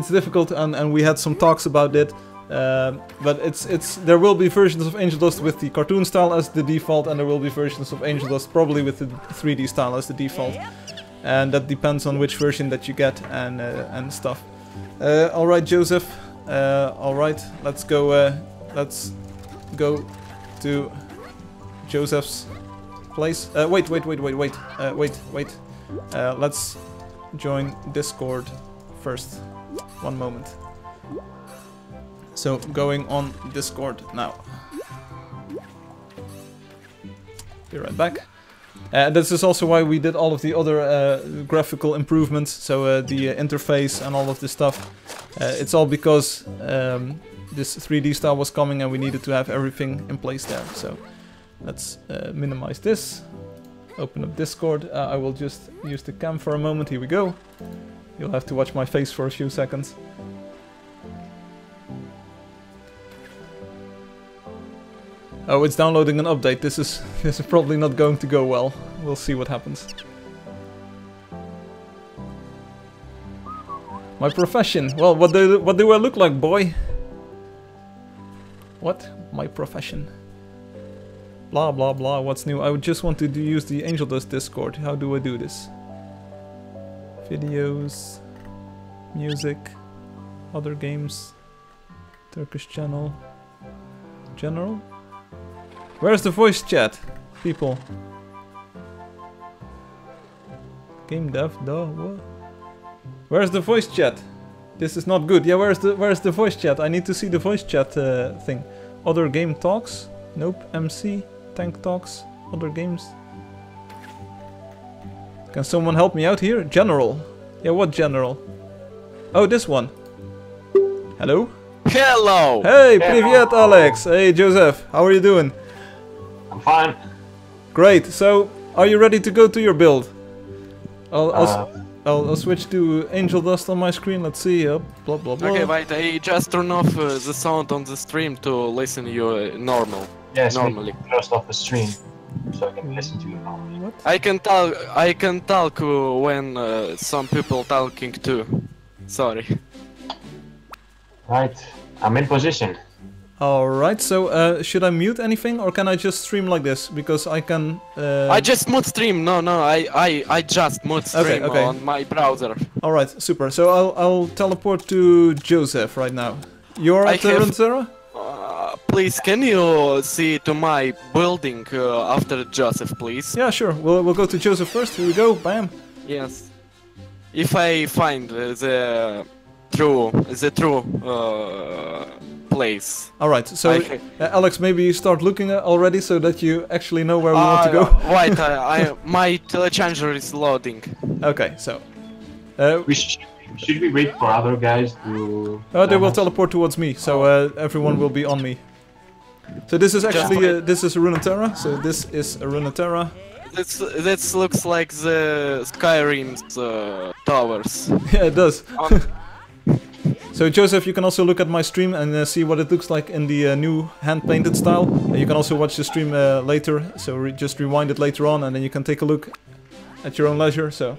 Speaker 1: difficult, and we had some talks about it. But there will be versions of Angeldust with the cartoon style as the default, and there will be versions of Angeldust probably with the 3D style as the default, and that depends on which version that you get and stuff. All right, Joseph. All right, let's go. Let's go to Joseph's place. Wait. Let's join Discord first. One moment. So, going on Discord now. Be right back. This is also why we did all of the other graphical improvements, so the interface and all of this stuff. It's all because this 3D style was coming and we needed to have everything in place there. So, let's minimize this. Open up Discord. I will just use the cam for a moment. Here we go. You'll have to watch my face for a few seconds. Oh, it's downloading an update. This is probably not going to go well. We'll see what happens. My profession. Well, what do I look like, boy? What? My profession. Blah blah blah. What's new? I would just want to use the Angeldust Discord. How do I do this? Videos, music, other games, Turkish channel, general. Where's the voice chat, people? Game dev, duh, what? Where's the voice chat? This is not good. Yeah, where's the voice chat? I need to see the voice chat thing. Other game talks? Nope. MC, tank talks, other games. Can someone help me out here? General. Yeah, what general? Oh, this one. Hello?
Speaker 5: Hello!
Speaker 1: Hey, привет, Alex. Hey, Joseph. How are you doing?
Speaker 5: I'm fine.
Speaker 1: Great. So, are you ready to go to your build? I'll switch to Angeldust on my screen. Let's see. Blah blah blah.
Speaker 5: Okay, wait. I just turn off the sound on the stream to listen you normal.
Speaker 6: Yes,
Speaker 5: normally.
Speaker 6: Close off the stream, so I can listen to you normally.
Speaker 1: What?
Speaker 5: I can talk when some people talking too. Sorry.
Speaker 6: Right, I'm in position.
Speaker 1: Alright, so should I mute anything or can I just stream like this? Because I can...
Speaker 5: I just mute stream. No, I just mute stream
Speaker 1: okay.
Speaker 5: on my browser.
Speaker 1: Alright, super. So I'll teleport to Joseph right now. You're at the Runeterra?
Speaker 5: Please, can you see to my building after Joseph, please?
Speaker 1: Yeah, sure. We'll go to Joseph first. Here we go. Bam.
Speaker 5: Yes. If I find the true place.
Speaker 1: Alright, so Alex, maybe you start looking already so that you actually know where we want to go.
Speaker 5: Wait, my telechanger is loading.
Speaker 1: Okay, so...
Speaker 6: should we wait for other guys to...
Speaker 1: they will teleport towards me, so everyone will be on me. So this is actually this is a Runeterra. So this is a Runeterra.
Speaker 5: This looks like the Skyrim's towers.
Speaker 1: Yeah, it does. So Joseph, you can also look at my stream and see what it looks like in the new hand-painted style. You can also watch the stream later, so just rewind it later on, and then you can take a look at your own leisure. So.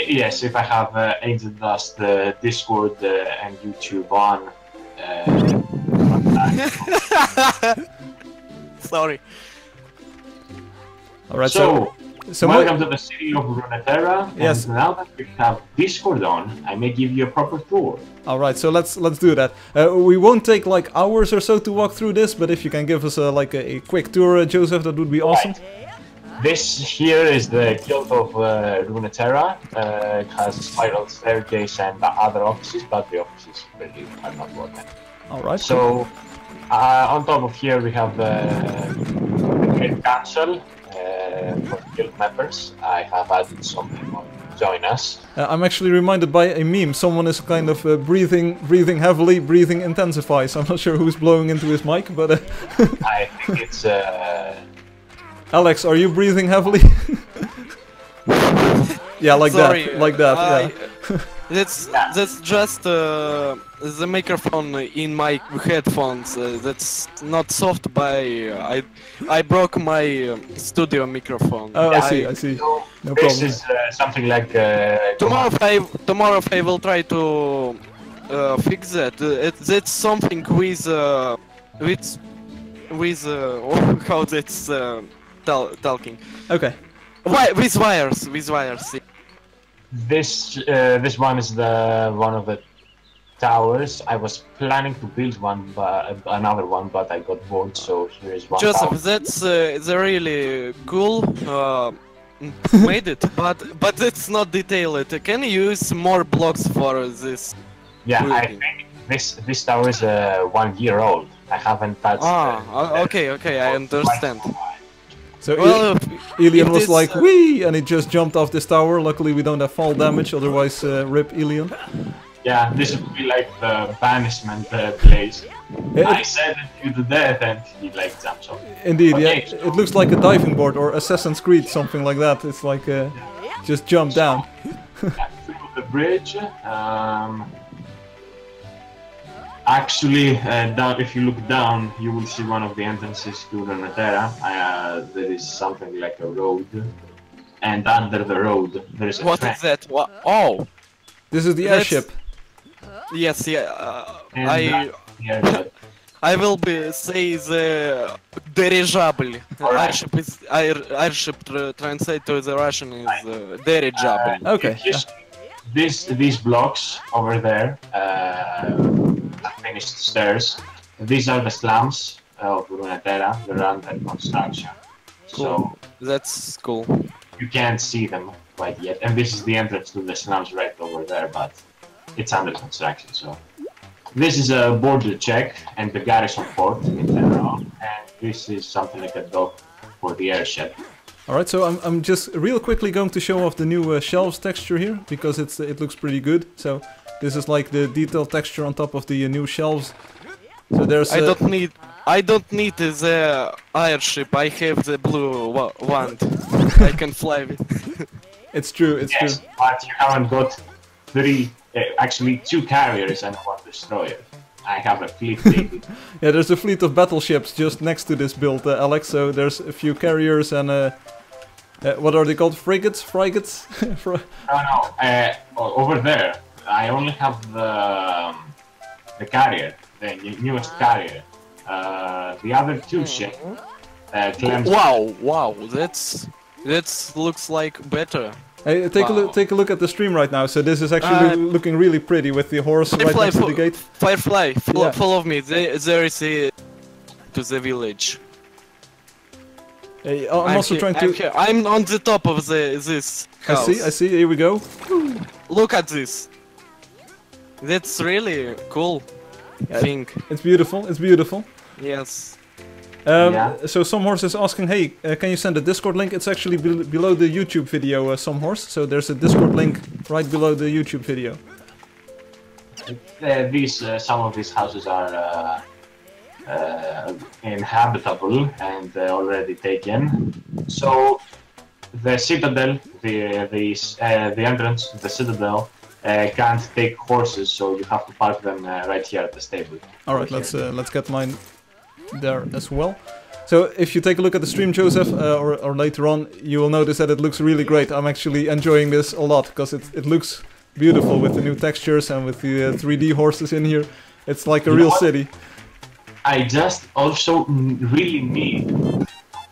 Speaker 6: Yes, if I have Angeldust, Discord, and YouTube on.
Speaker 5: Sorry.
Speaker 1: Alright,
Speaker 6: so
Speaker 1: So
Speaker 6: welcome to the city of Runeterra.
Speaker 1: Yes.
Speaker 6: And now that we have Discord on, I may give you a proper tour.
Speaker 1: All right, so let's do that. We won't take like hours or so to walk through this, but if you can give us like a quick tour, Joseph, that would be awesome.
Speaker 6: Right. This here is the guild of Runeterra. It has a spiral staircase and other offices, but the offices really are not working.
Speaker 1: All right.
Speaker 6: So on top of here we have the Great Council. For guild members, I have added some people to join us.
Speaker 1: I'm actually reminded by a meme. Someone is kind of breathing heavily, breathing intensifies. I'm not sure who's blowing into his mic, but
Speaker 6: I think it's
Speaker 1: Alex, are you breathing heavily? Yeah, like
Speaker 5: Sorry,
Speaker 1: that, like that. Yeah.
Speaker 5: That's just the microphone in my headphones. That's not soft. I broke my studio microphone.
Speaker 1: Oh, I see.
Speaker 6: So
Speaker 1: No
Speaker 6: this
Speaker 1: problem.
Speaker 6: is something like
Speaker 5: Tomorrow I will try to fix that. That's something with how that's talking.
Speaker 1: Okay.
Speaker 5: Why with wires?
Speaker 6: this one is the one of the towers. I was planning to build another one, but I got bored. So here is one.
Speaker 5: Joseph,
Speaker 6: tower.
Speaker 5: that's really cool. Made it, but it's not detailed. Can you use more blocks for this?
Speaker 6: Yeah, I
Speaker 5: building?
Speaker 6: think this tower is 1 year old. I haven't touched.
Speaker 5: Okay, I understand.
Speaker 1: So
Speaker 5: Well,
Speaker 1: Elian
Speaker 5: if
Speaker 1: was
Speaker 5: this,
Speaker 1: like, "Wee!" and he just jumped off this tower. Luckily, we don't have fall damage. Otherwise, rip Elian.
Speaker 6: Yeah, this would be like the banishment place. I said it to death, and he like jumps off.
Speaker 1: Indeed,
Speaker 6: Okay,
Speaker 1: yeah. It looks like a diving board or Assassin's Creed, something like that. It's like just jump down.
Speaker 6: Yeah, through the bridge. Actually, down, if you look down, you will see one of the entrances to Runeterra. There is something like a road, and under the road there is a
Speaker 5: what
Speaker 6: train.
Speaker 5: is that? Oh,
Speaker 1: This is the
Speaker 5: That's-
Speaker 1: airship.
Speaker 5: yes, yeah.
Speaker 6: And yeah,
Speaker 5: I will say the dirigible.
Speaker 6: Alright.
Speaker 5: Airship translate to the Russian is dirigible.
Speaker 1: Okay.
Speaker 6: if you see these blocks over there, finished stairs. These are the slums of Runeterra. They're under construction, so
Speaker 5: That's cool.
Speaker 6: you can't see them quite yet. And this is the entrance to the slums right over there, but it's under construction. So this is a border check and the garrison fort in general, and this is something like a dock for the airship.
Speaker 1: All right, so I'm just real quickly going to show off the new shelves texture here because it looks pretty good. So this is like the detailed texture on top of the new shelves. So there's.
Speaker 5: I don't need the airship. I have the blue wand. I can fly with.
Speaker 1: It's true. It's
Speaker 6: Yes,
Speaker 1: true.
Speaker 6: but you haven't got actually 2 carriers and 1 destroyer. I have a fleet baby.
Speaker 1: Yeah, there's a fleet of battleships just next to this build, Alex. So there's a few carriers and what are they called? Frigates? Frigates?
Speaker 6: Over there, I only have the carrier, the newest carrier. The other two ships, Clem's
Speaker 5: Wow, that looks like better.
Speaker 1: Hey, take a look at the stream right now. So this is actually looking really pretty with the horse right next to the gate.
Speaker 5: Firefly,
Speaker 1: Yeah.
Speaker 5: follow me. There is a to the village.
Speaker 1: Hey, I'm also trying to.
Speaker 5: I'm on the top of this house.
Speaker 1: I see. Here we go.
Speaker 5: Look at this. That's really cool. Thing.
Speaker 1: It's beautiful. It's beautiful.
Speaker 5: Yes.
Speaker 1: So some horse is asking, hey, can you send a Discord link? It's actually below the YouTube video, some horse. So there's a Discord link right below the YouTube video.
Speaker 6: Some of these houses are inhabitable and already taken. So the citadel, the entrance to the citadel can't take horses, so you have to park them right here at the stable.
Speaker 1: All right, let's get mine there as well. So if you take a look at the stream, Joseph, or later on, you will notice that it looks really great. I'm actually enjoying this a lot because it looks beautiful with the new textures and with the 3D horses in here. It's like a real city.
Speaker 6: I just also really need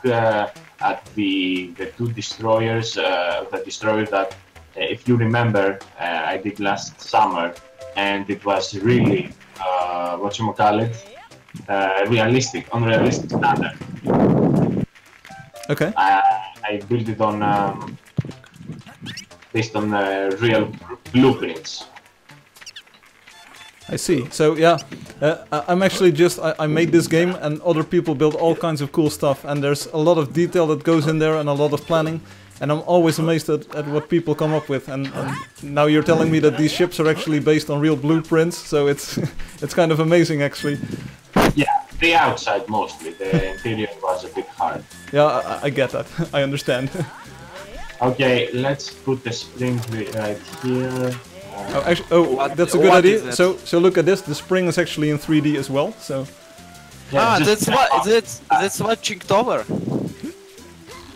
Speaker 6: at the two destroyers, the destroyer that, if you remember, I did last summer, and it was really realistic, unrealistic standard.
Speaker 1: Okay.
Speaker 6: I built it on based on real blueprints.
Speaker 1: I see. So yeah, I'm actually I made this game and other people build all kinds of cool stuff, and there's a lot of detail that goes in there and a lot of planning, and I'm always amazed at what people come up with, and now you're telling me that these ships are actually based on real blueprints, so it's it's kind of amazing actually.
Speaker 6: Yeah, the outside mostly, the interior was a bit hard.
Speaker 1: Yeah, I get that. I understand.
Speaker 6: Okay, let's put the spring right here.
Speaker 1: That's a good idea. So look at this. The spring is actually in 3D as well. So
Speaker 6: yeah,
Speaker 5: that's what chinked over.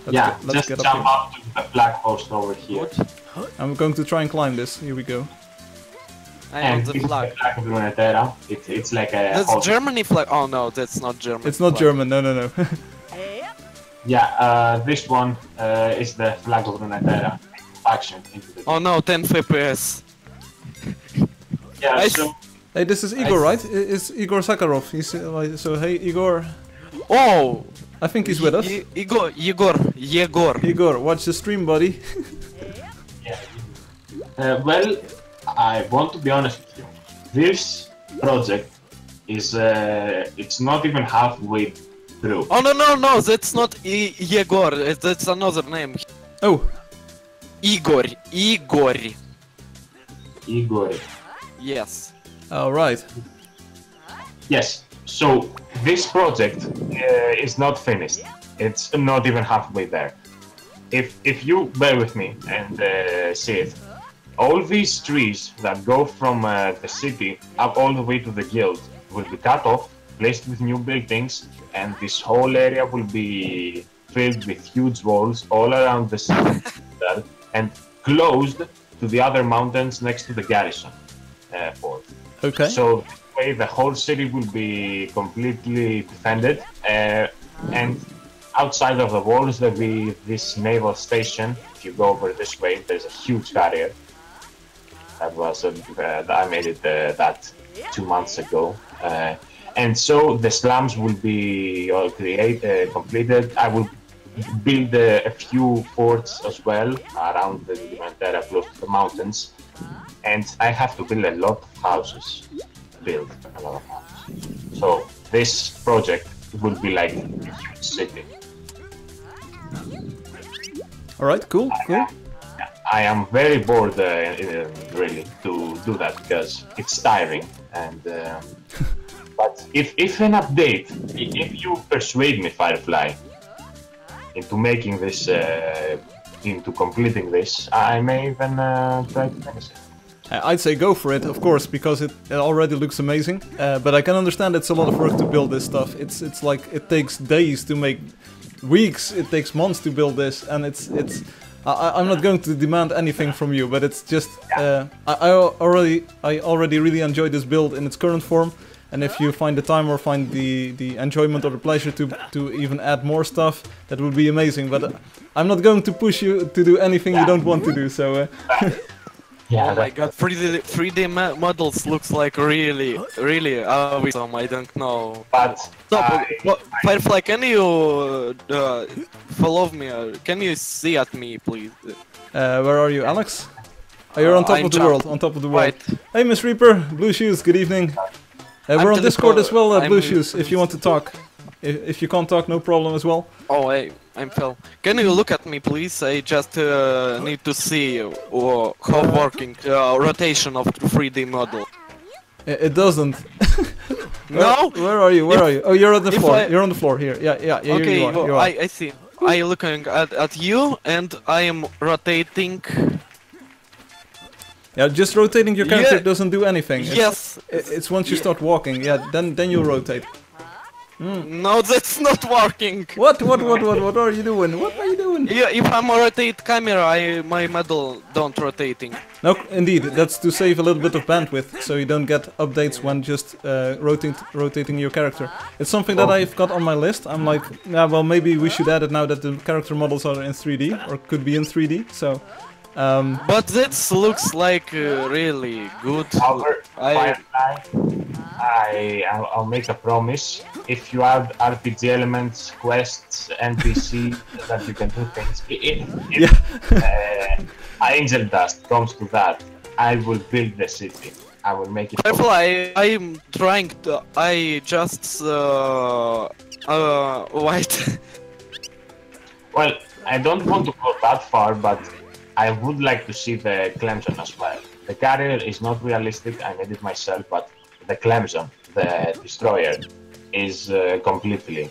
Speaker 6: Let's just jump up to the flag post over here.
Speaker 1: I'm going to try and climb this. Here we go.
Speaker 5: And the flag.
Speaker 6: The flag of Lunatera. It's like a.
Speaker 5: That's Germany flag. Oh no, that's not German.
Speaker 1: It's not
Speaker 5: flag.
Speaker 1: German. No.
Speaker 6: Yeah, this one is the flag of Lunatera. Action into the.
Speaker 5: Oh no, 10 FPS.
Speaker 6: Yeah, so.
Speaker 1: Hey, this is Igor, right? It's Igor Sakharov. He's so hey Igor.
Speaker 5: Oh,
Speaker 1: I think he's with us. Igor, watch the stream, buddy.
Speaker 6: Yeah. Well, I want to be honest with you. This project is it's not even halfway through.
Speaker 5: Oh no, that's not Yegor. That's another name.
Speaker 1: Oh.
Speaker 5: Igor. Yes.
Speaker 1: All right.
Speaker 6: Yes. So this project is not finished. It's not even halfway there. If you bear with me and see it, all these trees that go from the city up all the way to the guild will be cut off, placed with new buildings, and this whole area will be filled with huge walls all around the city and closed to the other mountains next to the garrison fort.
Speaker 1: Okay.
Speaker 6: So this way the whole city will be completely defended, and outside of the walls there'll be this naval station. If you go over this way, there's a huge carrier. That was I made it that 2 months ago, and so the slums will be all completed. I will build a few forts as well around the Lunatera, close to the mountains, and I have to build a lot of houses. So this project will be like a huge city.
Speaker 1: All right, cool.
Speaker 6: I am very bored, really, to do that because it's tiring. And but if an update, if you persuade me, Firefly, into making this, into completing this, I may even try to finish it.
Speaker 1: I'd say go for it, of course, because it already looks amazing. But I can understand it's a lot of work to build this stuff. It's like it takes days to make, weeks. It takes months to build this, and I'm not going to demand anything from you, but it's just I already really enjoy this build in its current form, and if you find the time or find the enjoyment or the pleasure to even add more stuff, that would be amazing. But I'm not going to push you to do anything you don't want to do. So.
Speaker 6: Yeah,
Speaker 5: Oh my god, 3D models looks like really awesome, I don't know.
Speaker 6: but
Speaker 5: So, Firefly, can you follow me? Can you see at me, please?
Speaker 1: Where are you, Alex? Oh, you're on top
Speaker 5: I'm
Speaker 1: of the world, on top of the world.
Speaker 5: Right.
Speaker 1: Hey, Miss Reaper, Blue Shoes, good evening. We're on Discord as well, Blue Shoes, if you want to talk. If you can't talk, no problem as well.
Speaker 5: Oh, I'm Phil. Can you look at me, please? I just need to see how working rotation of the 3D model.
Speaker 1: It doesn't.
Speaker 5: No?
Speaker 1: Where are you? Where are you? Oh, you're on the floor. You're on the floor here. Yeah.
Speaker 5: Okay,
Speaker 1: you are.
Speaker 5: I see. I looking at you and I am rotating.
Speaker 1: Yeah, just rotating your character
Speaker 5: Yeah.
Speaker 1: doesn't do anything.
Speaker 5: Yes.
Speaker 1: It's once you start walking. Yeah, then you rotate.
Speaker 5: No, that's not working.
Speaker 1: What are you doing? What are you doing?
Speaker 5: Yeah, if I'm rotate camera, my model don't rotating.
Speaker 1: No, indeed, that's to save a little bit of bandwidth, so you don't get updates when just rotating your character. It's something that I've got on my list. I'm like, yeah, well, maybe we should add it now that the character models are in 3D, or could be in 3D, so...
Speaker 5: But this looks like really good.
Speaker 6: Firefly, I'll make a promise. If you add RPG elements, quests, NPC, that you can do things. If Angeldust comes to that, I will build the city. I will make it.
Speaker 5: Firefly, I'm trying to. I just wait.
Speaker 6: Well, I don't want to go that far, but I would like to see the Clemson as well. The carrier is not realistic, I made it myself, but the Clemson, the destroyer, is completely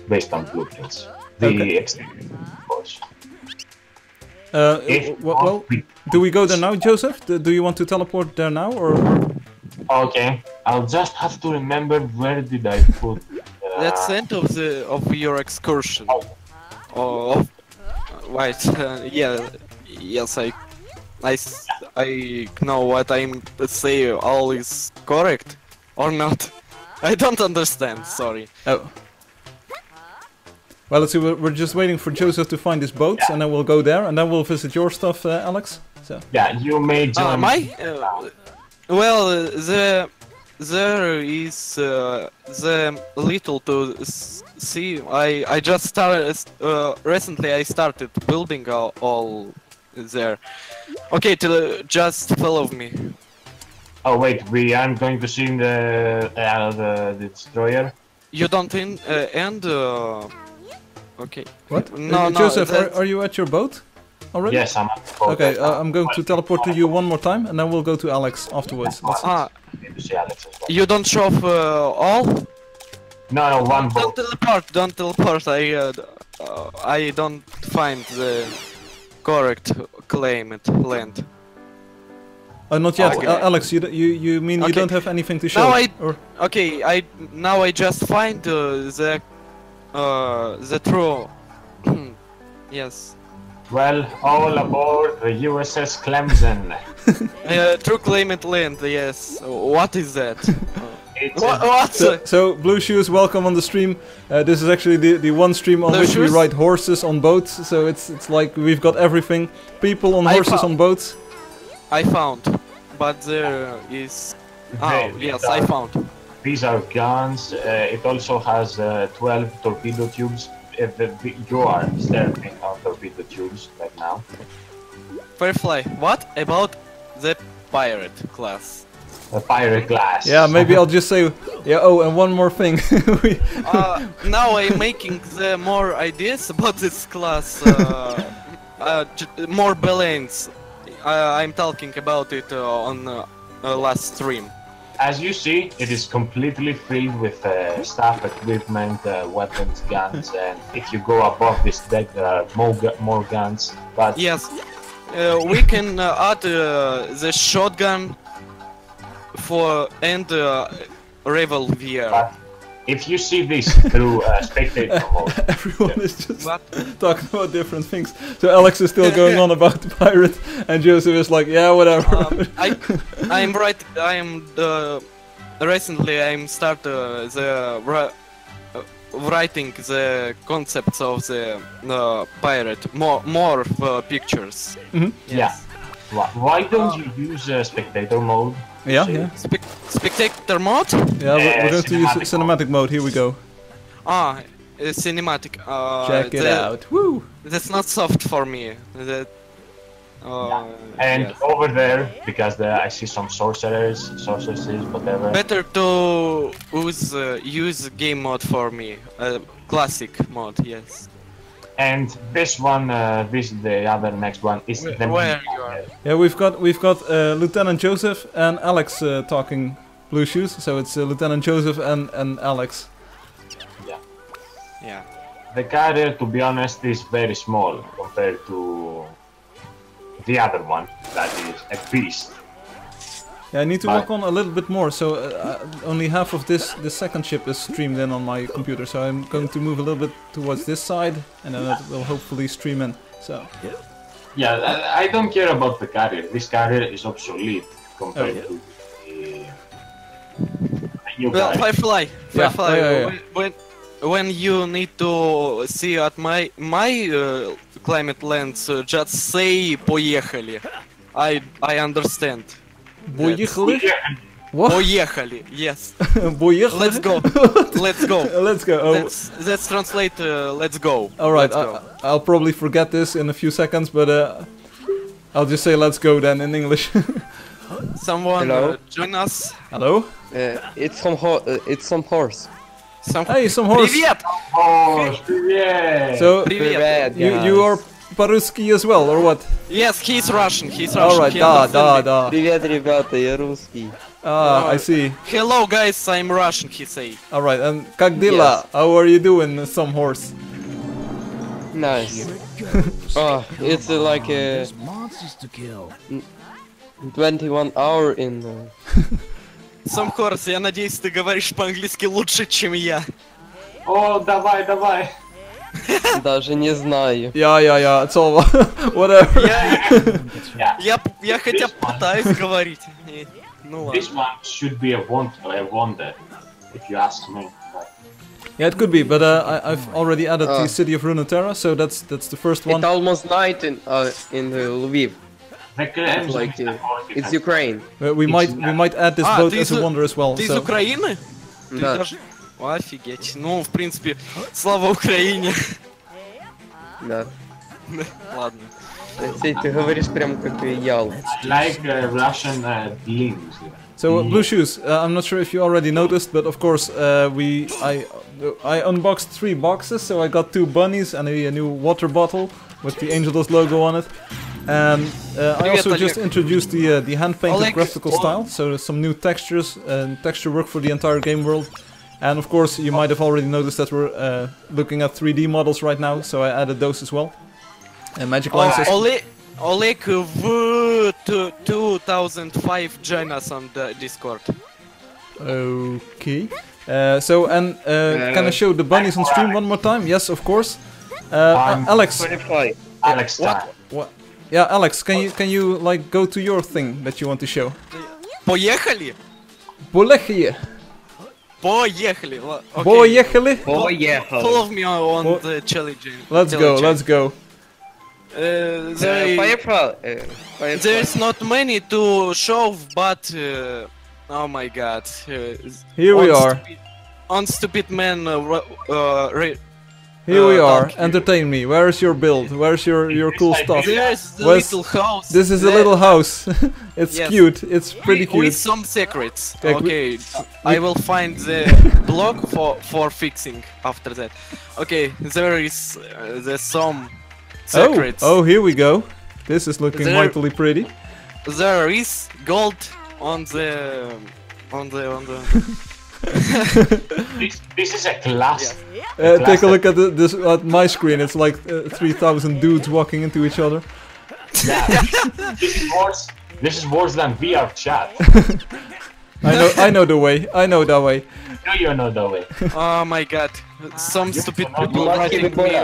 Speaker 6: based on blueprints. The exterior, of course.
Speaker 1: Well, do we go there now, Joseph? Do you want to teleport there now, or...?
Speaker 6: Okay, I'll just have to remember where did I put...
Speaker 5: That's the end of your excursion. Wait, yeah, yes, I know what I'm saying. All is correct or not? I don't understand. Sorry.
Speaker 1: Oh. Well, let's see. We're just waiting for Joseph to find his boats, and then we'll go there, and then we'll visit your stuff, Alex. So.
Speaker 6: Yeah, you may join.
Speaker 5: Well, there is the little to see. I just started recently. I started building all there. Okay, just follow me.
Speaker 6: Oh wait, we aren't going to see the destroyer.
Speaker 5: You don't end. Okay.
Speaker 1: What?
Speaker 5: No,
Speaker 1: Joseph, are you at your boat already?
Speaker 6: Yes, I'm at the boat.
Speaker 1: Okay, I'm going to teleport to you one more time, and then we'll go to Alex afterwards.
Speaker 5: You don't show all?
Speaker 6: No, one boat.
Speaker 5: Don't teleport. I don't find the correct claimed land.
Speaker 1: Not yet,
Speaker 5: Okay.
Speaker 1: Alex. You mean you don't have anything to show?
Speaker 5: Now I just find the true. Yes.
Speaker 6: Well, all aboard the USS Clemson.
Speaker 5: True claimant land. Yes. What is that?
Speaker 6: It's
Speaker 5: What?
Speaker 1: So, Blue Shoes, welcome on the stream. This is actually the one stream on
Speaker 5: Blue
Speaker 1: which we
Speaker 5: Shoes?
Speaker 1: ride horses on boats. So it's like we've got everything. People on horses on boats.
Speaker 5: I found, but there is. Oh yes, I found.
Speaker 6: These are guns. It also has 12 torpedo tubes. You are staring on torpedo tubes right now.
Speaker 5: Firefly, what about the pirate class?
Speaker 6: A pirate class.
Speaker 1: Yeah, maybe I'll just say, yeah. Oh, and one more thing.
Speaker 5: Now I'm making the more ideas about this class. More balance. I'm talking about it on last stream.
Speaker 6: As you see, it is completely filled with staff, equipment, weapons, guns, and if you go above this deck, there are more guns. But
Speaker 5: yes, we can add the shotgun and revolver.
Speaker 6: But if you see this through spectator mode,
Speaker 1: Everyone is just talking about different things. So Alex is still going on about the pirate, and Joseph is like, yeah, whatever.
Speaker 5: I'm right. I am recently I'm start writing the concepts of the pirate, more pictures.
Speaker 1: Mhm.
Speaker 6: Yeah. Why don't you use spectator mode?
Speaker 1: Yeah,
Speaker 6: Say-
Speaker 1: yeah.
Speaker 5: Spectator mode?
Speaker 1: Yeah, we're going to use
Speaker 6: cinematic
Speaker 1: cinematic mode. Here we go.
Speaker 5: Cinematic.
Speaker 1: Check it out. Woo!
Speaker 5: That's not soft for me. That.
Speaker 6: And
Speaker 5: Yes.
Speaker 6: over there, because I see some sorceresses, whatever.
Speaker 5: Better to use game mode for me. Classic mode, yes.
Speaker 6: And this one, the other next one is the
Speaker 5: Where you are?
Speaker 1: Yeah, we've got Lieutenant Joseph and Alex talking Blue Shoes. So it's Lieutenant Joseph and Alex.
Speaker 5: Yeah.
Speaker 6: The carrier, to be honest, is very small compared to the other one that is a beast.
Speaker 1: Yeah, I need to
Speaker 6: Bye.
Speaker 1: work on a little bit more. So only half of this second ship is streamed in on my computer. So I'm going to move a little bit towards this side, and then it will hopefully stream in. So
Speaker 6: Yeah, I don't care about the carrier. This carrier is obsolete compared to the new
Speaker 5: Well,
Speaker 6: carrier.
Speaker 5: Firefly.
Speaker 1: Yeah,
Speaker 5: Firefly.
Speaker 1: yeah.
Speaker 5: When you need to see at my climate lens, just say "поехали." I understand.
Speaker 1: Поехали? What?
Speaker 5: Поехали. Yes.
Speaker 1: Поехали?
Speaker 5: Let's go. Let's go.
Speaker 1: Let's go. Oh.
Speaker 5: Let's translate. Let's go.
Speaker 1: All right,
Speaker 5: Let's go.
Speaker 1: I'll probably forget this in a few seconds, but I'll just say let's go then in English.
Speaker 5: Someone
Speaker 7: Hello?
Speaker 5: join us.
Speaker 1: Hello?
Speaker 7: It's some horse.
Speaker 1: Hey, some horse.
Speaker 5: Привет.
Speaker 6: Oh, yeah!
Speaker 1: So
Speaker 5: Привет.
Speaker 1: you are по-русски as well, or what?
Speaker 5: Yes, he's Russian. He's
Speaker 1: All
Speaker 5: Russian.
Speaker 1: right,
Speaker 5: He
Speaker 1: da
Speaker 5: understand
Speaker 1: da
Speaker 5: me.
Speaker 1: da.
Speaker 7: Привет, ребята, я русский.
Speaker 1: I see.
Speaker 5: Hello, guys. I'm Russian. He say.
Speaker 1: All right, and как дела? How are you doing, some horse?
Speaker 7: Nice. Oh, it's like a
Speaker 4: There's monsters to kill.
Speaker 7: 21 hour in.
Speaker 5: Сам Хорс, я надеюсь, ты говоришь по-английски лучше, чем я.
Speaker 6: Oh, давай!
Speaker 7: Даже не знаю.
Speaker 1: Yeah, it's all whatever.
Speaker 5: Я хотя бы пытаюсь говорить. Ну ладно.
Speaker 6: This one should be a wonder, if you ask me. But
Speaker 1: Yeah, it could be, but I've already added the city of Runeterra, so that's the first one.
Speaker 7: It's almost night in Lviv.
Speaker 6: the claims
Speaker 7: Like
Speaker 6: of
Speaker 7: it's Ukraine.
Speaker 1: We might add this boat as a wonder as well.
Speaker 5: Ты из
Speaker 1: So.
Speaker 5: Украины? Ты
Speaker 7: Да.
Speaker 5: даже... Офигеть. Ну, в принципе, слава Украине.
Speaker 7: Да.
Speaker 5: Ладно.
Speaker 7: Алексей, ты говоришь прям как Ял.
Speaker 6: like Russian limbs.
Speaker 1: So Blue Shoes, I'm not sure if you already noticed, but of course I unboxed 3 boxes, so I got 2 bunnies and a new water bottle with the Angeldust logo on it. And I also just introduced the hand-painted
Speaker 5: Oleg,
Speaker 1: graphical style, so there's some new textures and texture work for the entire game world. And of course you might have already noticed that we're looking at 3D models right now, so I added those as well. And Magic Line says...
Speaker 5: Oleg в 2005 join us on the Discord.
Speaker 1: Okay. Can I show the bunnies on stream one more time? Yes, of course. Alex.
Speaker 7: 25.
Speaker 6: Alex time.
Speaker 1: What? Yeah, Alex, can you like go to your thing that you want to show?
Speaker 5: Поехали?
Speaker 1: Поехали.
Speaker 5: Поехали. Okay.
Speaker 1: Поехали.
Speaker 5: Follow me on the challenge.
Speaker 1: Let's go.
Speaker 7: Firefly.
Speaker 5: There is not many to show, but oh my god.
Speaker 1: Here we are.
Speaker 5: On Stupid Man.
Speaker 1: Here we are.
Speaker 5: Donkey.
Speaker 1: Entertain me. Where's your build? Where's your cool stuff?
Speaker 5: There's the
Speaker 1: Where's-
Speaker 5: little house.
Speaker 1: This is a
Speaker 5: there-
Speaker 1: little house. It's
Speaker 5: Yes.
Speaker 1: cute. It's pretty
Speaker 5: With
Speaker 1: cute.
Speaker 5: some secrets.
Speaker 1: Okay,
Speaker 5: Okay, I will find the block for fixing after that. Okay, there is there's some secrets.
Speaker 1: Oh, here we go. This is looking
Speaker 5: There-
Speaker 1: mightily pretty.
Speaker 5: There is gold on the.
Speaker 6: This is a class.
Speaker 1: Take a look at this at my screen. It's like 3,000 dudes walking into each other.
Speaker 6: This is worse than VR chat.
Speaker 1: I know the way. I know that way.
Speaker 6: Do you know the way?
Speaker 5: Oh my god, some stupid
Speaker 6: cannot
Speaker 5: people
Speaker 7: do
Speaker 5: writing
Speaker 7: that.
Speaker 5: me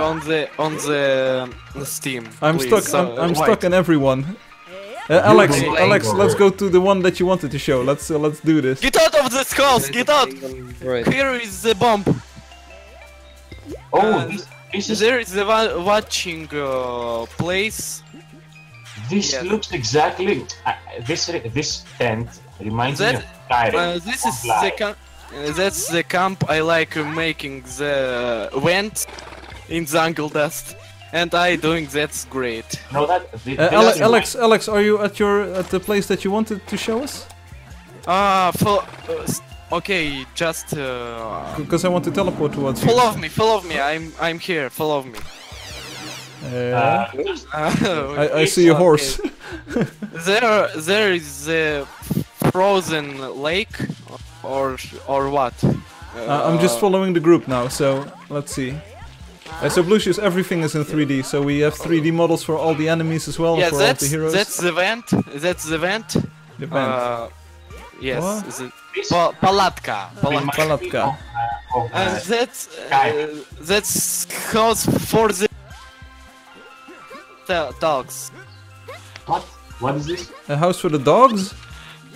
Speaker 5: on the Steam.
Speaker 1: I'm
Speaker 5: please.
Speaker 1: stuck. I'm
Speaker 5: Why?
Speaker 1: stuck in everyone. Alex,
Speaker 6: don't
Speaker 1: Alex,
Speaker 6: like
Speaker 1: let's
Speaker 6: over.
Speaker 1: go to the one that you wanted to show. Let's do this.
Speaker 5: Get out of of this house! Get out!
Speaker 7: Right.
Speaker 5: Here is the bomb.
Speaker 6: Oh, this is
Speaker 5: There is the watching place.
Speaker 6: this
Speaker 5: yes.
Speaker 6: looks exactly this tent reminds me
Speaker 5: That
Speaker 6: of Skyrim.
Speaker 5: this is the
Speaker 6: Firefly.
Speaker 5: camp. That's the camp I like making the vent in the Angeldust, and I doing that's great.
Speaker 6: No, that
Speaker 1: Alex, are you at the place that you wanted to show us?
Speaker 5: Okay, just
Speaker 1: Because I want to teleport towards you.
Speaker 5: follow me. I'm here. Follow me.
Speaker 1: I see a horse.
Speaker 5: There is a frozen lake, or what?
Speaker 1: I'm just following the group now, so let's see. So Blueshoes, everything is in 3D, so we have 3D models for all the enemies as well,
Speaker 5: Yeah,
Speaker 1: for all the heroes.
Speaker 5: that's the vent. That's the vent.
Speaker 1: The band.
Speaker 5: Yes,
Speaker 1: What?
Speaker 5: is it
Speaker 6: This
Speaker 5: Palatka.
Speaker 6: reminds me
Speaker 1: Palatka.
Speaker 6: of,
Speaker 5: And
Speaker 6: Skyrim.
Speaker 5: that's house for the dogs.
Speaker 6: What? What is this?
Speaker 1: A house for the dogs?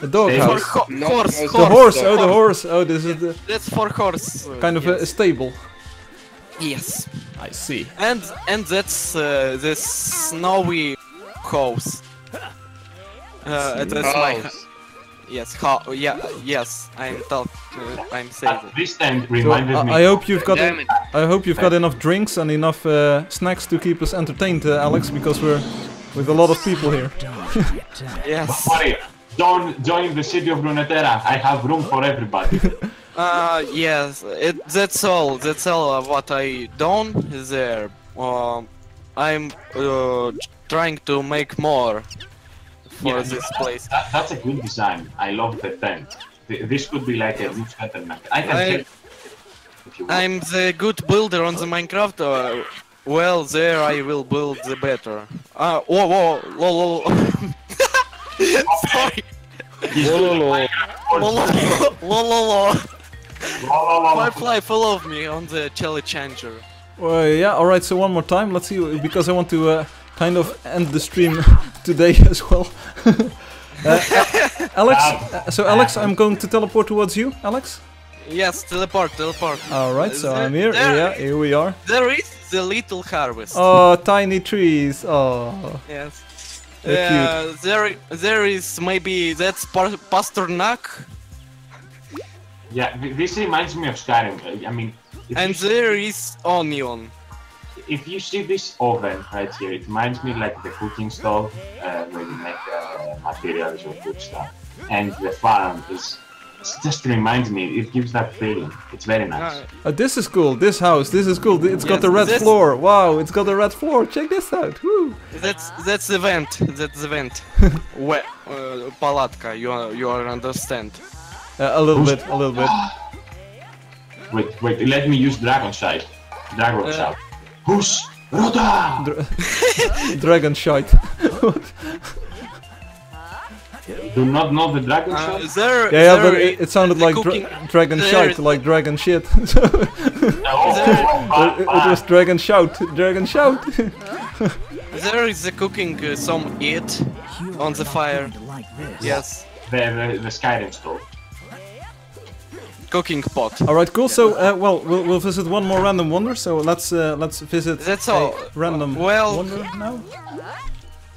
Speaker 1: A dog
Speaker 6: Stable.
Speaker 1: house.
Speaker 5: Horse.
Speaker 1: The horse, oh the horse, oh this is the
Speaker 5: That's for horse.
Speaker 1: kind of a
Speaker 5: yes.
Speaker 1: stable.
Speaker 5: Yes.
Speaker 1: I see.
Speaker 5: And that's the snowy house. That's my
Speaker 7: House.
Speaker 5: yes. Yes. I'm saying it.
Speaker 6: This tent
Speaker 1: So
Speaker 6: reminded me.
Speaker 1: I hope you've got
Speaker 7: Damn it.
Speaker 1: I hope you've got enough drinks and enough snacks to keep us entertained, Alex, because we're with a lot of people here.
Speaker 5: Yes.
Speaker 6: Sorry, don't join the city of Brunetera. I have room for everybody.
Speaker 5: Yes. That's all. That's all what I done there. I'm trying to make more for
Speaker 6: Yeah,
Speaker 5: this place.
Speaker 6: That's a good design. I love the tent. This could be like a rich settlement. I can help if you want.
Speaker 5: I'm the good builder on the Minecraft. Well, there I will build the better. Whoa. Sorry.
Speaker 6: He's doing like
Speaker 5: Lol. Firefly, follow me on the Jelly Changer.
Speaker 1: Well, yeah, alright, so one more time, let's see, because I want to kind of end the stream today as well. Alex, Alex, I'm going to teleport towards you, Alex.
Speaker 5: Yes, teleport.
Speaker 1: Alright, so I'm here, yeah, here we are.
Speaker 5: There is the little harvest.
Speaker 1: Oh, tiny trees, oh.
Speaker 5: Yes.
Speaker 1: They're
Speaker 5: There is maybe that's Pasternak,
Speaker 6: Yeah, this reminds me of Skyrim. I mean,
Speaker 5: and there is onion.
Speaker 6: if you see this oven right here, it reminds me like the cooking stove where you make materials or food stuff. And the farm is just reminds me. It gives that feeling. It's very nice.
Speaker 1: This is cool, this house, this is cool. It's got
Speaker 5: Yes,
Speaker 1: the red
Speaker 5: this-
Speaker 1: floor, wow, it's got a red floor, check this out, woo.
Speaker 5: That's the vent. That's the vent. Where Palatka, you understand?
Speaker 1: A little bit, a little bit.
Speaker 6: Wait, let me use Dragon Shout. Dragon Shout. Who's Rota?
Speaker 1: Dragon shite.
Speaker 6: Do not know the Dragon Shout?
Speaker 1: Yeah, but it sounded like
Speaker 5: cooking-
Speaker 1: dragon
Speaker 5: there
Speaker 1: shite,
Speaker 5: is-
Speaker 1: like dragon shit.
Speaker 6: Oh,
Speaker 1: It was dragon shout, dragon shout.
Speaker 5: There is the cooking some meat on the fire.
Speaker 4: Like this.
Speaker 5: Yes,
Speaker 6: the Skyrim stove.
Speaker 5: cooking pot.
Speaker 1: All right, cool. So, well, we'll visit one more random wonder. So let's visit
Speaker 5: That's
Speaker 1: a
Speaker 5: all.
Speaker 1: random
Speaker 5: Well-
Speaker 1: wonder now.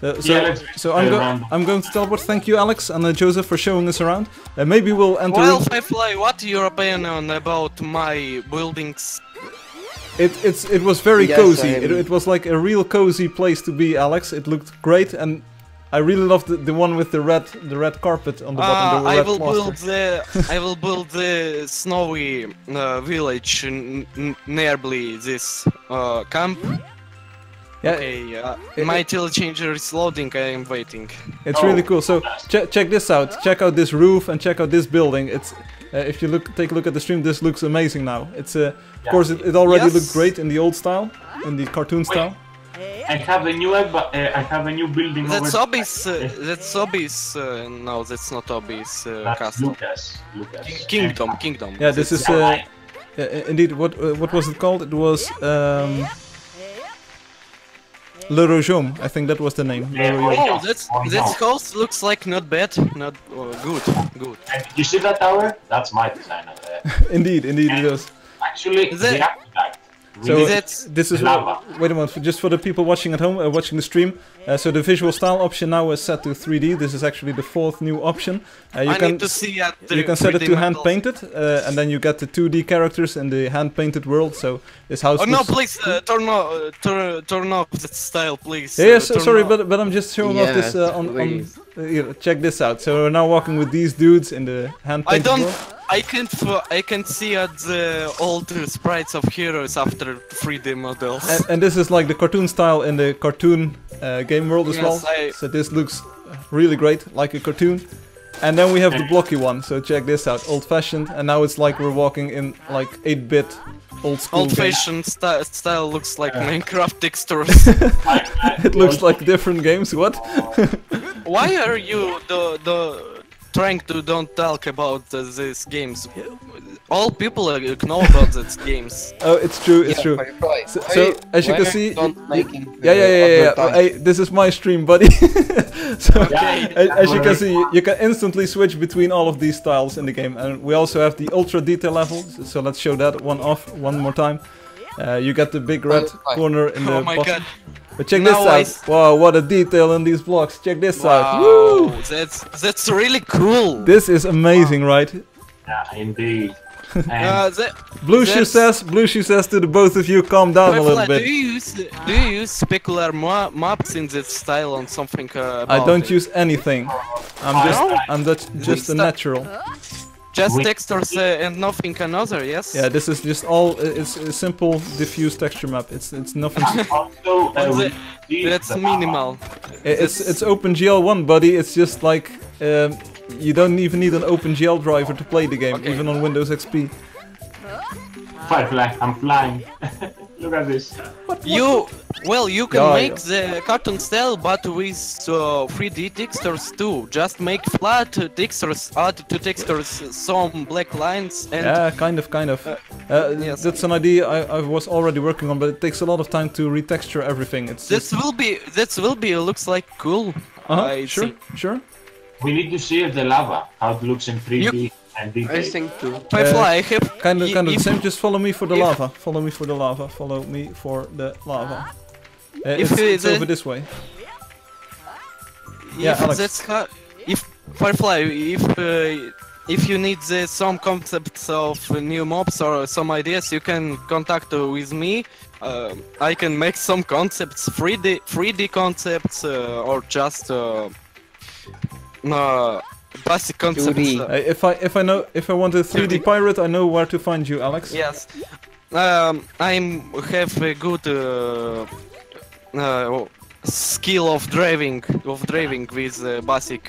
Speaker 1: So,
Speaker 6: Yeah, let's
Speaker 1: so
Speaker 6: random.
Speaker 1: I'm going to teleport. Thank you, Alex and Joseph, for showing us around. Maybe we'll enter.
Speaker 5: Well, Firefly, what your opinion about my buildings?
Speaker 1: It was very
Speaker 7: Yes,
Speaker 1: cozy.
Speaker 7: I'm-
Speaker 1: It was like a real cozy place to be, Alex. It looked great, and I really loved the one with the red carpet on the bottom. The
Speaker 5: I
Speaker 1: red
Speaker 5: will
Speaker 1: plaster.
Speaker 5: build the snowy village nearby this camp.
Speaker 1: Yeah,
Speaker 5: Okay, my telechanger is loading. I am waiting.
Speaker 1: it's really cool. So check this out. Check out this roof and check out this building. It's if you take a look at the stream, this looks amazing now. It's of course it already
Speaker 5: Yes.
Speaker 1: looked great in the old style, in the cartoon style.
Speaker 6: I have a new I have a new building
Speaker 5: That's
Speaker 6: over.
Speaker 5: Obi's. That's Obi's. No, that's not Obi's
Speaker 6: That's
Speaker 5: custom.
Speaker 6: Lucas.
Speaker 5: Kingdom.
Speaker 1: Yeah, this is indeed what was it called? It was Le Rojom, I think that was the name. Le Rojom.
Speaker 5: Oh, this house looks like not bad, not good, good.
Speaker 6: And you see that tower? That's my design.
Speaker 1: Indeed, indeed it is.
Speaker 6: Actually,
Speaker 5: Is it-
Speaker 6: the architect.
Speaker 1: So
Speaker 5: That's
Speaker 1: this is
Speaker 6: lava.
Speaker 1: wait a moment, just for the people watching at home, watching the stream. So the visual style option now is set to 3D. This is actually the 4th new option. You
Speaker 5: I
Speaker 1: can
Speaker 5: need to see at the
Speaker 1: you can set it
Speaker 5: 3D
Speaker 1: to hand
Speaker 5: models.
Speaker 1: painted, and then you get the 2D characters in the hand painted world. So this house.
Speaker 5: Oh no,
Speaker 1: looks-
Speaker 5: please turn off that style, please.
Speaker 1: Yeah, yes,
Speaker 5: turn
Speaker 1: sorry,
Speaker 5: off.
Speaker 1: but I'm just showing off this
Speaker 7: Yes,
Speaker 1: on.
Speaker 7: please.
Speaker 1: Here, check this out. So we're now walking with these dudes in the hand
Speaker 5: I
Speaker 1: painted
Speaker 5: don't.
Speaker 1: world.
Speaker 5: I can't see at the old sprites of heroes after 3D models.
Speaker 1: And this is like the cartoon style in the cartoon game world as
Speaker 5: Yes,
Speaker 1: well.
Speaker 5: I-
Speaker 1: So this looks really great, like a cartoon. And then we have the blocky one. So check this out, old-fashioned. And now it's like we're walking in like 8-bit old school. game.
Speaker 5: Old-fashioned style looks like Minecraft textures.
Speaker 1: It looks like different games. What?
Speaker 5: Why are you trying to don't talk about these games? All people know about these games.
Speaker 1: Oh, it's true. It's true.
Speaker 7: Firefly.
Speaker 1: So as you can see, yeah. Hey, this is my stream, buddy. So as you can see, you can instantly switch between all of these styles in the game, and we also have the ultra detail level. So let's show that one off one more time. You get the big red corner in the
Speaker 5: Oh my
Speaker 1: bottom.
Speaker 5: god!
Speaker 1: But check
Speaker 5: Now I
Speaker 1: this out. Wow, what a detail in these blocks. Check this out.
Speaker 5: Wow,
Speaker 1: Woo!
Speaker 5: that's really cool.
Speaker 1: This is amazing, right?
Speaker 6: Yeah, indeed. And
Speaker 1: Blue Shoe says to the both of you, calm down a little
Speaker 5: Do
Speaker 1: bit.
Speaker 5: you use specular maps in this style on something?
Speaker 1: I don't use anything. I'm just a natural.
Speaker 5: Just textures and nothing another, yes?
Speaker 1: Yeah, this is just all. It's a simple diffuse texture map. It's nothing.
Speaker 6: also,
Speaker 5: That's minimal.
Speaker 1: It's OpenGL1, buddy. It's just like you don't even need an OpenGL driver to play the game,
Speaker 5: Okay.
Speaker 1: even on Windows XP.
Speaker 6: Firefly, I'm flying. Look at this.
Speaker 5: You can
Speaker 1: Yeah,
Speaker 5: make the cartoon style, but with 3D textures too. Just make flat textures, add to textures some black lines, and
Speaker 1: Yeah, kind of.
Speaker 5: Yes.
Speaker 1: That's an idea I was already working on, but it takes a lot of time to retexture everything. It's
Speaker 5: this will be looks like cool. I
Speaker 1: sure,
Speaker 5: think.
Speaker 1: sure.
Speaker 6: We need to see the lava, how it looks in 3D and
Speaker 7: I
Speaker 6: detail.
Speaker 7: think too.
Speaker 5: Firefly, I have
Speaker 1: Kind of the
Speaker 5: if-
Speaker 1: same. Just follow me for the
Speaker 5: if-
Speaker 1: lava. Follow me for the lava. Follow me for the lava.
Speaker 5: If
Speaker 1: It's
Speaker 5: the-
Speaker 1: over this way. Yeah,
Speaker 5: If
Speaker 1: Alex.
Speaker 5: that's if Firefly, if you need some concepts of new mobs or some ideas, you can contact with me. I can make some concepts, 3D concepts, or just basic concepts.
Speaker 7: 2D.
Speaker 1: If I want a 3D pirate, I know where to find you, Alex.
Speaker 5: Yes, I have a good skill of driving with basic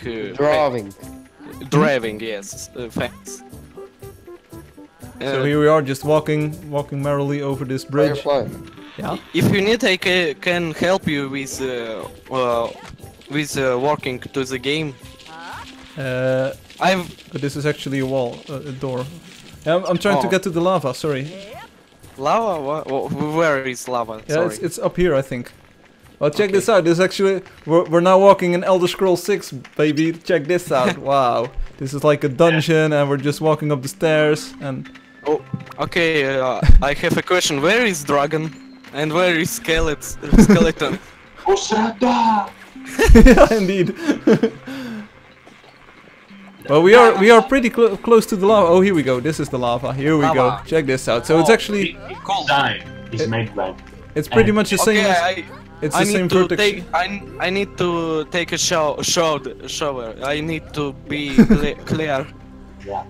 Speaker 5: driving. Yes, thanks.
Speaker 1: So here we are, just walking merrily over this bridge.
Speaker 7: Firefly.
Speaker 1: Yeah.
Speaker 5: If you need, I can help you with working to the game.
Speaker 1: But this is actually a wall, a door. I'm trying to
Speaker 5: Oh.
Speaker 1: get to the lava. Sorry.
Speaker 5: Lava? Where is lava?
Speaker 1: Yeah,
Speaker 5: Sorry.
Speaker 1: it's up here, I think. Well, check this out. This actually we're now walking in Elder Scrolls 6, baby. Check this out. Wow. This is like a dungeon, and we're just walking up the stairs. And
Speaker 5: Oh, okay. I have a question. Where is dragon? And where is skeleton?
Speaker 6: Osrata!
Speaker 1: yeah, indeed. Well, we are pretty close to the lava. Oh, here we go. This is the lava. Here we go.
Speaker 5: Lava.
Speaker 1: Check this out. So it's actually
Speaker 6: Design is made by.
Speaker 1: it's pretty much the same.
Speaker 5: Okay,
Speaker 1: It's
Speaker 5: I
Speaker 1: the same
Speaker 5: need to
Speaker 1: vertex.
Speaker 5: take. I need to take a shower. I need to be clear.
Speaker 6: Yeah.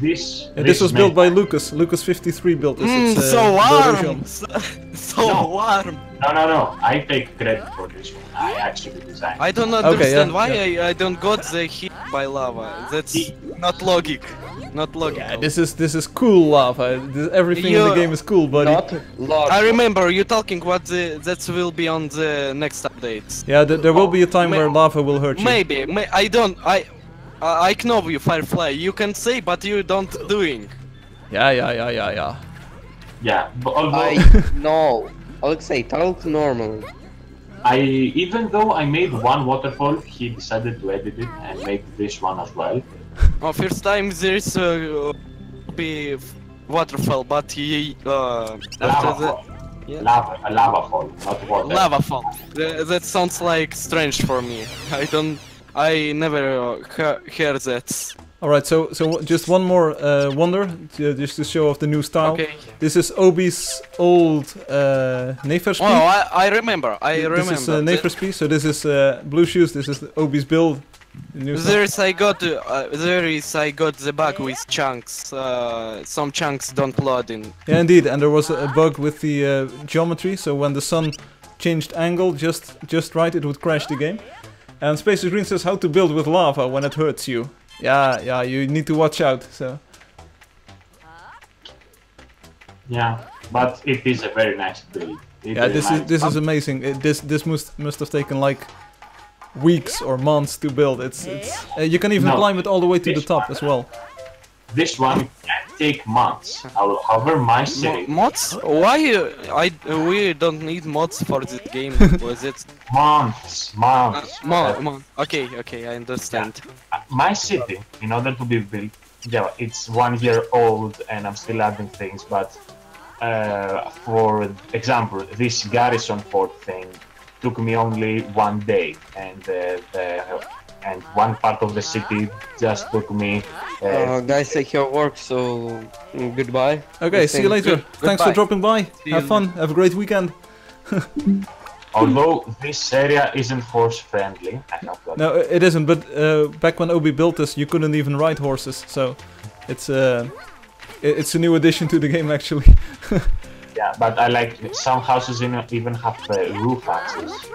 Speaker 6: This.
Speaker 1: This was built by Lucas. Lucas 53 built this. It's,
Speaker 5: So warm.
Speaker 1: Dodojon.
Speaker 5: So
Speaker 6: No.
Speaker 5: warm.
Speaker 6: No. I take credit for this one. I actually designed.
Speaker 5: I don't
Speaker 1: Okay,
Speaker 5: understand
Speaker 1: yeah,
Speaker 5: why
Speaker 1: yeah.
Speaker 5: I don't got the hit by lava. That's not logic. Not logical.
Speaker 1: Yeah, this is cool lava. Everything in the game is cool, buddy.
Speaker 7: Not large.
Speaker 5: I remember you talking what that will be on the next updates.
Speaker 1: Yeah, there will be a time where lava will hurt you.
Speaker 5: Maybe. I know you, Firefly. You can say, but you don't doing.
Speaker 1: Yeah.
Speaker 6: Yeah, but although
Speaker 7: I know. Alexei, talk normally.
Speaker 6: Even though I made one waterfall, he decided to edit it and make this one as well.
Speaker 5: Oh, first time there is be waterfall, but he after
Speaker 6: Lava
Speaker 5: the
Speaker 6: fall.
Speaker 5: yeah.
Speaker 6: A lava fall, not water.
Speaker 5: Lava fall. That sounds like strange for me. I never heard that.
Speaker 1: Alright, so just one more wonder, just to show off the new style.
Speaker 5: Okay.
Speaker 1: This is Obi's old Nefer's
Speaker 5: Oh, I remember.
Speaker 1: This is Nefer's piece, so this is Blue Shoes, this is Obi's build. The new style.
Speaker 5: There is I got the bug with chunks. Some chunks don't load in.
Speaker 1: Yeah, indeed, and there was a bug with the geometry, so when the sun changed angle just right, it would crash the game. And Spacer Green says how to build with lava when it hurts you. Yeah, you need to watch out, so...
Speaker 6: Yeah, but it is a very nice build.
Speaker 1: Yeah, this is amazing. This must have taken like weeks or months to build. It's you can even climb it all the way to the top as well.
Speaker 6: This one can take months. However, my city...
Speaker 5: Mods? Why? We don't need mods for this game. Was it?
Speaker 6: Months.
Speaker 5: Okay, I understand.
Speaker 6: My city, in order to be built, yeah, it's 1 year old and I'm still adding things, but for example, this garrison fort thing took me only 1 day, and one part of the city just took me...
Speaker 7: Guys, I have work, so goodbye.
Speaker 1: Okay, see you later. Thanks for dropping by. Have fun. Have a great weekend.
Speaker 6: Although this area isn't horse friendly, I have got
Speaker 1: No, it isn't. But back when Obi built this, you couldn't even ride horses. So it's a new addition to the game, actually.
Speaker 6: Yeah, but I like some houses even have roof access.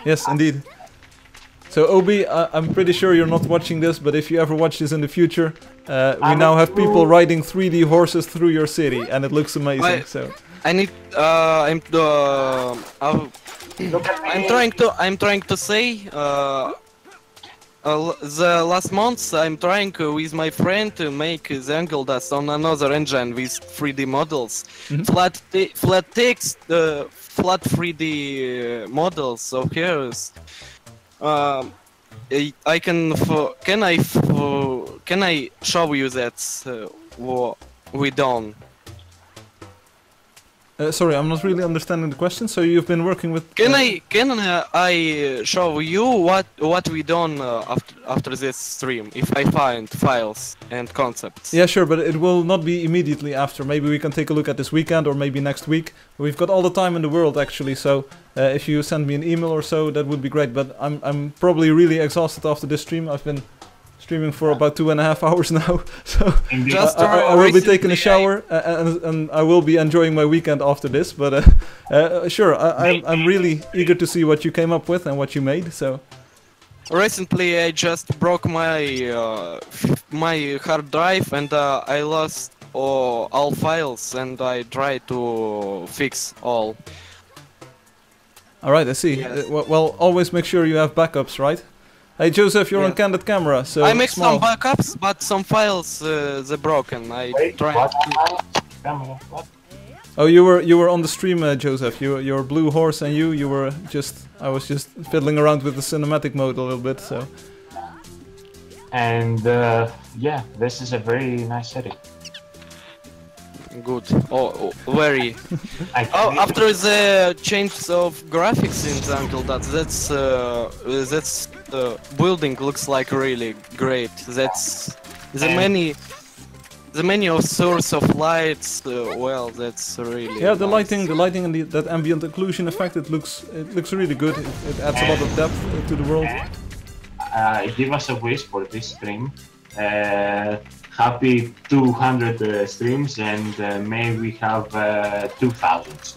Speaker 1: Yes, indeed. So Obi, I'm pretty sure you're not watching this, but if you ever watch this in the future, we now have people riding 3D horses through your city, and it looks amazing.
Speaker 5: I'm trying to say. The last months I'm trying with my friend to make the Angeldust on another engine with 3D models, flat text, flat 3D models of heroes. I can I show you that what we done?
Speaker 1: Sorry, I'm not really understanding the question. So you've been working with...
Speaker 5: Can I show you what we done after this stream? If I find files and concepts.
Speaker 1: Yeah, sure, but it will not be immediately after. Maybe we can take a look at this weekend or maybe next week. We've got all the time in the world, actually. So if you send me an email or so, that would be great. But I'm probably really exhausted after this stream. I've been streaming for about 2.5 hours now, so I will be taking a shower and I will be enjoying my weekend after this. But sure, I'm really eager to see what you came up with and what you made. So
Speaker 5: recently I just broke my my hard drive and I lost all files and I tried to fix all.
Speaker 1: All right, I see.
Speaker 5: Yes.
Speaker 1: Well, always make sure you have backups, right? Hey Joseph, you're on candid camera, so
Speaker 5: I make some backups, but some files they're broken.
Speaker 6: Wait,
Speaker 5: tried.
Speaker 6: What?
Speaker 1: Oh, you were on the stream, Joseph. Your blue horse and you were just... I was just fiddling around with the cinematic mode a little bit, so...
Speaker 6: And yeah, this is a very nice setting.
Speaker 5: Good. Oh, very. After the change of graphics in the Angeldust, that's building looks like really great. That's the many of source of lights. Well, that's really.
Speaker 1: Yeah, the
Speaker 5: nice.
Speaker 1: lighting and that ambient occlusion effect. It looks really good. It adds a lot of depth to the world.
Speaker 6: Give us a wish for this stream. Happy 200 streams, and may we have 2000.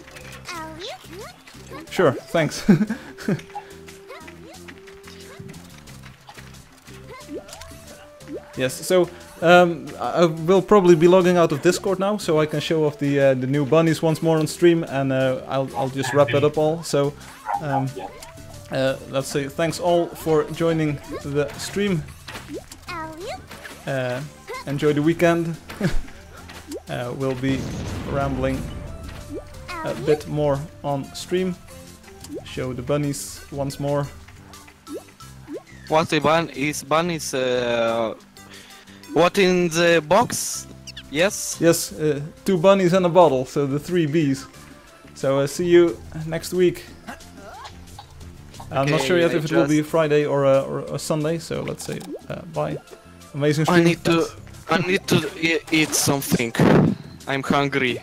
Speaker 1: Sure, thanks. Yes, so I will probably be logging out of Discord now, so I can show off the new bunnies once more on stream, and I'll just wrap it up all. So let's say thanks all for joining the stream. Enjoy the weekend. We'll be rambling a bit more on stream. Show the bunnies once more.
Speaker 5: What the bunnies? What in the box? Yes.
Speaker 1: Yes, 2 bunnies and a bottle, so the 3 Bs. So see you next week. I'm not
Speaker 5: Okay,
Speaker 1: sure yet if it will
Speaker 5: just-
Speaker 1: be Friday or a Sunday, so let's say bye. Amazing stream.
Speaker 5: I need to eat something. I'm hungry.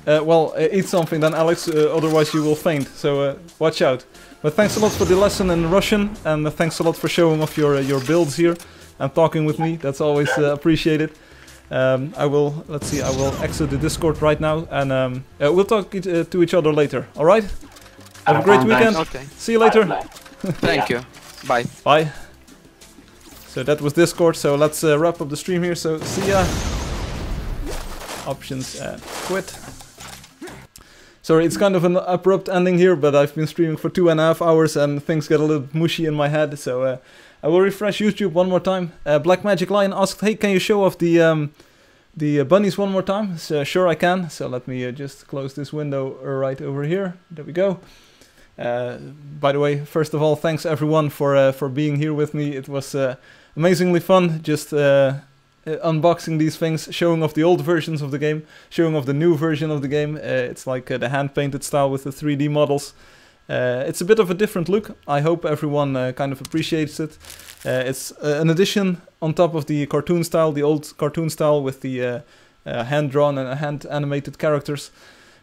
Speaker 1: Well, eat something then, Alex, otherwise you will faint, so watch out. But thanks a lot for the lesson in Russian, and thanks a lot for showing off your builds here and talking with me. That's always appreciated. I will exit the Discord right now, and we'll talk to each other later. All right? Have a great weekend.
Speaker 5: Okay.
Speaker 1: See you later.
Speaker 5: Thank you. Bye.
Speaker 1: Bye. So that was Discord. So let's wrap up the stream here. So see ya. Options quit. Sorry, it's kind of an abrupt ending here, but I've been streaming for 2.5 hours and things get a little mushy in my head. So I will refresh YouTube one more time. Black Magic Lion asked, "Hey, can you show off the bunnies one more time?" So, sure, I can. So let me just close this window right over here. There we go. By the way, first of all, thanks everyone for being here with me. It was amazingly fun just unboxing these things, showing off the old versions of the game, showing off the new version of the game. It's like the hand-painted style with the 3D models. It's a bit of a different look. I hope everyone kind of appreciates it. It's an addition on top of the cartoon style, the old cartoon style with the hand-drawn and hand-animated characters.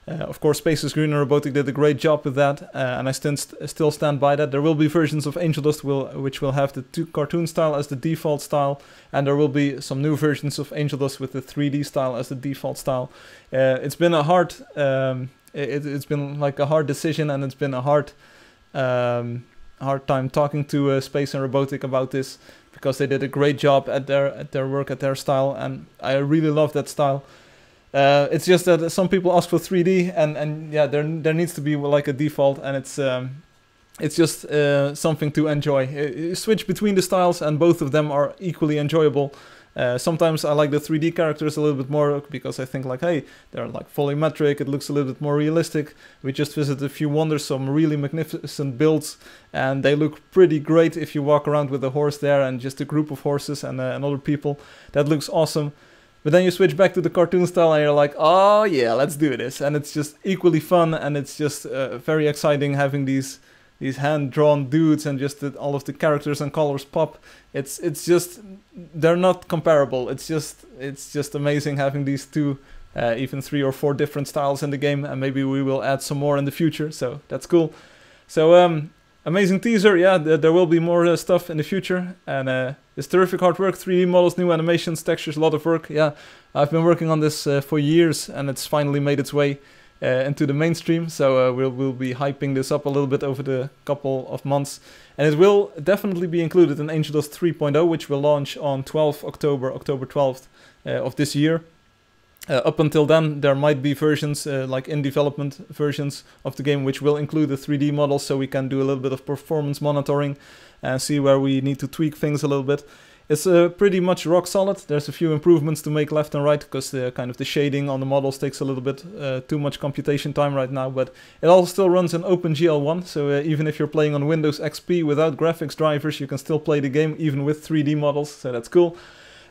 Speaker 1: Of course, Spaces Green and Robotic did a great job with that, and I still stand by that. There will be versions of Angeldust which will have the cartoon style as the default style, and there will be some new versions of Angeldust with the 3D style as the default style. It's been a hard, it's been like a hard decision, and it's been a hard time talking to Space and Robotic about this, because they did a great job at their work, at their style, and I really love that style. It's just that some people ask for 3D, and yeah, there needs to be like a default, and it's just something to enjoy. You switch between the styles, and both of them are equally enjoyable. Sometimes I like the 3D characters a little bit more because I think like, hey, they're like volumetric, it looks a little bit more realistic. We just visited a few wonders, some really magnificent builds, and they look pretty great if you walk around with a horse there and just a group of horses and other people. That looks awesome. But then you switch back to the cartoon style and you're like, oh yeah, let's do this. And it's just equally fun, and it's just very exciting having these hand-drawn dudes and just that all of the characters and colors pop. It's just, they're not comparable. It's just amazing having these two, even 3 or 4 different styles in the game, and maybe we will add some more in the future, so that's cool. So amazing teaser, yeah, there will be more stuff in the future, and it's terrific hard work, 3D models, new animations, textures, a lot of work. Yeah, I've been working on this for years, and it's finally made its way into the mainstream, so we'll be hyping this up a little bit over the couple of months, and it will definitely be included in Angeldust 3.0, which will launch on October 12th of this year. Up until then, there might be versions, like in development versions of the game, which will include the 3D models, so we can do a little bit of performance monitoring and see where we need to tweak things a little bit. It's pretty much rock solid. There's a few improvements to make left and right, because the kind of the shading on the models takes a little bit too much computation time right now, but it all still runs in OpenGL1, so even if you're playing on Windows XP without graphics drivers, you can still play the game even with 3D models, so that's cool.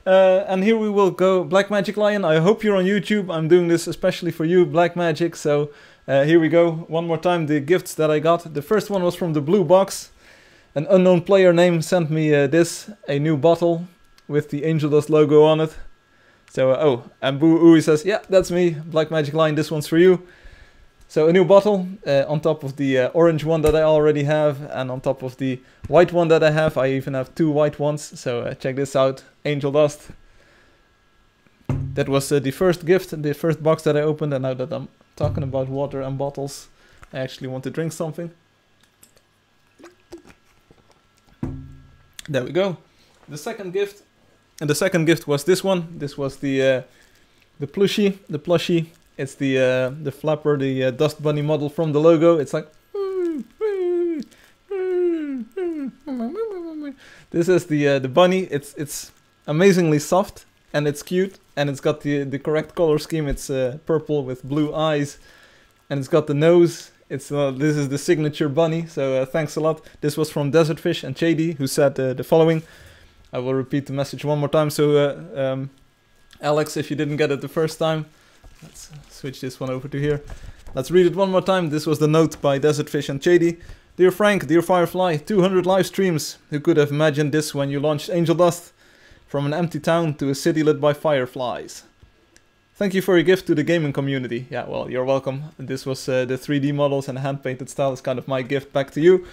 Speaker 1: And here we will go. Black Magic Lion, I hope you're on YouTube. I'm doing this especially for you, Black Magic. So here we go. One more time, the gifts that I got. The first one was from the blue box. An unknown player name sent me a new bottle with the Angeldust logo on it. So, and Boo Ooey says, yeah, that's me, Black Magic Lion, this one's for you. So a new bottle on top of the orange one that I already have, and on top of the white one that I have. I even have 2 white ones, so check this out, Angeldust. That was the first gift, the first box that I opened, and now that I'm talking about water and bottles, I actually want to drink something. There we go. The second gift, and the second gift was this one. This was the plushie. It's the flapper, the Dust Bunny model from the logo. It's like, this is the bunny. It's amazingly soft, and it's cute, and it's got the correct color scheme. It's purple with blue eyes, and it's got the nose. It's this is the signature bunny, so thanks a lot. This was from Desertfish and Chady, who said the following. I will repeat the message one more time. So Alex, if you didn't get it the first time, let's switch this one over to here. Let's read it one more time. This was the note by Desertfish and Chady. Dear Frank, dear Firefly, 200 live streams. Who could have imagined this when you launched Angeldust? From an empty town to a city lit by fireflies. Thank you for your gift to the gaming community. Yeah, well, you're welcome. This was the 3D models and hand-painted style is kind of my gift back to you.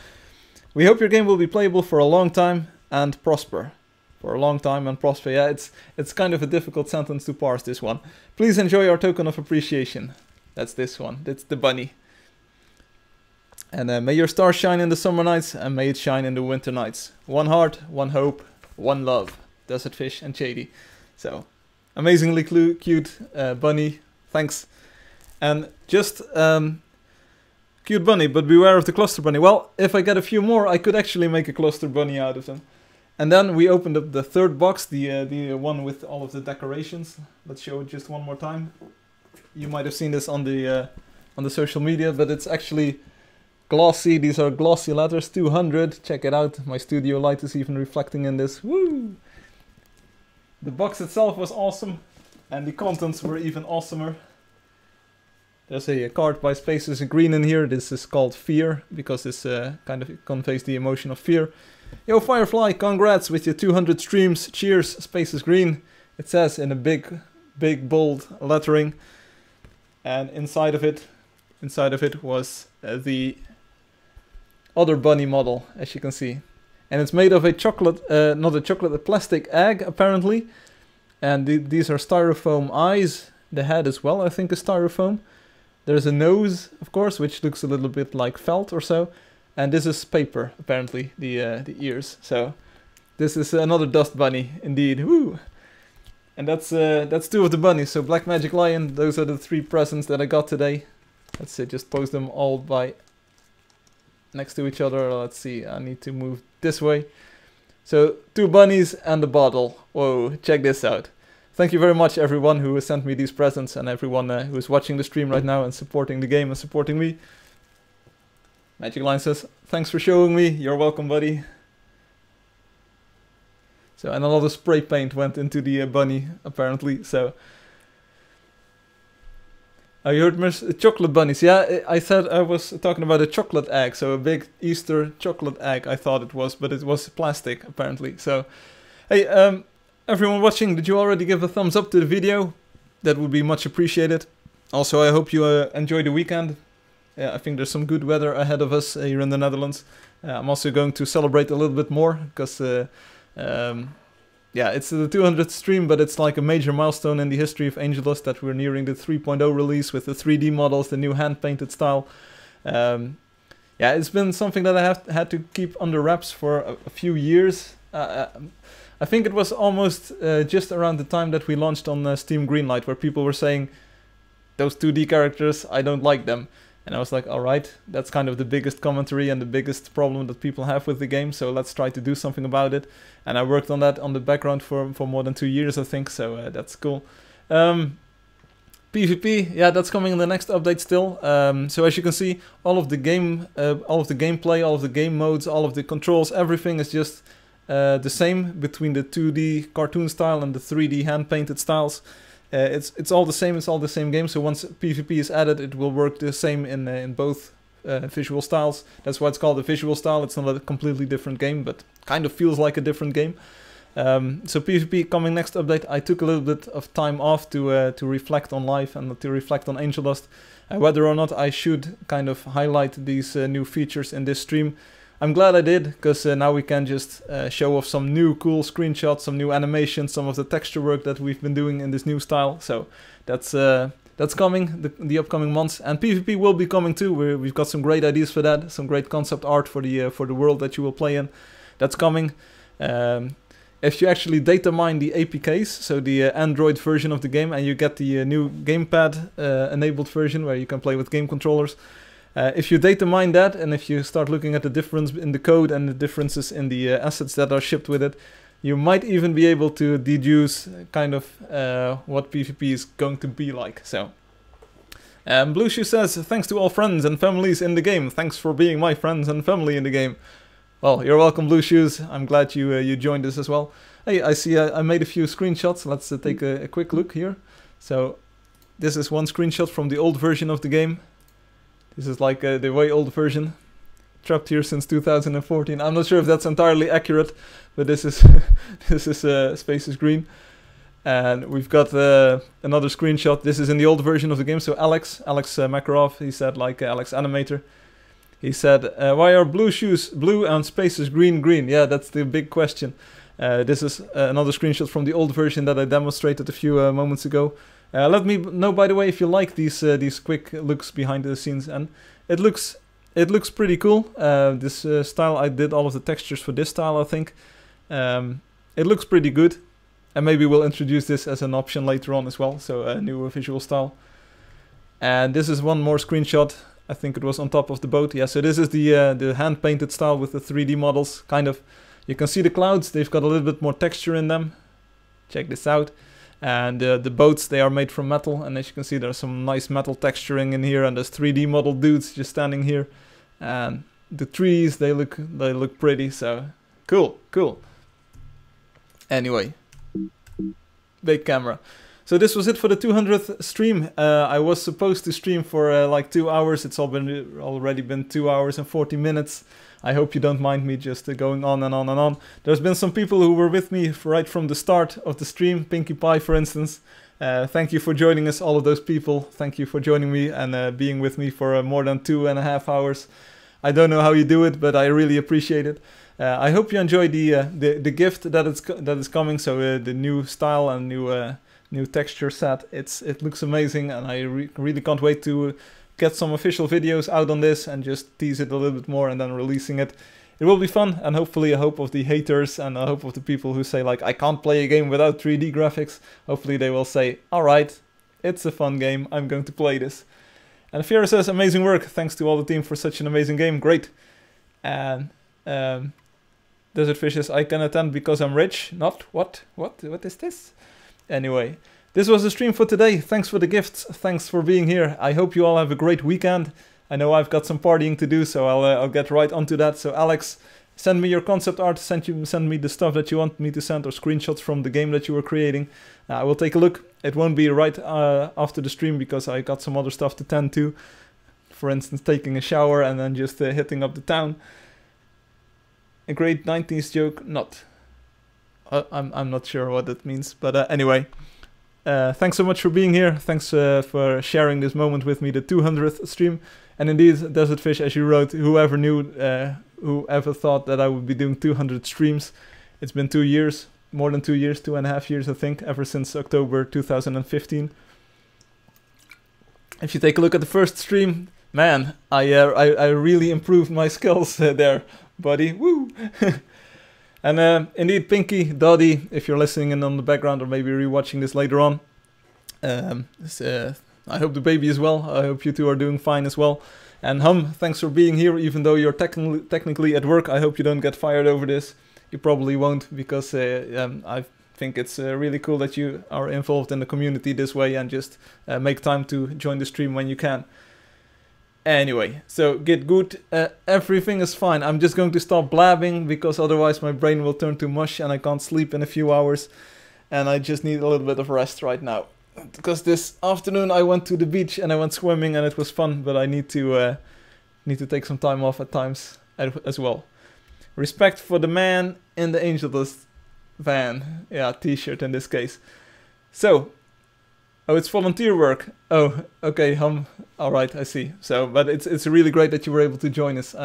Speaker 1: We hope your game will be playable for a long time and prosper. For a long time and prosper. Yeah, it's kind of a difficult sentence to parse, this one. Please enjoy our token of appreciation. That's this one. That's the bunny. And may your stars shine in the summer nights and may it shine in the winter nights. One heart, one hope, one love. Desertfish and Chady. So, amazingly cute bunny. Thanks. And just cute bunny, but beware of the cluster bunny. Well, if I get a few more, I could actually make a cluster bunny out of them. And then we opened up the third box, the one with all of the decorations. Let's show it just one more time. You might have seen this on the social media, but it's actually glossy. These are glossy letters, 200. Check it out. My studio light is even reflecting in this. Woo! The box itself was awesome, and the contents were even awesomer. There's a card by Spaces Green in here. This is called Fear, because this kind of conveys the emotion of fear. Yo, Firefly, congrats with your 200 streams. Cheers, Spaces Green. It says in a big bold lettering. And inside of it was the other bunny model, as you can see. And it's made of a chocolate, not a chocolate, a plastic egg, apparently. And these are styrofoam eyes. The head as well, I think, is styrofoam. There's a nose, of course, which looks a little bit like felt or so. And this is paper, apparently, the ears. So this is another dust bunny, indeed. Woo! And that's two of the bunnies. So Black Magic Lion, those are the 3 presents that I got today. Let's just post them all by next to each other. Let's see, I need to move this way. So 2 bunnies and a bottle. Whoa, check this out. Thank you very much everyone who has sent me these presents, and everyone who is watching the stream right now and supporting the game and supporting me. Magic Line says, thanks for showing me. You're welcome, buddy. So, and a lot of spray paint went into the bunny, apparently. So, you heard chocolate bunnies. Yeah, I said I was talking about a chocolate egg. So a big Easter chocolate egg, I thought it was, but it was plastic, apparently. So, hey, everyone watching, did you already give a thumbs up to the video? That would be much appreciated. Also, I hope you enjoy the weekend. I think there's some good weather ahead of us here in the Netherlands. I'm also going to celebrate a little bit more, because yeah, it's the 200th stream, but it's like a major milestone in the history of Angeldust that we're nearing the 3.0 release with the 3D models, the new hand-painted style. Yeah, it's been something that I have had to keep under wraps for a few years. I think it was almost just around the time that we launched on Steam Greenlight, where people were saying, those 2D characters, I don't like them. And I was like, alright, that's kind of the biggest commentary and the biggest problem that people have with the game, so let's try to do something about it. And I worked on that on the background for more than 2 years, I think, so that's cool. PvP, yeah, that's coming in the next update still. So as you can see, all of the gameplay, all of the game modes, all of the controls, everything is just the same between the 2D cartoon style and the 3D hand-painted styles. It's all the same. It's all the same game. So once PvP is added, it will work the same in both visual styles. That's why it's called a visual style. It's not a completely different game, but kind of feels like a different game. So PvP coming next update. I took a little bit of time off to reflect on life and to reflect on Angeldust, whether or not I should kind of highlight these new features in this stream. I'm glad I did, because now we can just show off some new cool screenshots, some new animations, some of the texture work that we've been doing in this new style. So that's coming the upcoming months, and PvP will be coming too. We've got some great ideas for that, some great concept art for the world that you will play in. That's coming. If you actually data mine the APKs, so the Android version of the game, and you get the new gamepad enabled version where you can play with game controllers. If you data mine that, and if you start looking at the difference in the code and the differences in the assets that are shipped with it, you might even be able to deduce kind of what PvP is going to be like. So Blue Shoe says, thanks to all friends and families in the game. Thanks for being my friends and family in the game. Well, you're welcome, Blue Shoes. I'm glad you joined us as well. Hey, I see I made a few screenshots. Let's take a quick look here. So, this is one screenshot from the old version of the game. This is like the way old version. Trapped here since 2014. I'm not sure if that's entirely accurate, but this is this is Space is Green. And we've got another screenshot. This is in the old version of the game. So Alex Makarov, he said, like Alex Animator. He said, why are blue shoes blue and Space is green green? Yeah, that's the big question. This is another screenshot from the old version that I demonstrated a few moments ago. Let me know, by the way, if you like these quick looks behind the scenes. And it looks pretty cool. This style, I did all of the textures for this style, I think. It looks pretty good. And maybe we'll introduce this as an option later on as well, so a new visual style. And this is one more screenshot. I think it was on top of the boat. Yeah, so this is the hand-painted style with the 3D models, kind of. You can see the clouds, they've got a little bit more texture in them. Check this out. And the boats, they are made from metal, and as you can see there's some nice metal texturing in here, and there's 3D model dudes just standing here. And the trees, they look pretty, so cool. Anyway. Big camera. So this was it for the 200th stream. I was supposed to stream for like 2 hours. It's already been 2 hours and 40 minutes. I hope you don't mind me just going on and on and on. There's been some people who were with me right from the start of the stream. Pinkie Pie, for instance. Thank you for joining us, all of those people. Thank you for joining me and being with me for more than 2.5 hours. I don't know how you do it, but I really appreciate it. I hope you enjoy the gift that is coming. So the new style and new texture set. It looks amazing, and I really can't wait to get some official videos out on this and just tease it a little bit more and then releasing it. It will be fun, and hopefully I hope of the haters and I hope of the people who say like I can't play a game without 3D graphics. Hopefully they will say, all right, it's a fun game. I'm going to play this. And Fiera says, amazing work. Thanks to all the team for such an amazing game. Great. And Desert Fishes, I can attend because I'm rich. Not what? What is this? Anyway, this was the stream for today. Thanks for the gifts. Thanks for being here. I hope you all have a great weekend. I know I've got some partying to do, so I'll get right onto that. So Alex, send me your concept art. Send me the stuff that you want me to send, or screenshots from the game that you were creating. I will take a look. It won't be right after the stream because I got some other stuff to tend to. For instance, taking a shower and then just hitting up the town. A great 90s joke? Not. I'm not sure what that means, but anyway. Thanks so much for being here. Thanks for sharing this moment with me, the 200th stream. And indeed, Desert Fish, as you wrote, whoever knew, whoever thought that I would be doing 200 streams. It's been 2 years, more than 2 years, 2.5 years, I think, ever since October 2015. If you take a look at the first stream, man, I really improved my skills there. Buddy, woo! And indeed, Pinky, Dottie, if you're listening in on the background or maybe rewatching this later on, I hope the baby is well. I hope you two are doing fine as well. And Hum, thanks for being here, even though you're technically at work. I hope you don't get fired over this. You probably won't, because I think it's really cool that you are involved in the community this way and just make time to join the stream when you can. Anyway, so get good. Everything is fine. I'm just going to stop blabbing because otherwise my brain will turn to mush and I can't sleep in a few hours. And I just need a little bit of rest right now. Because this afternoon I went to the beach and I went swimming and it was fun, but I need to take some time off at times as well. Respect for the man in the Angeldust van. Yeah, t-shirt in this case. So, oh, it's volunteer work. Oh, okay, alright, I see. So, but it's really great that you were able to join us,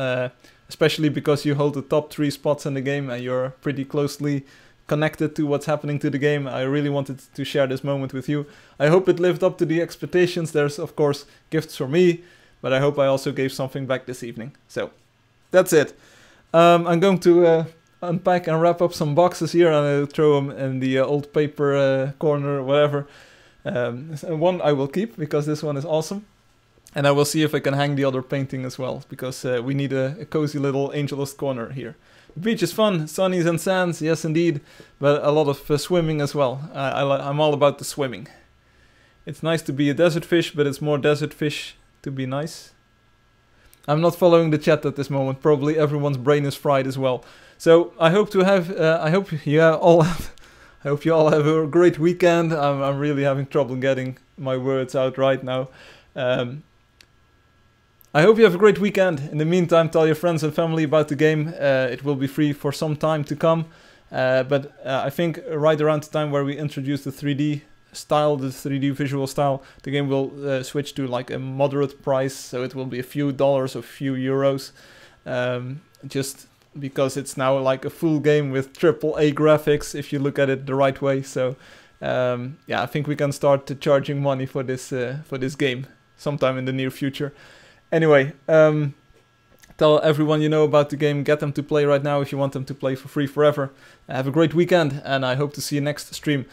Speaker 1: especially because you hold the top 3 spots in the game and you're pretty closely connected to what's happening to the game. I really wanted to share this moment with you. I hope it lived up to the expectations. There's, of course, gifts for me, but I hope I also gave something back this evening. So, that's it. I'm going to unpack and wrap up some boxes here and I'll throw them in the old paper corner or whatever. One I will keep because this one is awesome, and I will see if I can hang the other painting as well because we need a cozy little Angeldust corner here. The beach is fun, sunnies and sands, yes indeed, but a lot of swimming as well. I'm all about the swimming. It's nice to be a desert fish, but it's more desert fish to be nice. I'm not following the chat at this moment. Probably everyone's brain is fried as well. So I hope to have. I hope you all have. I hope you all have a great weekend. I'm really having trouble getting my words out right now. I hope you have a great weekend. In the meantime, tell your friends and family about the game. It will be free for some time to come. But I think right around the time where we introduce the 3D style, the 3D visual style, the game will switch to like a moderate price. So it will be a few dollars or a few euros. Just because it's now like a full game with AAA graphics if you look at it the right way. So yeah, I think we can start charging money for this game sometime in the near future. Anyway, tell everyone you know about the game, get them to play right now if you want them to play for free forever. Have a great weekend, and I hope to see you next stream.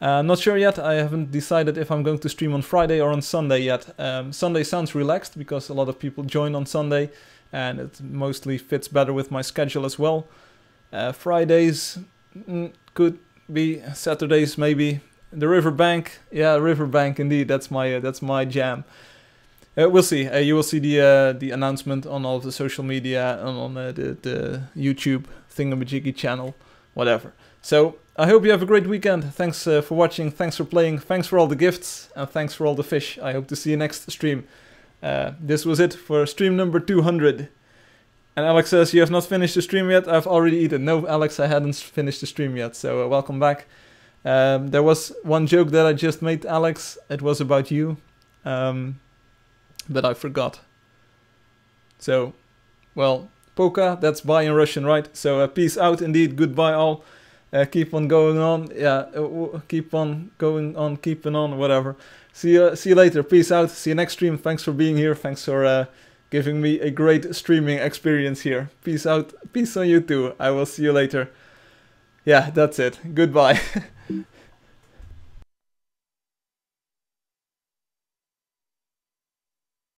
Speaker 1: I'm not sure yet, I haven't decided if I'm going to stream on Friday or on Sunday yet. Sunday sounds relaxed because a lot of people join on Sunday, and it mostly fits better with my schedule as well. Fridays could be, Saturdays maybe. The Riverbank, yeah, Riverbank indeed, that's my jam. We'll see. You will see the announcement on all of the social media and on the YouTube thingamajiggy channel, whatever. So I hope you have a great weekend. Thanks for watching. Thanks for playing. Thanks for all the gifts and thanks for all the fish. I hope to see you next stream. This was it for stream number 200. And Alex says you have not finished the stream yet. I've already eaten. No, Alex, I hadn't finished the stream yet. So welcome back. There was one joke that I just made, Alex. It was about you. But I forgot. So, well, Poka, that's bye in Russian, right? So, peace out indeed, goodbye all. Keep on going on, yeah, keep on going on, keeping on, whatever. See you later, peace out, see you next stream, thanks for being here, thanks for giving me a great streaming experience here. Peace out, peace on you too, I will see you later. Yeah, that's it, goodbye.